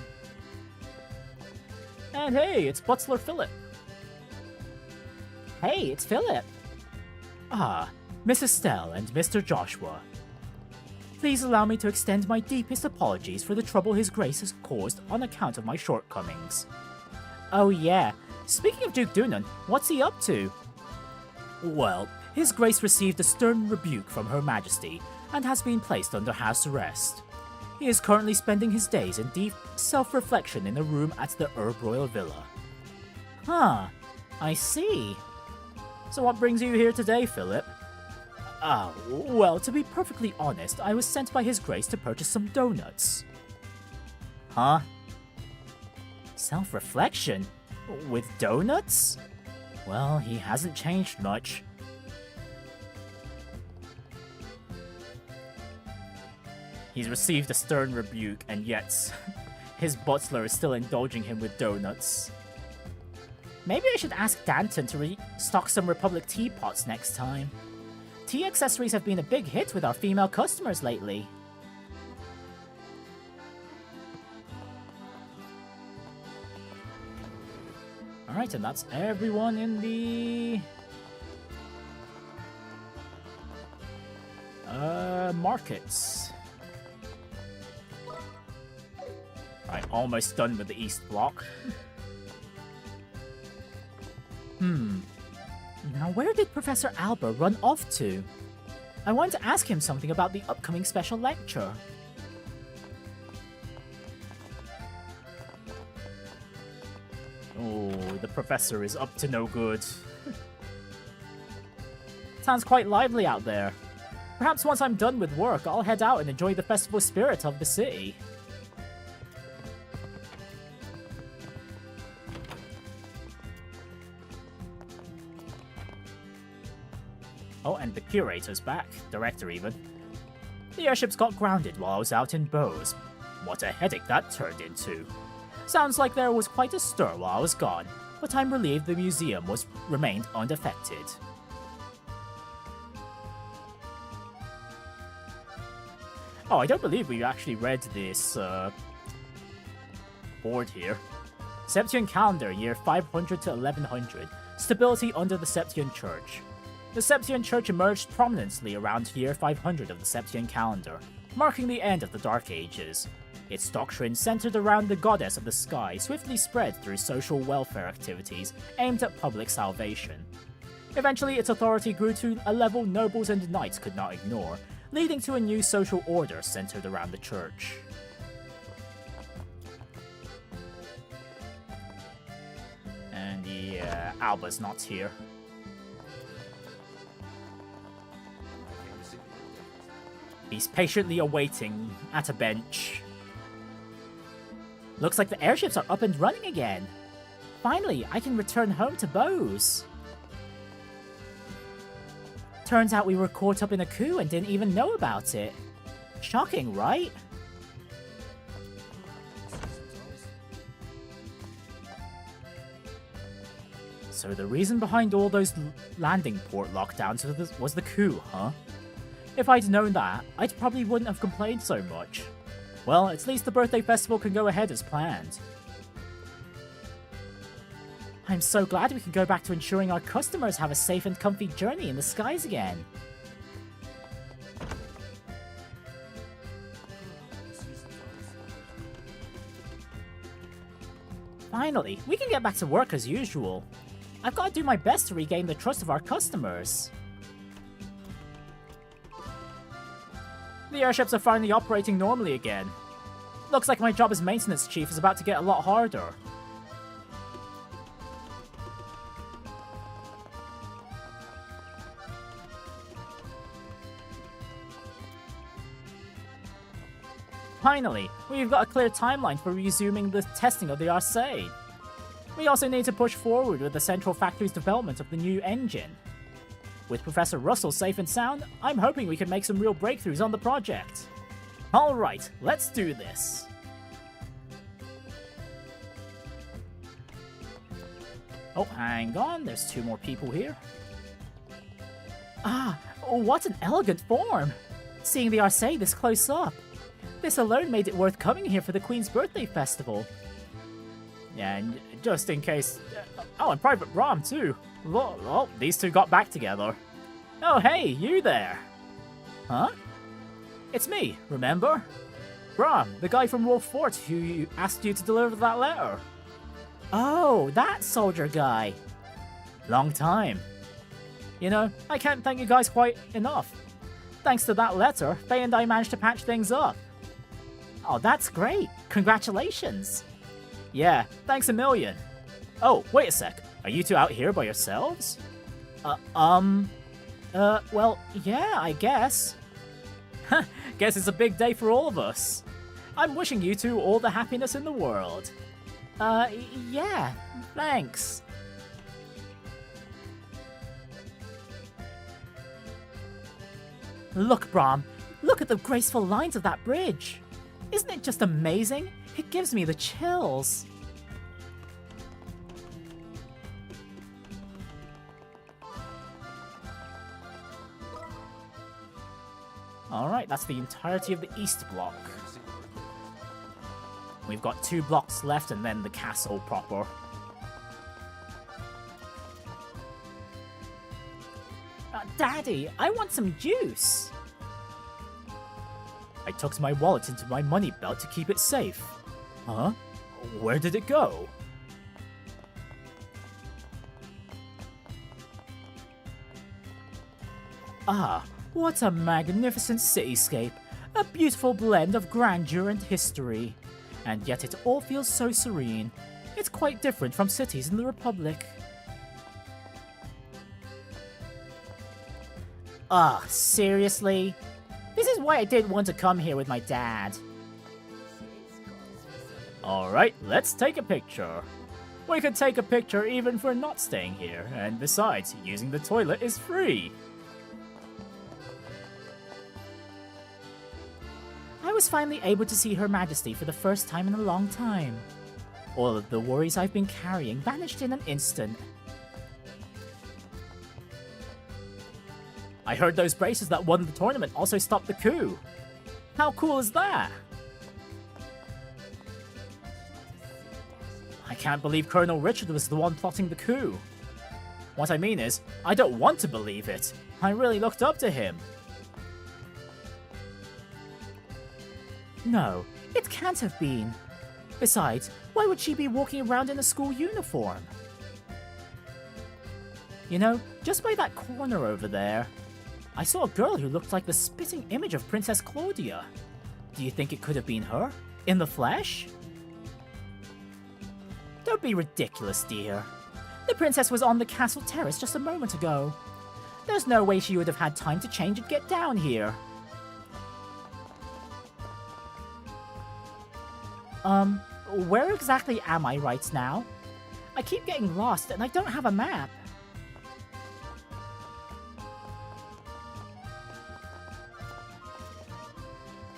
And hey, it's Butler Philip. Hey, it's Philip. Ah, Miss Estelle and Mr. Joshua. Please allow me to extend my deepest apologies for the trouble His Grace has caused on account of my shortcomings. Oh yeah, speaking of Duke Dunan, what's he up to? Well, His Grace received a stern rebuke from Her Majesty and has been placed under house arrest. He is currently spending his days in deep self-reflection in a room at the Herb Royal Villa. Huh, I see. So what brings you here today, Philip? Well, to be perfectly honest, I was sent by His Grace to purchase some donuts. Huh? Self-reflection? With donuts? Well, he hasn't changed much. He's received a stern rebuke, and yet his butler is still indulging him with donuts. Maybe I should ask Danton to restock some Republic teapots next time. Tea accessories have been a big hit with our female customers lately. Alright, and that's everyone in the... markets. Alright, almost done with the East Block. Now where did Professor Alba run off to? I want to ask him something about the upcoming special lecture. Oh, the professor is up to no good. Sounds quite lively out there. Perhaps once I'm done with work, I'll head out and enjoy the festival spirit of the city. Oh, and the curator's back. Director, even. The airships got grounded while I was out in Bose. What a headache that turned into. Sounds like there was quite a stir while I was gone, but I'm relieved the museum remained unaffected. Oh, I don't believe we actually read this board here. Septian calendar, year 500 to 1100. Stability under the Septian Church. The Septian Church emerged prominently around year 500 of the Septian calendar, marking the end of the Dark Ages. Its doctrine, centered around the goddess of the sky, swiftly spread through social welfare activities aimed at public salvation. Eventually, its authority grew to a level nobles and knights could not ignore, leading to a new social order centered around the church. And yeah, Alba's not here. He's patiently awaiting at a bench. Looks like the airships are up and running again. Finally, I can return home to Bose. Turns out we were caught up in a coup and didn't even know about it. Shocking, right? So the reason behind all those landing port lockdowns was the coup, huh? If I'd known that, I probably wouldn't have complained so much. Well, at least the birthday festival can go ahead as planned. I'm so glad we can go back to ensuring our customers have a safe and comfy journey in the skies again. Finally, we can get back to work as usual. I've got to do my best to regain the trust of our customers. The airships are finally operating normally again. Looks like my job as maintenance chief is about to get a lot harder. Finally, we've got a clear timeline for resuming the testing of the Arcade. We also need to push forward with the Central Factory's development of the new engine. With Professor Russell safe and sound, I'm hoping we can make some real breakthroughs on the project. Alright, let's do this. Oh, hang on, there's 2 more people here. Ah, what an elegant form! Seeing the Arcade this close up. This alone made it worth coming here for the Queen's birthday festival. Yeah, and just in case... oh, and Private Brahm too. Oh, these 2 got back together. Oh, hey, you there. Huh? It's me, remember? Brahm, the guy from Wolf Fort who asked you to deliver that letter. Oh, that soldier guy. Long time. You know, I can't thank you guys quite enough. Thanks to that letter, Faye and I managed to patch things up. Oh, that's great. Congratulations. Yeah, thanks a million. Oh, wait a sec. Are you 2 out here by yourselves? Well, yeah, I guess. Guess it's a big day for all of us. I'm wishing you 2 all the happiness in the world. Yeah, thanks. Look, Brahm, look at the graceful lines of that bridge. Isn't it just amazing? It gives me the chills. Alright, that's the entirety of the East Block. We've got 2 blocks left and then the castle proper. Daddy, I want some juice! I tucked my wallet into my money belt to keep it safe. Huh? Where did it go? Ah, what a magnificent cityscape! A beautiful blend of grandeur and history. And yet it all feels so serene. It's quite different from cities in the Republic. Ah, seriously? This is why I didn't want to come here with my dad. Alright, let's take a picture. We can take a picture even if we're not staying here, and besides, using the toilet is free. I was finally able to see Her Majesty for the first time in a long time. All of the worries I've been carrying vanished in an instant. I heard those bracers that won the tournament also stopped the coup. How cool is that? I can't believe Colonel Richard was the one plotting the coup. What I mean is, I don't want to believe it. I really looked up to him. No, it can't have been. Besides, why would she be walking around in a school uniform? You know, just by that corner over there, I saw a girl who looked like the spitting image of Princess Claudia. Do you think it could have been her? In the flesh? Don't be ridiculous, dear. The princess was on the castle terrace just a moment ago. There's no way she would have had time to change and get down here. Where exactly am I right now? I keep getting lost and I don't have a map.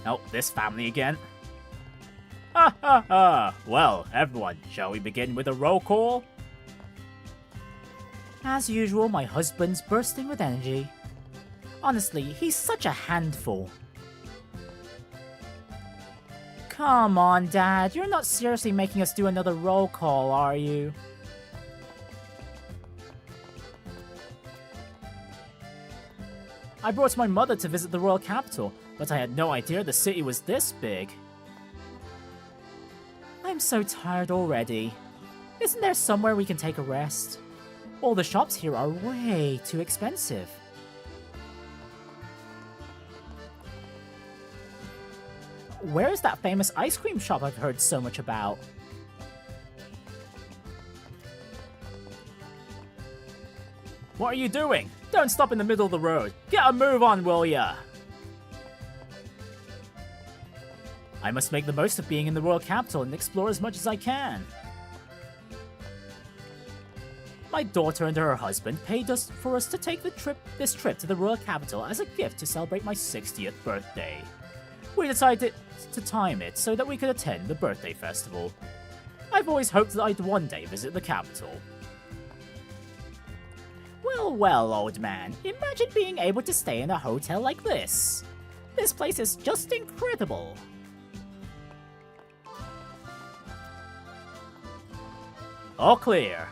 Oh, this family again. Ha ha ha! Well, everyone, shall we begin with a roll call? As usual, my husband's bursting with energy. Honestly, he's such a handful. Come on, Dad, you're not seriously making us do another roll call, are you? I brought my mother to visit the royal capital, but I had no idea the city was this big. I'm so tired already. Isn't there somewhere we can take a rest? All the shops here are way too expensive. Where is that famous ice cream shop I've heard so much about? What are you doing? Don't stop in the middle of the road. Get a move on, will ya? I must make the most of being in the royal capital and explore as much as I can. My daughter and her husband paid for us to take this trip to the royal capital as a gift to celebrate my 60th birthday. We decided to time it so that we could attend the birthday festival. I've always hoped that I'd one day visit the capital. Well, well, old man, imagine being able to stay in a hotel like this. This place is just incredible. All clear.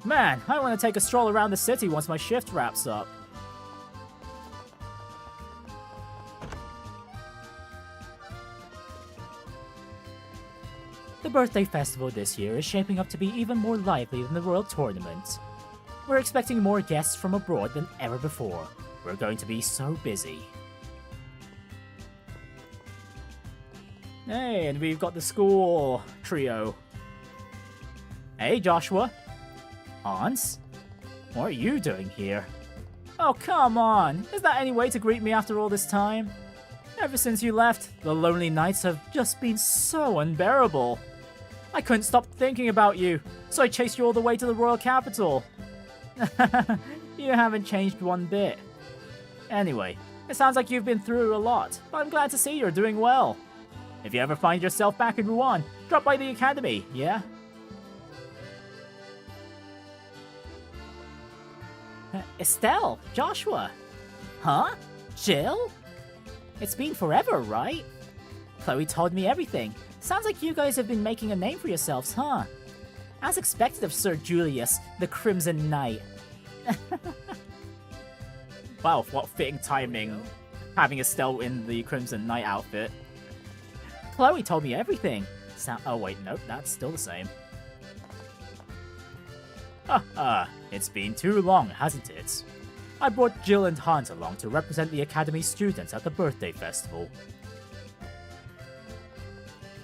Man, I want to take a stroll around the city once my shift wraps up. The birthday festival this year is shaping up to be even more lively than the Royal Tournament. We're expecting more guests from abroad than ever before. We're going to be so busy. Hey, and we've got the school trio. Hey, Joshua. Hans? What are you doing here? Oh, come on! Is that any way to greet me after all this time? Ever since you left, the lonely nights have just been so unbearable. I couldn't stop thinking about you, so I chased you all the way to the royal capital. You haven't changed one bit. Anyway, it sounds like you've been through a lot, but I'm glad to see you're doing well. If you ever find yourself back in Rouen, drop by the academy, yeah? Estelle, Joshua. Huh? Jill? It's been forever, right? Chloe told me everything. Sounds like you guys have been making a name for yourselves, huh? As expected of Sir Julius, the Crimson Knight. Wow, what fitting timing, having Estelle in the Crimson Knight outfit. Chloe told me everything. Oh wait, nope, that's still the same. Haha, it's been too long, hasn't it? I brought Jill and Hans along to represent the Academy students at the birthday festival.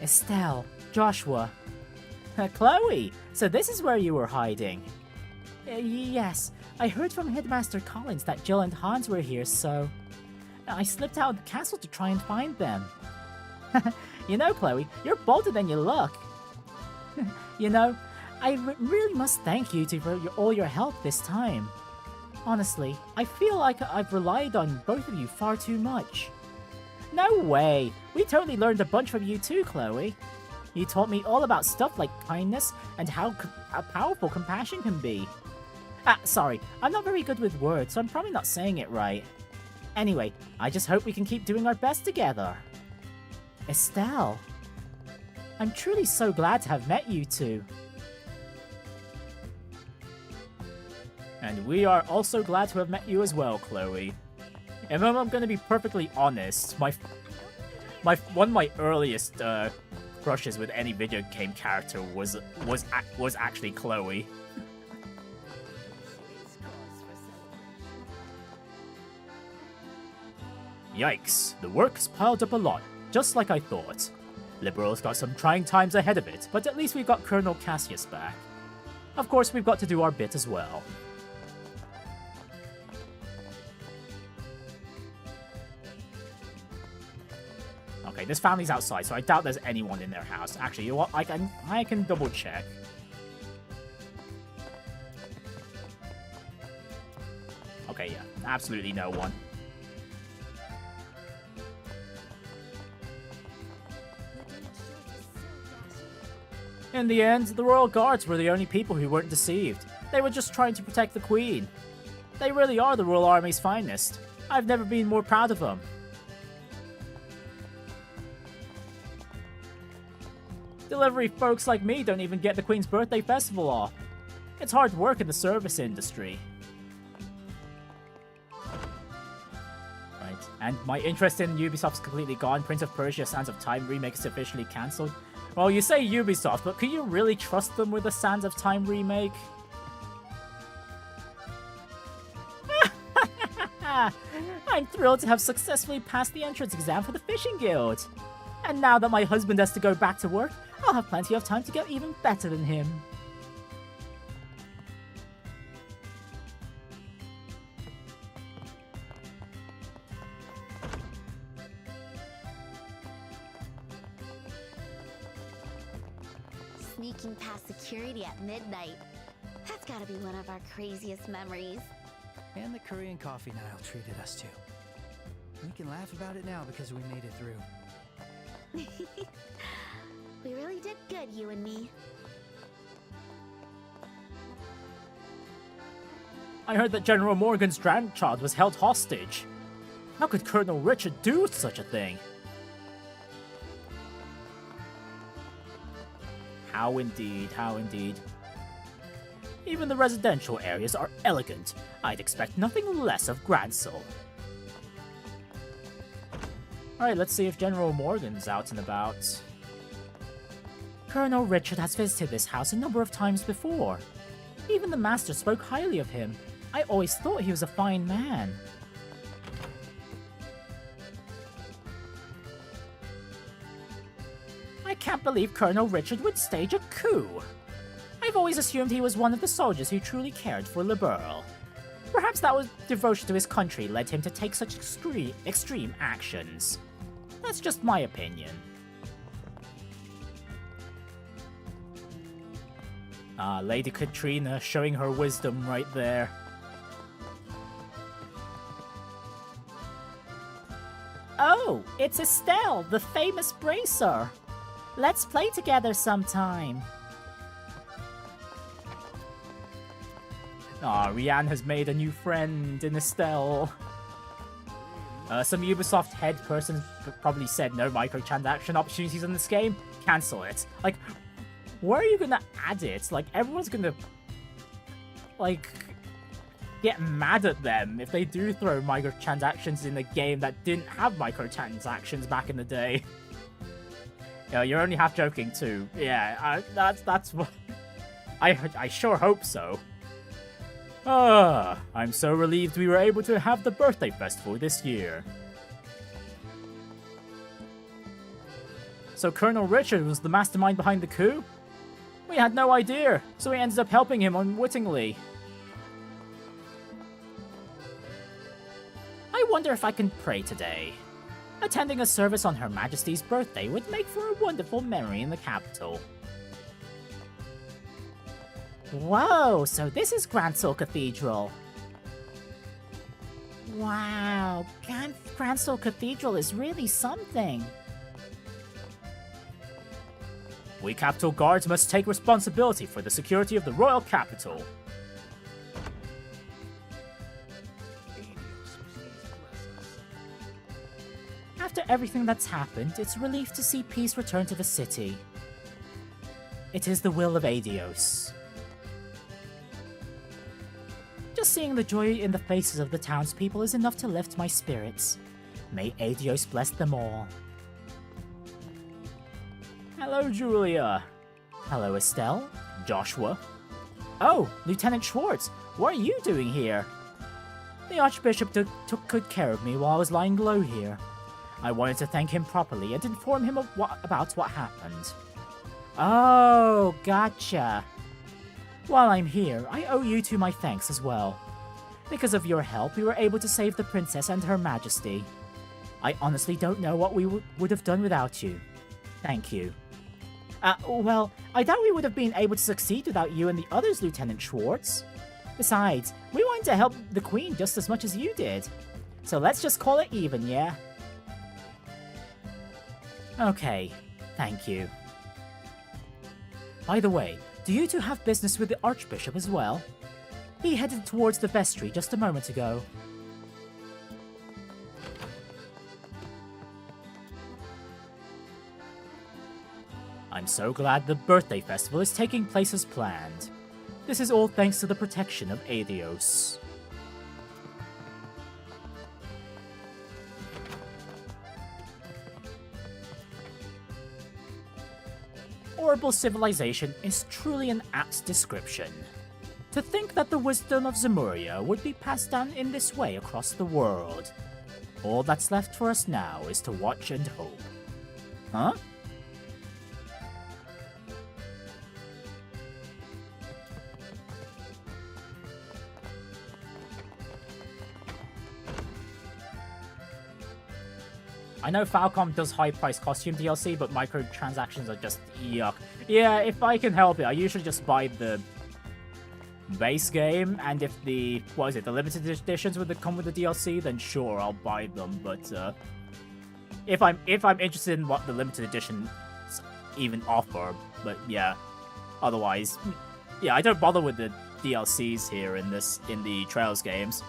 Estelle, Joshua. Chloe, so this is where you were hiding. Yes, I heard from Headmaster Collins that Jill and Hans were here, so I slipped out of the castle to try and find them. You know, Chloe, you're bolder than you look. You know, I really must thank you for all your help this time. Honestly, I feel like I've relied on both of you far too much. No way! We totally learned a bunch from you too, Chloe. You taught me all about stuff like kindness and how powerful compassion can be. Sorry, I'm not very good with words, so I'm probably not saying it right. Anyway, I just hope we can keep doing our best together. Estelle. I'm truly so glad to have met you two. And we are also glad to have met you as well, Chloe. And I'm gonna be perfectly honest, one of my earliest crushes with any video game character was actually Chloe. Yikes, the work's piled up a lot, just like I thought. Liberal's got some trying times ahead of it, but at least we've got Colonel Cassius back. Of course, we've got to do our bit as well. Okay, this family's outside, so I doubt there's anyone in their house. Actually, you know what? I can double check. Okay, yeah, absolutely no one. In the end, the Royal Guards were the only people who weren't deceived. They were just trying to protect the Queen. They really are the Royal Army's finest. I've never been more proud of them. Delivery folks like me don't even get the Queen's birthday festival off. It's hard work in the service industry. Right, and my interest in Ubisoft's completely gone. Prince of Persia Sands of Time remake is officially cancelled. Well, you say Ubisoft, but can you really trust them with the Sands of Time remake? I'm thrilled to have successfully passed the entrance exam for the Fishing Guild. And now that my husband has to go back to work, I'll have plenty of time to get even better than him. Sneaking past security at midnight. That's gotta be one of our craziest memories. And the Korean coffee Nile treated us to. We can laugh about it now because we made it through. We really did good, you and me. I heard that General Morgan's grandchild was held hostage. How could Colonel Richard do such a thing? How indeed, how indeed. Even the residential areas are elegant. I'd expect nothing less of Grancel. Alright, let's see if General Morgan's out and about. Colonel Richard has visited this house a number of times before. Even the Master spoke highly of him. I always thought he was a fine man. I can't believe Colonel Richard would stage a coup. I've always assumed he was one of the soldiers who truly cared for Liberal. Perhaps that was devotion to his country led him to take such extreme actions. That's just my opinion. Lady Katrina showing her wisdom right there. Oh, it's Estelle, the famous bracer. Let's play together sometime. Rianne has made a new friend in Estelle. Some Ubisoft head person probably said no microtransaction opportunities in this game. Cancel it. Like, where are you gonna add it? Like, everyone's gonna, like, get mad at them if they do throw microtransactions in a game that didn't have microtransactions back in the day. You're only half joking too. Yeah, that's what... I sure hope so. I'm so relieved we were able to have the birthday festival this year. So Colonel Richard was the mastermind behind the coup? We had no idea, so we ended up helping him unwittingly. I wonder if I can pray today. Attending a service on Her Majesty's birthday would make for a wonderful memory in the capital. Whoa, so this is Grancel Cathedral. Wow, Grancel Cathedral is really something. We capital guards must take responsibility for the security of the royal capital. After everything that's happened, it's a relief to see peace return to the city. It is the will of Adios. Just seeing the joy in the faces of the townspeople is enough to lift my spirits. May Adios bless them all. Hello, Julia. Hello, Estelle. Joshua. Oh, Lieutenant Schwartz, what are you doing here? The Archbishop took good care of me while I was lying low here. I wanted to thank him properly and inform him about what happened. Oh, gotcha. While I'm here, I owe you two my thanks as well. Because of your help, we were able to save the princess and her majesty. I honestly don't know what we would have done without you. Thank you. Well, I doubt we would have been able to succeed without you and the others, Lieutenant Schwartz. Besides, we wanted to help the Queen just as much as you did. So let's just call it even, yeah? Okay, thank you. By the way, do you two have business with the Archbishop as well? He headed towards the vestry just a moment ago. I'm so glad the birthday festival is taking place as planned. This is all thanks to the protection of Adios. Horrible civilization is truly an apt description. To think that the wisdom of Zemuria would be passed down in this way across the world. All that's left for us now is to watch and hope. Huh? I know Falcom does high-price costume DLC, but microtransactions are just yuck. Yeah, if I can help it, I usually just buy the base game, and if the, the limited editions would come with the DLC, then sure, I'll buy them, but if I'm interested in what the limited editions even offer, but yeah, otherwise, yeah, I don't bother with the DLCs here in the Trails games.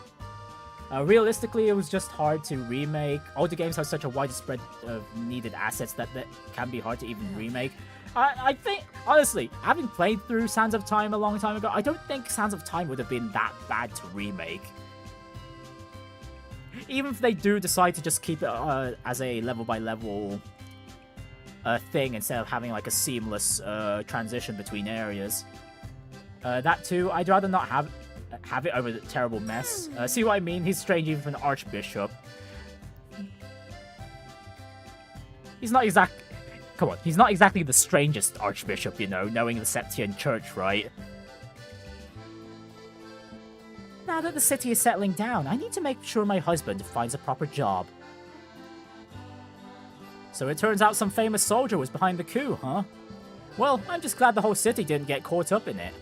Realistically, it was just hard to remake. Older games have such a wide spread of needed assets that can be hard to even remake. I think, honestly, having played through Sands of Time a long time ago, I don't think Sands of Time would have been that bad to remake. Even if they do decide to just keep it as a level-by-level thing instead of having like a seamless transition between areas. That too, I'd rather not have it over the terrible mess. See what I mean? He's strange even for an Archbishop. He's not exactly the strangest Archbishop, you know, knowing the Septian Church, right? Now that the city is settling down, I need to make sure my husband finds a proper job. So it turns out some famous soldier was behind the coup, huh? Well, I'm just glad the whole city didn't get caught up in it.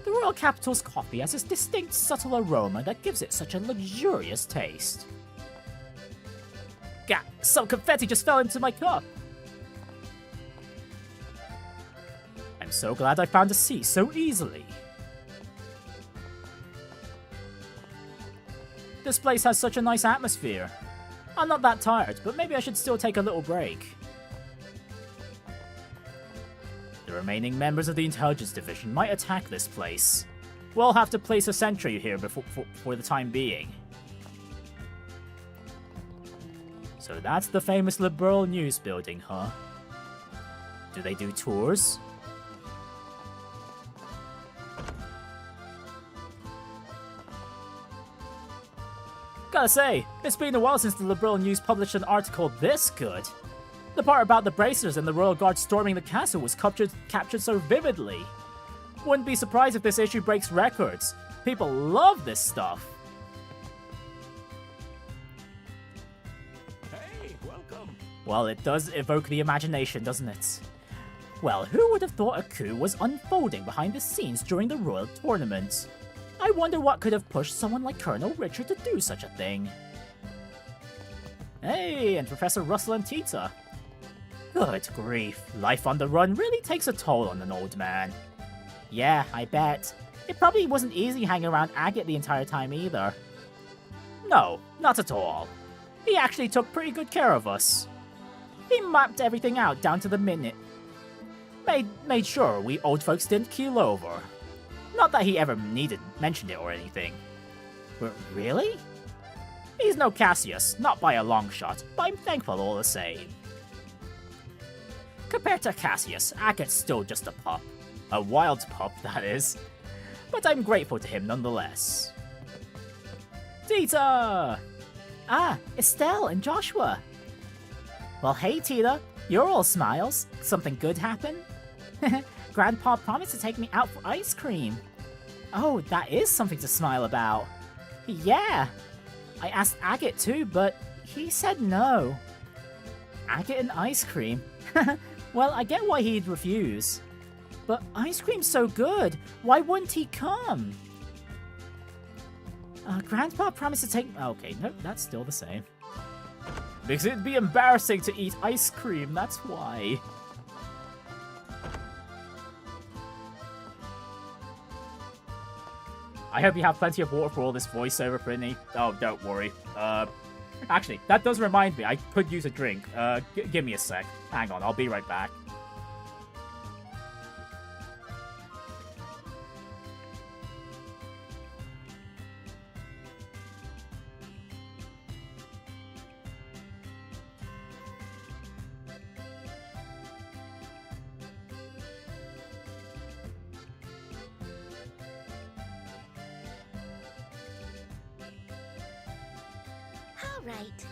The Royal Capital's coffee has a distinct, subtle aroma that gives it such a luxurious taste. Gah! Some confetti just fell into my cup! I'm so glad I found a seat so easily. This place has such a nice atmosphere. I'm not that tired, but maybe I should still take a little break. The remaining members of the Intelligence Division might attack this place. We'll have to place a sentry here for the time being. So that's the famous Liberal News building, huh? Do they do tours? Gotta say, it's been a while since the Liberal News published an article this good. The part about the bracers and the Royal Guard storming the castle was captured so vividly. Wouldn't be surprised if this issue breaks records. People love this stuff. Hey, welcome. Well, it does evoke the imagination, doesn't it? Well, who would have thought a coup was unfolding behind the scenes during the royal tournament? I wonder what could have pushed someone like Colonel Richard to do such a thing. Hey, and Professor Russell and Tita. Good grief, life on the run really takes a toll on an old man. Yeah, I bet. It probably wasn't easy hanging around Agate the entire time either. No, not at all. He actually took pretty good care of us. He mapped everything out down to the minute. Made sure we old folks didn't keel over. Not that he ever mentioned it or anything. But really? He's no Cassius, not by a long shot, but I'm thankful all the same. Compared to Cassius, Agate's still just a pup. A wild pup, that is. But I'm grateful to him nonetheless. Tita! Ah, Estelle and Joshua. Well, hey Tita, you're all smiles. Something good happen? Grandpa promised to take me out for ice cream. Oh, that is something to smile about. Yeah. I asked Agate too, but he said no. Agate and ice cream? Well, I get why he'd refuse. But ice cream's so good, why wouldn't he come? Grandpa promised to take... Okay, nope, that's still the same. Because it'd be embarrassing to eat ice cream, that's why. I hope you have plenty of water for all this voiceover, Prinny. Oh, don't worry. Actually, that does remind me, I could use a drink. Give me a sec. Hang on, I'll be right back. All right.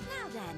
Now then.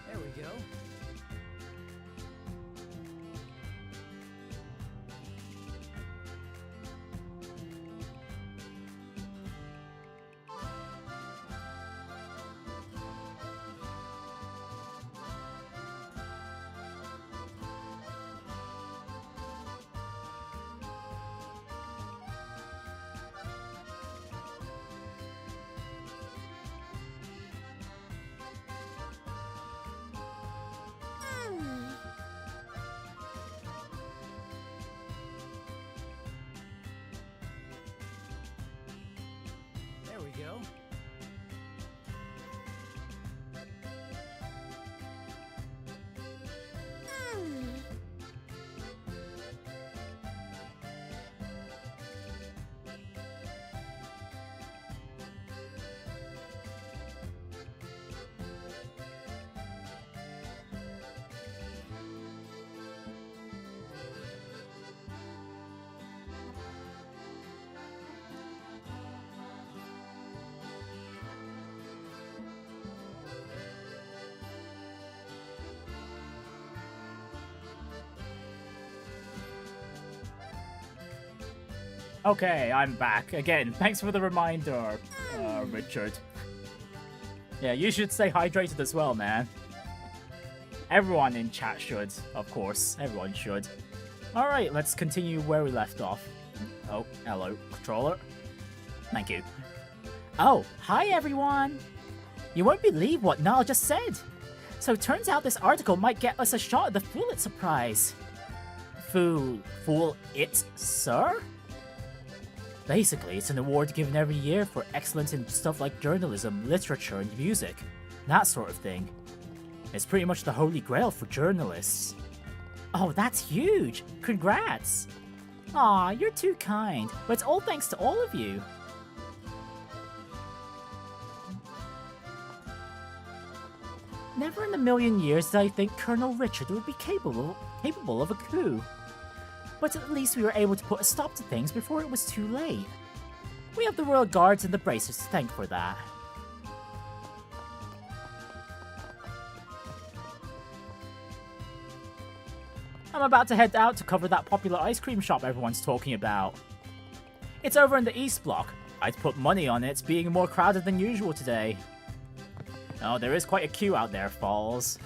There we go. There we go. Okay, I'm back. Again, thanks for the reminder, Richard. Yeah, you should stay hydrated as well, man. Everyone in chat should, of course. Everyone should. Alright, let's continue where we left off. Oh, hello, controller. Thank you. Oh, hi everyone! You won't believe what Niall just said. So it turns out this article might get us a shot at the Pulitzer Prize. Fool it, sir? Basically, it's an award given every year for excellence in stuff like journalism, literature, and music. That sort of thing. It's pretty much the holy grail for journalists. Oh, that's huge! Congrats! Aw, you're too kind, but it's all thanks to all of you. Never in a million years did I think Colonel Richard would be capable of a coup. But at least we were able to put a stop to things before it was too late. We have the Royal Guards and the Bracers to thank for that. I'm about to head out to cover that popular ice cream shop everyone's talking about. It's over in the East Block. I'd put money on it being more crowded than usual today. Oh, there is quite a queue out there, Falls.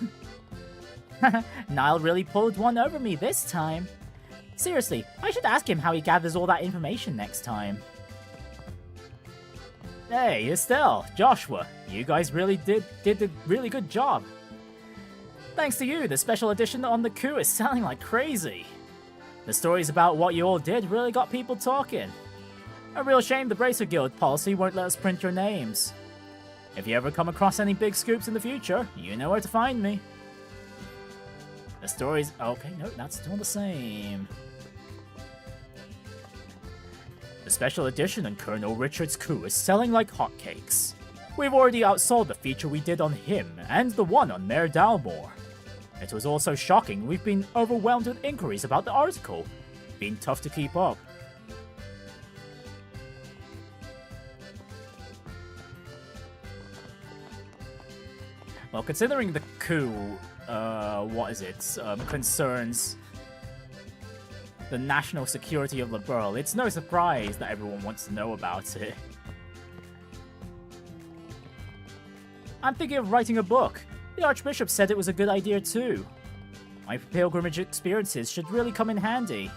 Niall really pulled one over me this time. Seriously, I should ask him how he gathers all that information next time. Hey, Estelle, Joshua, you guys really did a really good job. Thanks to you, the special edition on the coup is selling like crazy. The stories about what you all did really got people talking. A real shame the Bracer Guild policy won't let us print your names. If you ever come across any big scoops in the future, you know where to find me. The stories... Okay, no, that's still the same. The special edition on Colonel Richard's coup is selling like hotcakes. We've already outsold the feature we did on him and the one on Mayor Dalmore. It was also shocking we've been overwhelmed with inquiries about the article. Been tough to keep up. Well, considering the coup, concerns the national security of Liberl, it's no surprise that everyone wants to know about it. I'm thinking of writing a book. The Archbishop said it was a good idea too. My pilgrimage experiences should really come in handy.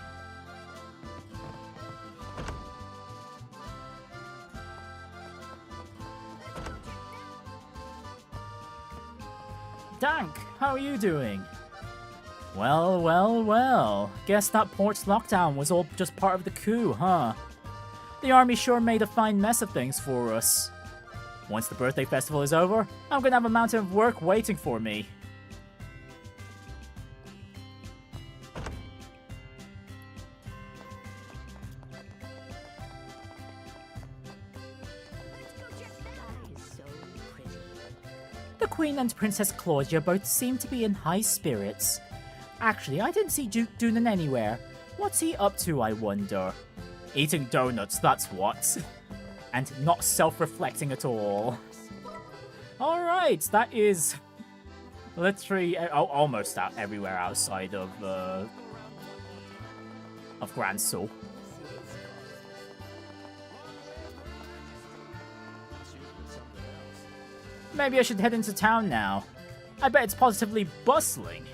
Dank, how are you doing? Well, well, well. Guess that port's lockdown was all just part of the coup, huh? The army sure made a fine mess of things for us. Once the birthday festival is over, I'm gonna have a mountain of work waiting for me. The Queen and Princess Claudia both seem to be in high spirits. Actually, I didn't see Duke Doonan anywhere. What's he up to, I wonder? Eating donuts, that's what. And not self-reflecting at all. Alright, that is literally almost out everywhere outside of Grancel. Maybe I should head into town now. I bet it's positively bustling.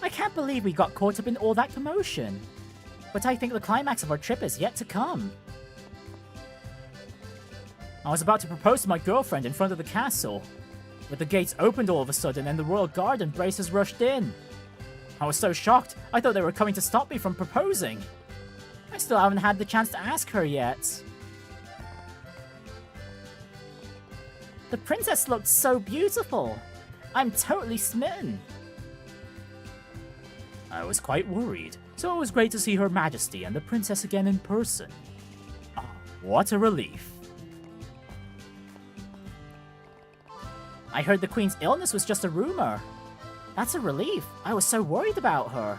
I can't believe we got caught up in all that commotion. But I think the climax of our trip is yet to come. I was about to propose to my girlfriend in front of the castle, but the gates opened all of a sudden and the Royal Guard and Bracers rushed in. I was so shocked, I thought they were coming to stop me from proposing. I still haven't had the chance to ask her yet. The princess looked so beautiful. I'm totally smitten. I was quite worried, so it was great to see Her Majesty and the princess again in person. Ah, what a relief. I heard the Queen's illness was just a rumor. That's a relief. I was so worried about her.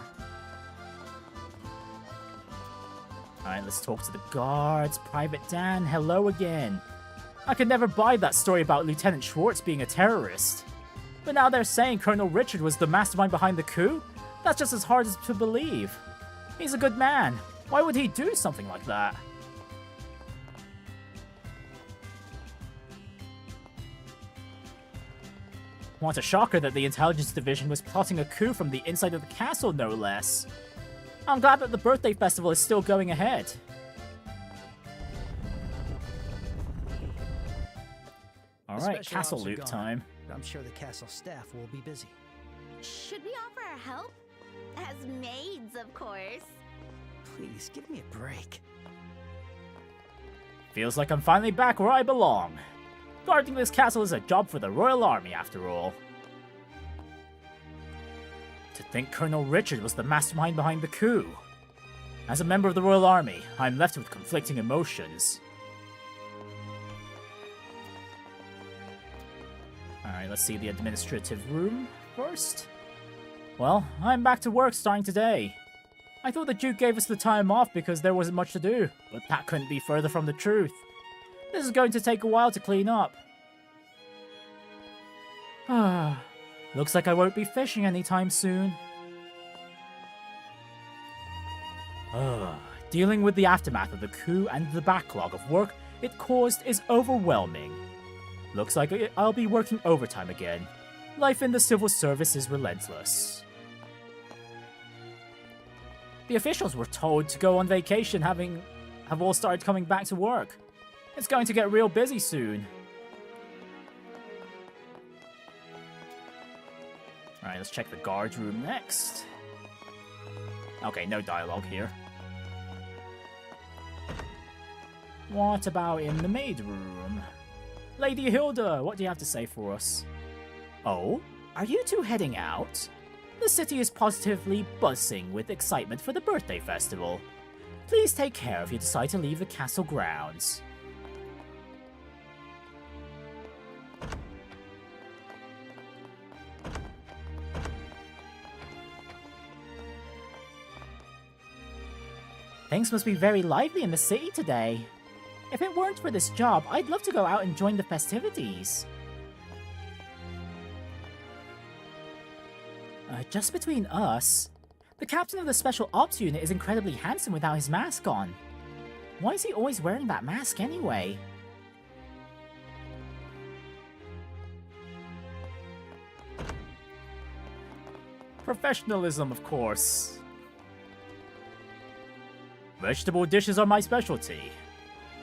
Alright, let's talk to the guards. Private Dan, hello again. I could never buy that story about Lieutenant Schwartz being a terrorist. But now they're saying Colonel Richard was the mastermind behind the coup? That's just as hard to believe. He's a good man. Why would he do something like that? What a shocker that the intelligence division was plotting a coup from the inside of the castle, no less. I'm glad that the birthday festival is still going ahead. Alright, castle loot time. I'm sure the castle staff will be busy. Should we offer our help? As maids, of course. Please, give me a break. Feels like I'm finally back where I belong. Guarding this castle is a job for the Royal Army, after all. To think Colonel Richard was the mastermind behind the coup. As a member of the Royal Army, I'm left with conflicting emotions. Alright, let's see the administrative room first. Well, I'm back to work starting today. I thought the Duke gave us the time off because there wasn't much to do, but that couldn't be further from the truth. This is going to take a while to clean up. Looks like I won't be fishing anytime soon. Dealing with the aftermath of the coup and the backlog of work it caused is overwhelming. Looks like I'll be working overtime again. Life in the civil service is relentless. The officials were told to go on vacation have all started coming back to work. It's going to get real busy soon. Alright, let's check the guards room next. Okay, no dialogue here. What about in the maid room? Lady Hilda, what do you have to say for us? Oh, are you two heading out? The city is positively buzzing with excitement for the birthday festival. Please take care if you decide to leave the castle grounds. Things must be very lively in the city today. If it weren't for this job, I'd love to go out and join the festivities. Just between us, the captain of the Special Ops unit is incredibly handsome without his mask on. Why is he always wearing that mask anyway? Professionalism, of course. Vegetable dishes are my specialty.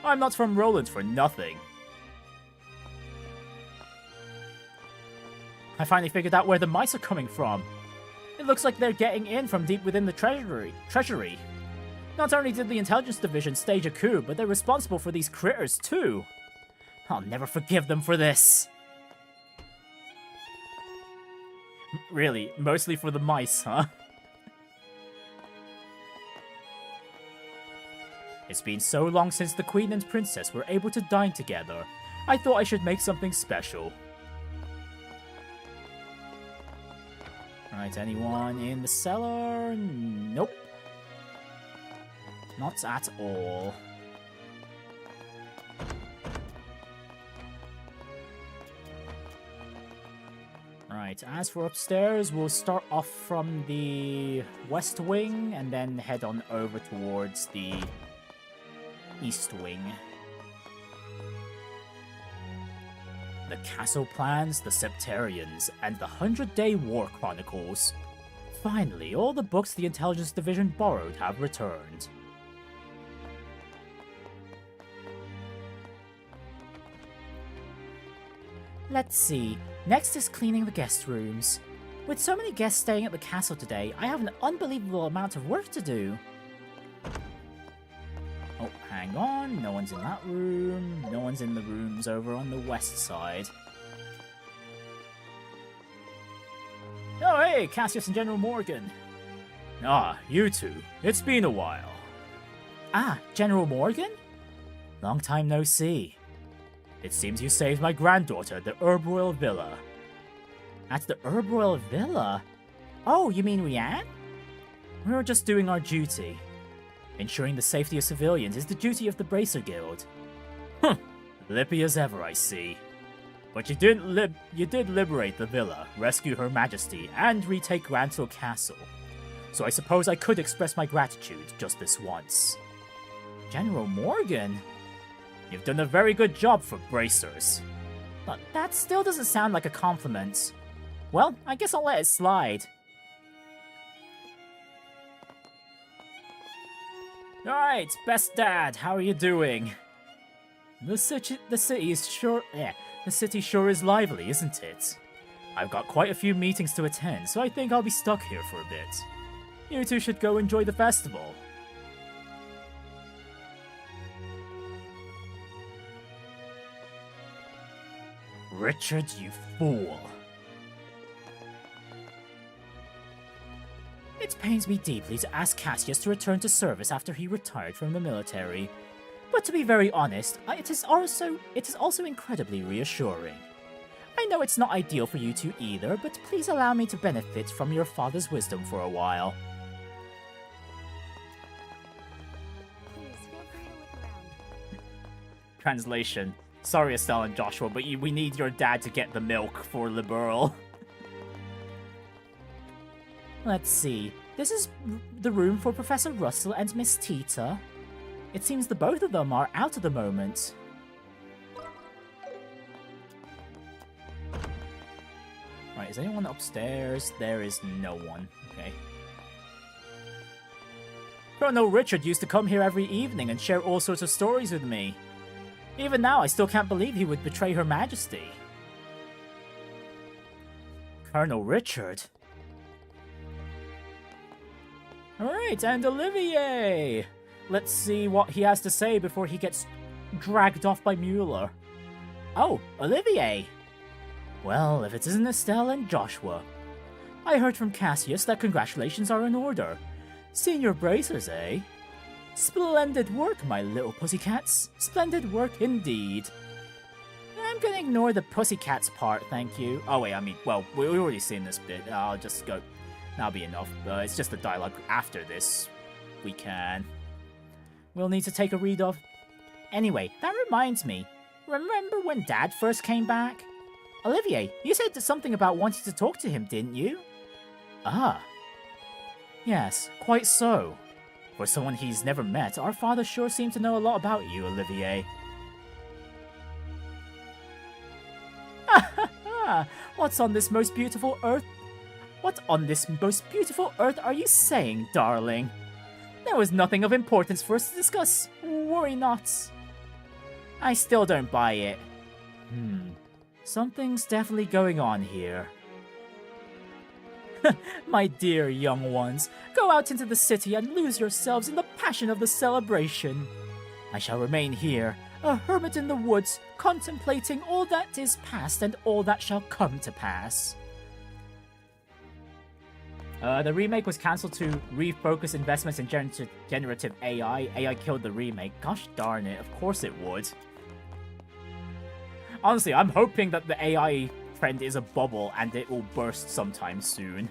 I'm not from Roland for nothing. I finally figured out where the mice are coming from. It looks like they're getting in from deep within the treasury. Not only did the intelligence division stage a coup, but they're responsible for these critters too. I'll never forgive them for this. Really, mostly for the mice, huh? It's been so long since the Queen and Princess were able to dine together. I thought I should make something special. Right, anyone in the cellar? Nope. Not at all. Right, as for upstairs, we'll start off from the west wing and then head on over towards the east wing. The Castle Plans, the Septarians, and the 100-Day War Chronicles. Finally, all the books the Intelligence Division borrowed have returned. Let's see, next is cleaning the guest rooms. With so many guests staying at the castle today, I have an unbelievable amount of work to do. Oh, hang on, no one's in that room. No one's in the rooms over on the west side. Oh hey, Cassius and General Morgan. Ah, you two. It's been a while. Ah, General Morgan? Long time no see. It seems you saved my granddaughter at the Herb Royal Villa. At the Herb Royal Villa? Oh, you mean Rianne? We were just doing our duty. Ensuring the safety of civilians is the duty of the Bracer Guild. Lippy as ever, I see. But you did liberate the villa, rescue Her Majesty, and retake Grancel Castle. So I suppose I could express my gratitude just this once. General Morgan? You've done a very good job for Bracers. But that still doesn't sound like a compliment. Well, I guess I'll let it slide. Alright, best dad, how are you doing? The city sure is lively, isn't it? I've got quite a few meetings to attend, so I think I'll be stuck here for a bit. You two should go enjoy the festival. Richard, you fool. It pains me deeply to ask Cassius to return to service after he retired from the military. But to be very honest, it is also incredibly reassuring. I know it's not ideal for you two either, but please allow me to benefit from your father's wisdom for a while. Please feel free to look around. Translation. Sorry, Estelle and Joshua, but we need your dad to get the milk for Liberal. Let's see. This is the room for Professor Russell and Miss Tita. It seems the both of them are out at the moment. Right, is anyone upstairs? There is no one. Okay. Colonel Richard used to come here every evening and share all sorts of stories with me. Even now, I still can't believe he would betray Her Majesty. Colonel Richard? Alright, and Olivier! Let's see what he has to say before he gets dragged off by Mueller. Oh, Olivier! Well, if it isn't Estelle and Joshua. I heard from Cassius that congratulations are in order. Senior bracers, eh? Splendid work, my little pussycats. Splendid work indeed. I'm gonna ignore the pussycats part, thank you. Oh wait, I mean, well, we've already seen this bit. I'll just go. That'll be enough. It's just the dialogue after this. We can. We'll need to take a read of. Anyway, that reminds me. Remember when Dad first came back? Olivier, you said something about wanting to talk to him, didn't you? Ah. Yes, quite so. For someone he's never met, our father sure seemed to know a lot about you, Olivier. What's on this most beautiful earth? What on this most beautiful earth are you saying, darling? There was nothing of importance for us to discuss. Worry not. I still don't buy it. Something's definitely going on here. My dear young ones, go out into the city and lose yourselves in the passion of the celebration. I shall remain here, a hermit in the woods, contemplating all that is past and all that shall come to pass. The remake was cancelled to refocus investments in generative AI. AI killed the remake. Gosh darn it, of course it would. Honestly, I'm hoping that the AI trend is a bubble and it will burst sometime soon.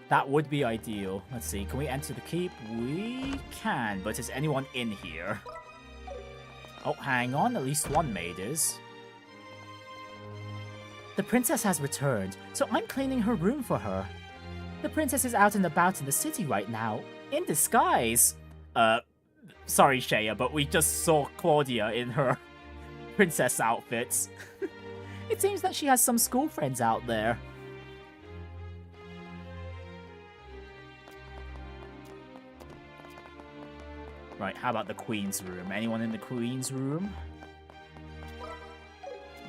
That would be ideal. Let's see, can we enter the keep? We can, but is anyone in here? Oh, hang on, at least one maid is. The princess has returned, so I'm cleaning her room for her. The princess is out and about in the city right now, in disguise. Sorry, Shea, but we just saw Claudia in her princess outfits. It seems that she has some school friends out there. Right, how about the Queen's room? Anyone in the Queen's room?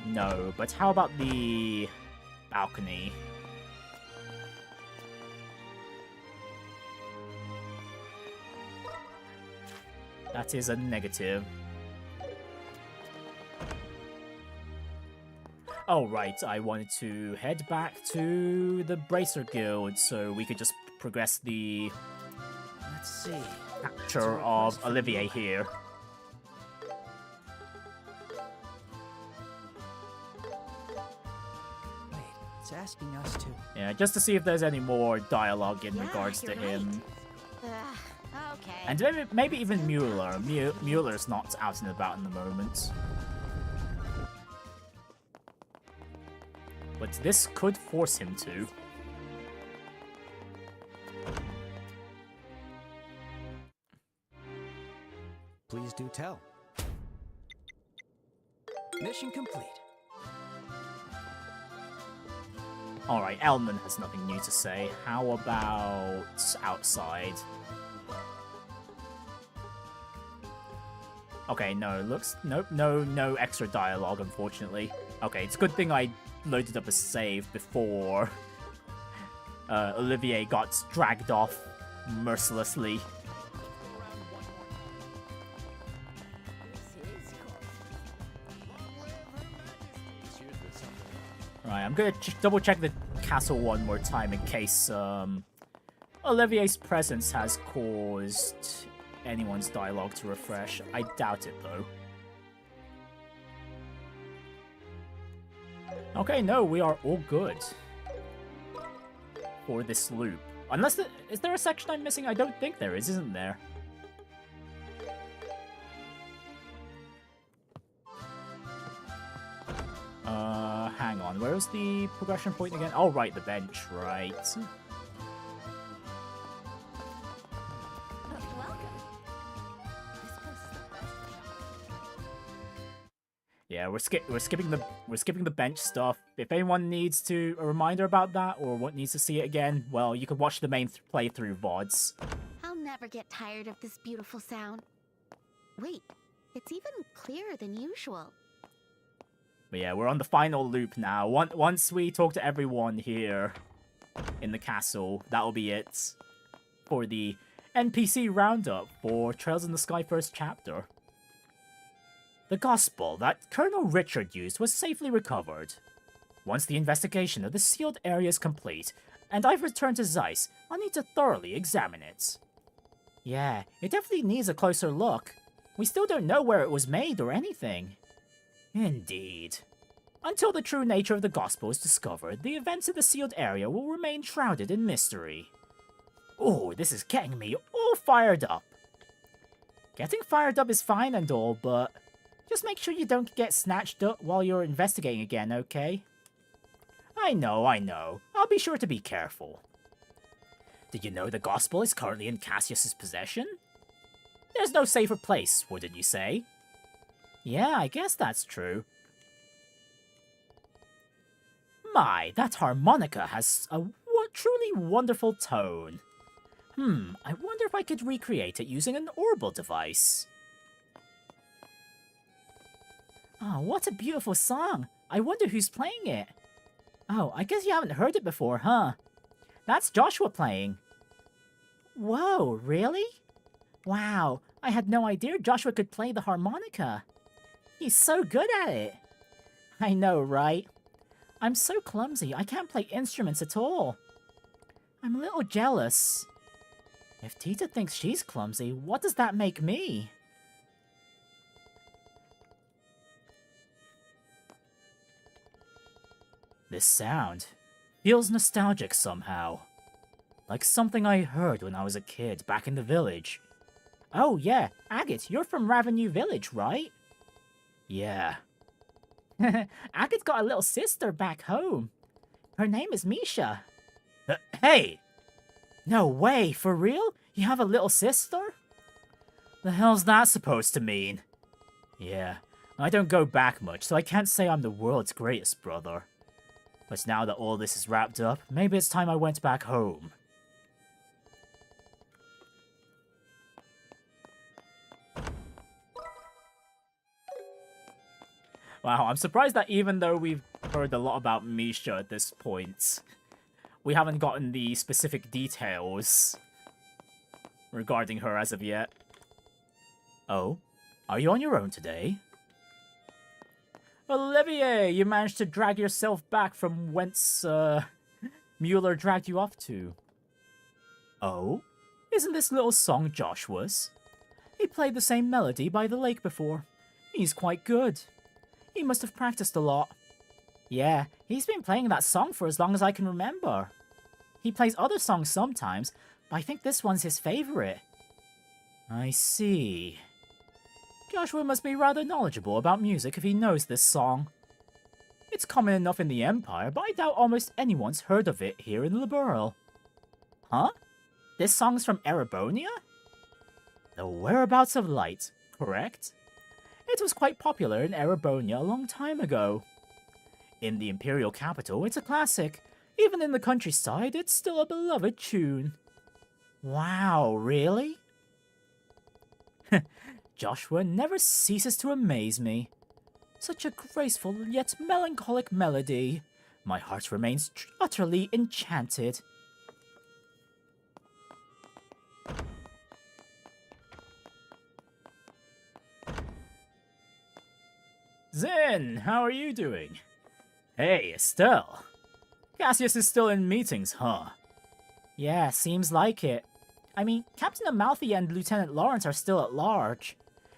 No, but how about the balcony? That is a negative. Oh, right, I wanted to head back to the Bracer Guild so we could just progress the... Let's see... capture of Olivier here. Wait, it's asking us to... Yeah, just to see if there's any more dialogue in regards to you're him. right. Okay. And maybe even Mueller. Mueller's not out and about in the moment. But this could force him to. Please do tell. Mission complete. Alright, Elman has nothing new to say. How about outside? Okay, no, looks... Nope, no extra dialogue, unfortunately. Okay, it's a good thing I loaded up a save before Olivier got dragged off mercilessly. Right, I'm gonna double check the castle one more time in case Olivier's presence has caused anyone's dialogue to refresh. I doubt it though. Okay, no, we are all good for this loop. Unless is there a section I'm missing? I don't think there is, isn't there? Hang on, where's the progression point again? Oh, right, the bench, right. Yeah, we're skipping the bench stuff. If anyone needs a reminder about that or needs to see it again, well, you can watch the main playthrough VODs. I'll never get tired of this beautiful sound. Wait, it's even clearer than usual. But yeah, we're on the final loop now. Once we talk to everyone here in the castle, that'll be it for the NPC Roundup for Trails in the Sky First Chapter. The gospel that Colonel Richard used was safely recovered. Once the investigation of the sealed area is complete, and I've returned to Zeiss, I'll need to thoroughly examine it. Yeah, it definitely needs a closer look. We still don't know where it was made or anything. Indeed. Until the true nature of the gospel is discovered, the events of the sealed area will remain shrouded in mystery. Oh, this is getting me all fired up. Getting fired up is fine and all, but just make sure you don't get snatched up while you're investigating again, okay? I know. I'll be sure to be careful. Did you know the gospel is currently in Cassius's possession? There's no safer place, wouldn't you say? Yeah, I guess that's true. My, that harmonica has a truly wonderful tone. I wonder if I could recreate it using an orbital device. Oh, what a beautiful song. I wonder who's playing it. Oh, I guess you haven't heard it before, huh? That's Joshua playing. Whoa, really? Wow, I had no idea Joshua could play the harmonica. He's so good at it. I know, right? I'm so clumsy, I can't play instruments at all. I'm a little jealous. If Tita thinks she's clumsy, what does that make me? This sound feels nostalgic somehow. Like something I heard when I was a kid back in the village. Oh yeah, Agate, you're from Ravenue Village, right? Yeah. Agate's got a little sister back home. Her name is Misha. Hey! No way, for real? You have a little sister? The hell's that supposed to mean? Yeah, I don't go back much, so I can't say I'm the world's greatest brother. But now that all this is wrapped up, maybe it's time I went back home. Wow, I'm surprised that even though we've heard a lot about Misha at this point, we haven't gotten the specific details regarding her as of yet. Oh, are you on your own today? Olivier, you managed to drag yourself back from whence, Mueller dragged you off to. Oh? Isn't this little song Joshua's? He played the same melody by the lake before. He's quite good. He must have practiced a lot. Yeah, he's been playing that song for as long as I can remember. He plays other songs sometimes, but I think this one's his favorite. I see. Joshua must be rather knowledgeable about music if he knows this song. It's common enough in the Empire, but I doubt almost anyone's heard of it here in Liberl. Huh? This song's from Erebonia? The Whereabouts of Light, correct? It was quite popular in Erebonia a long time ago. In the Imperial capital, it's a classic. Even in the countryside, it's still a beloved tune. Wow, really? Joshua never ceases to amaze me. Such a graceful yet melancholic melody. My heart remains utterly enchanted. Zin, how are you doing? Hey, Estelle. Cassius is still in meetings, huh? Yeah, seems like it. I mean, Captain Amalfi and Lieutenant Lawrence are still at large.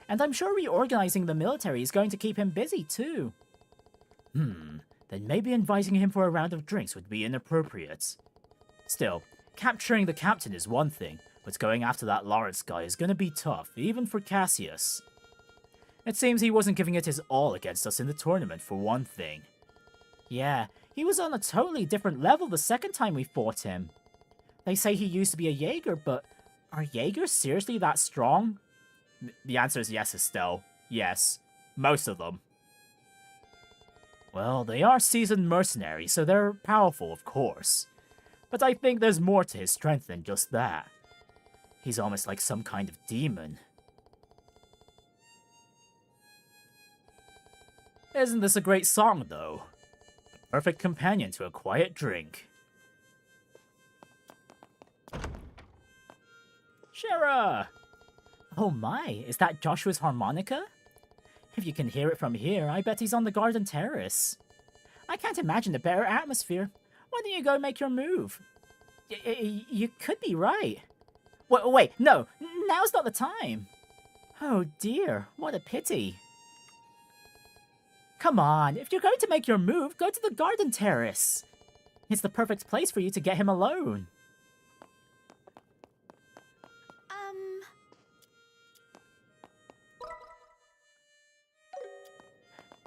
And I'm sure reorganizing the military is going to keep him busy, too. Then maybe inviting him for a round of drinks would be inappropriate. Still, capturing the captain is one thing, but going after that Lawrence guy is gonna be tough, even for Cassius. It seems he wasn't giving it his all against us in the tournament, for one thing. Yeah, he was on a totally different level the second time we fought him. They say he used to be a Jaeger, but are Jaegers seriously that strong? The answer is yes, Estelle. Yes. Most of them. Well, they are seasoned mercenaries, so they're powerful, of course. But I think there's more to his strength than just that. He's almost like some kind of demon. Isn't this a great song, though? A perfect companion to a quiet drink. Shara! Oh my, is that Joshua's harmonica? If you can hear it from here, I bet he's on the garden terrace. I can't imagine a better atmosphere. Why don't you go make your move? You could be right. Wait, no, now's not the time. Oh dear, what a pity. Come on, if you're going to make your move, go to the garden terrace. It's the perfect place for you to get him alone.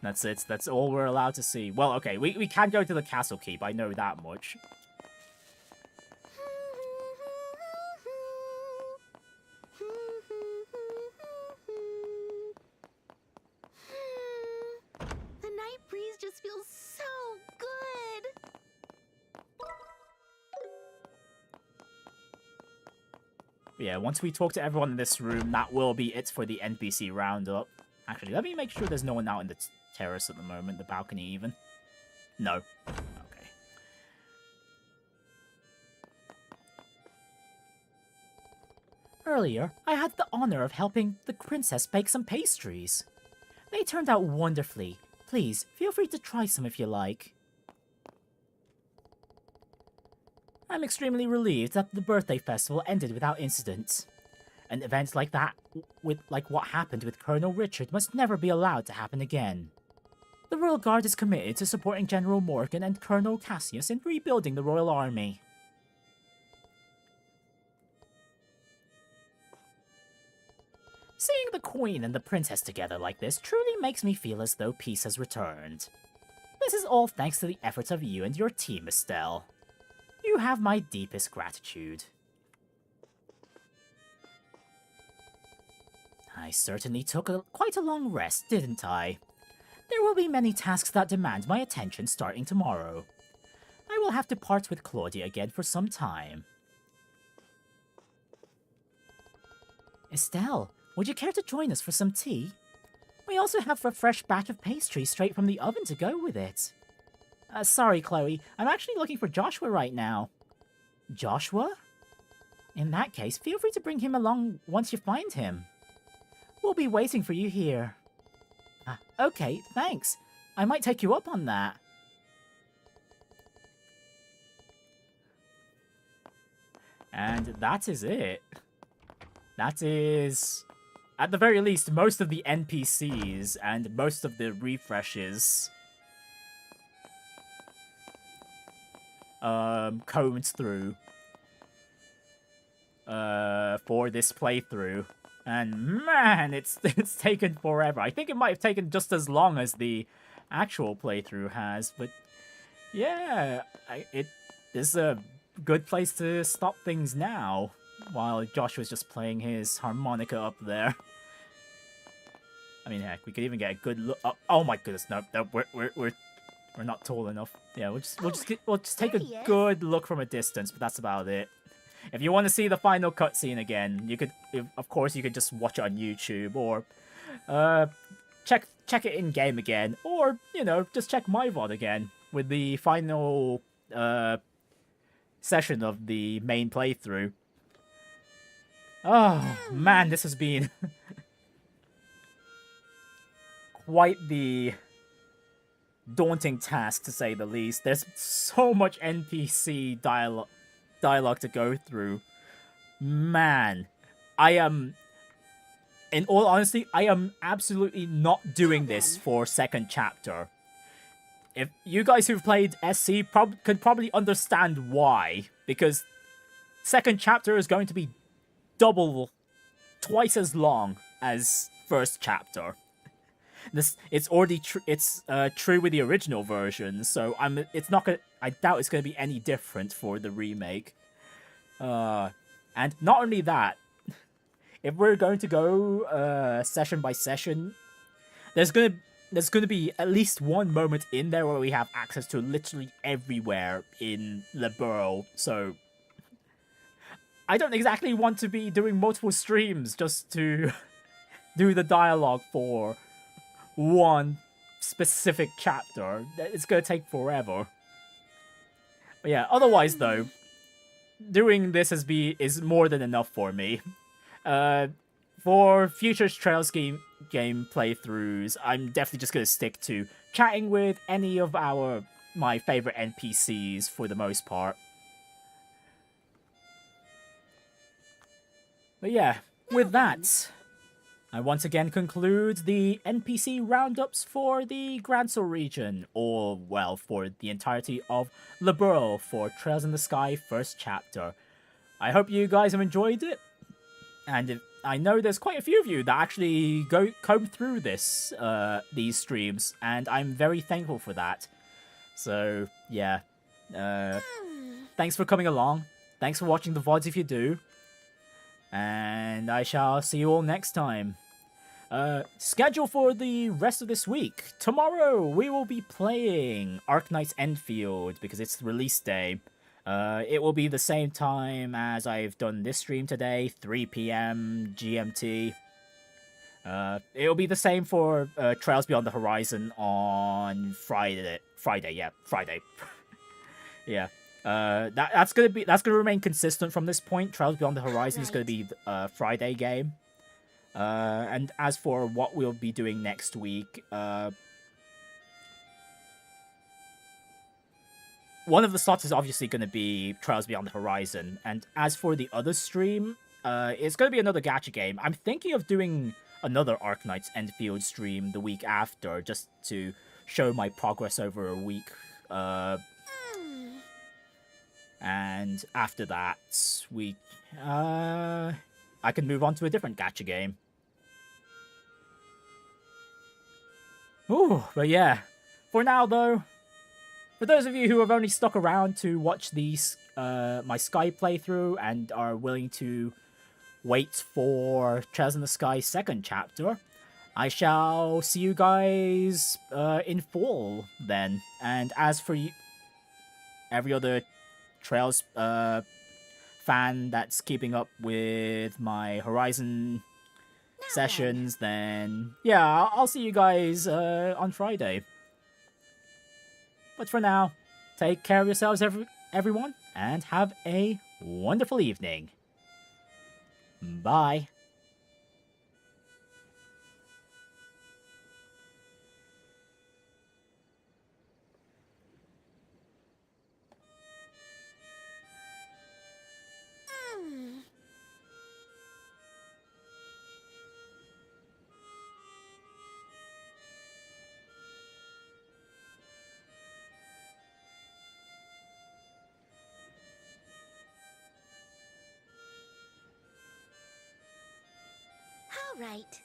That's it. That's all we're allowed to see. Well, okay, we can go to the castle keep. I know that much. The night breeze just feels so good. Yeah, once we talk to everyone in this room, that will be it for the NPC roundup. Actually, let me make sure there's no one out in the terrace at the moment, the balcony even. No. Okay. Earlier, I had the honor of helping the princess bake some pastries. They turned out wonderfully. Please, feel free to try some if you like. I'm extremely relieved that the birthday festival ended without incident. An event like that, like what happened with Colonel Richard, must never be allowed to happen again. The Royal Guard is committed to supporting General Morgan and Colonel Cassius in rebuilding the Royal Army. Seeing the Queen and the Princess together like this truly makes me feel as though peace has returned. This is all thanks to the efforts of you and your team, Estelle. You have my deepest gratitude. I certainly took quite a long rest, didn't I? There will be many tasks that demand my attention starting tomorrow. I will have to part with Claudia again for some time. Estelle, would you care to join us for some tea? We also have a fresh batch of pastry straight from the oven to go with it. Sorry, Chloe, I'm actually looking for Joshua right now. Joshua? In that case, feel free to bring him along once you find him. We'll be waiting for you here. Okay, thanks. I might take you up on that. And that is it. That is, at the very least, most of the NPCs and most of the refreshes combed through for this playthrough. And man, it's taken forever. I think it might have taken just as long as the actual playthrough has, but yeah, it is a good place to stop things now, while Joshua's just playing his harmonica up there. I mean, heck, we could even get a good look. Oh my goodness, no, we're not tall enough. Yeah, we'll just take a good look from a distance, but that's about it. If you want to see the final cutscene again, you could, of course, you could just watch it on YouTube, or check it in game again, or you know, just check my VOD again. with the final session of the main playthrough. Oh man, this has been quite the daunting task, to say the least. There's so much NPC dialogue to go through. Man, in all honesty, I am absolutely not doing this for second chapter. If you guys who've played SC could probably understand why, because second chapter is going to be twice as long as first chapter. It's already true with the original version, so I doubt it's gonna be any different for the remake. And not only that, if we're going to go session by session, there's gonna be at least one moment in there where we have access to literally everywhere in Le Burrow, so I don't exactly want to be doing multiple streams just to do the dialogue for one specific chapter. It's gonna take forever. But yeah, otherwise though, doing this is more than enough for me. For future Trails game playthroughs, I'm definitely just gonna stick to chatting with any of my favorite NPCs for the most part. But yeah, with that, I once again conclude the NPC roundups for the Grancel region, or, well, for the entirety of Le Burrow for Trails in the Sky first chapter. I hope you guys have enjoyed it, and I know there's quite a few of you that actually comb through these streams, and I'm very thankful for that. So, yeah, thanks for coming along, thanks for watching the VODs if you do, and I shall see you all next time. Schedule for the rest of this week. Tomorrow we will be playing Arknight's Enfield because it's release day. It will be the same time as I've done this stream today, 3 PM GMT. It will be the same for Trails Beyond the Horizon on Friday. Yeah. That's gonna remain consistent from this point. Trails Beyond the Horizon is gonna be a Friday game. And as for what we'll be doing next week, one of the slots is obviously going to be Trails Beyond the Horizon, and as for the other stream, it's going to be another gacha game. I'm thinking of doing another Arknight's Enfield stream the week after, just to show my progress over a week. And after that, I can move on to a different gacha game. Ooh, but yeah. For now, though, for those of you who have only stuck around to watch these, my Sky playthrough and are willing to wait for Trails in the Sky second chapter, I shall see you guys in fall then. And as for every other Trails fan that's keeping up with my Horizon sessions, then yeah, I'll see you guys on Friday. But for now, take care of yourselves, everyone, and have a wonderful evening. Bye. All right.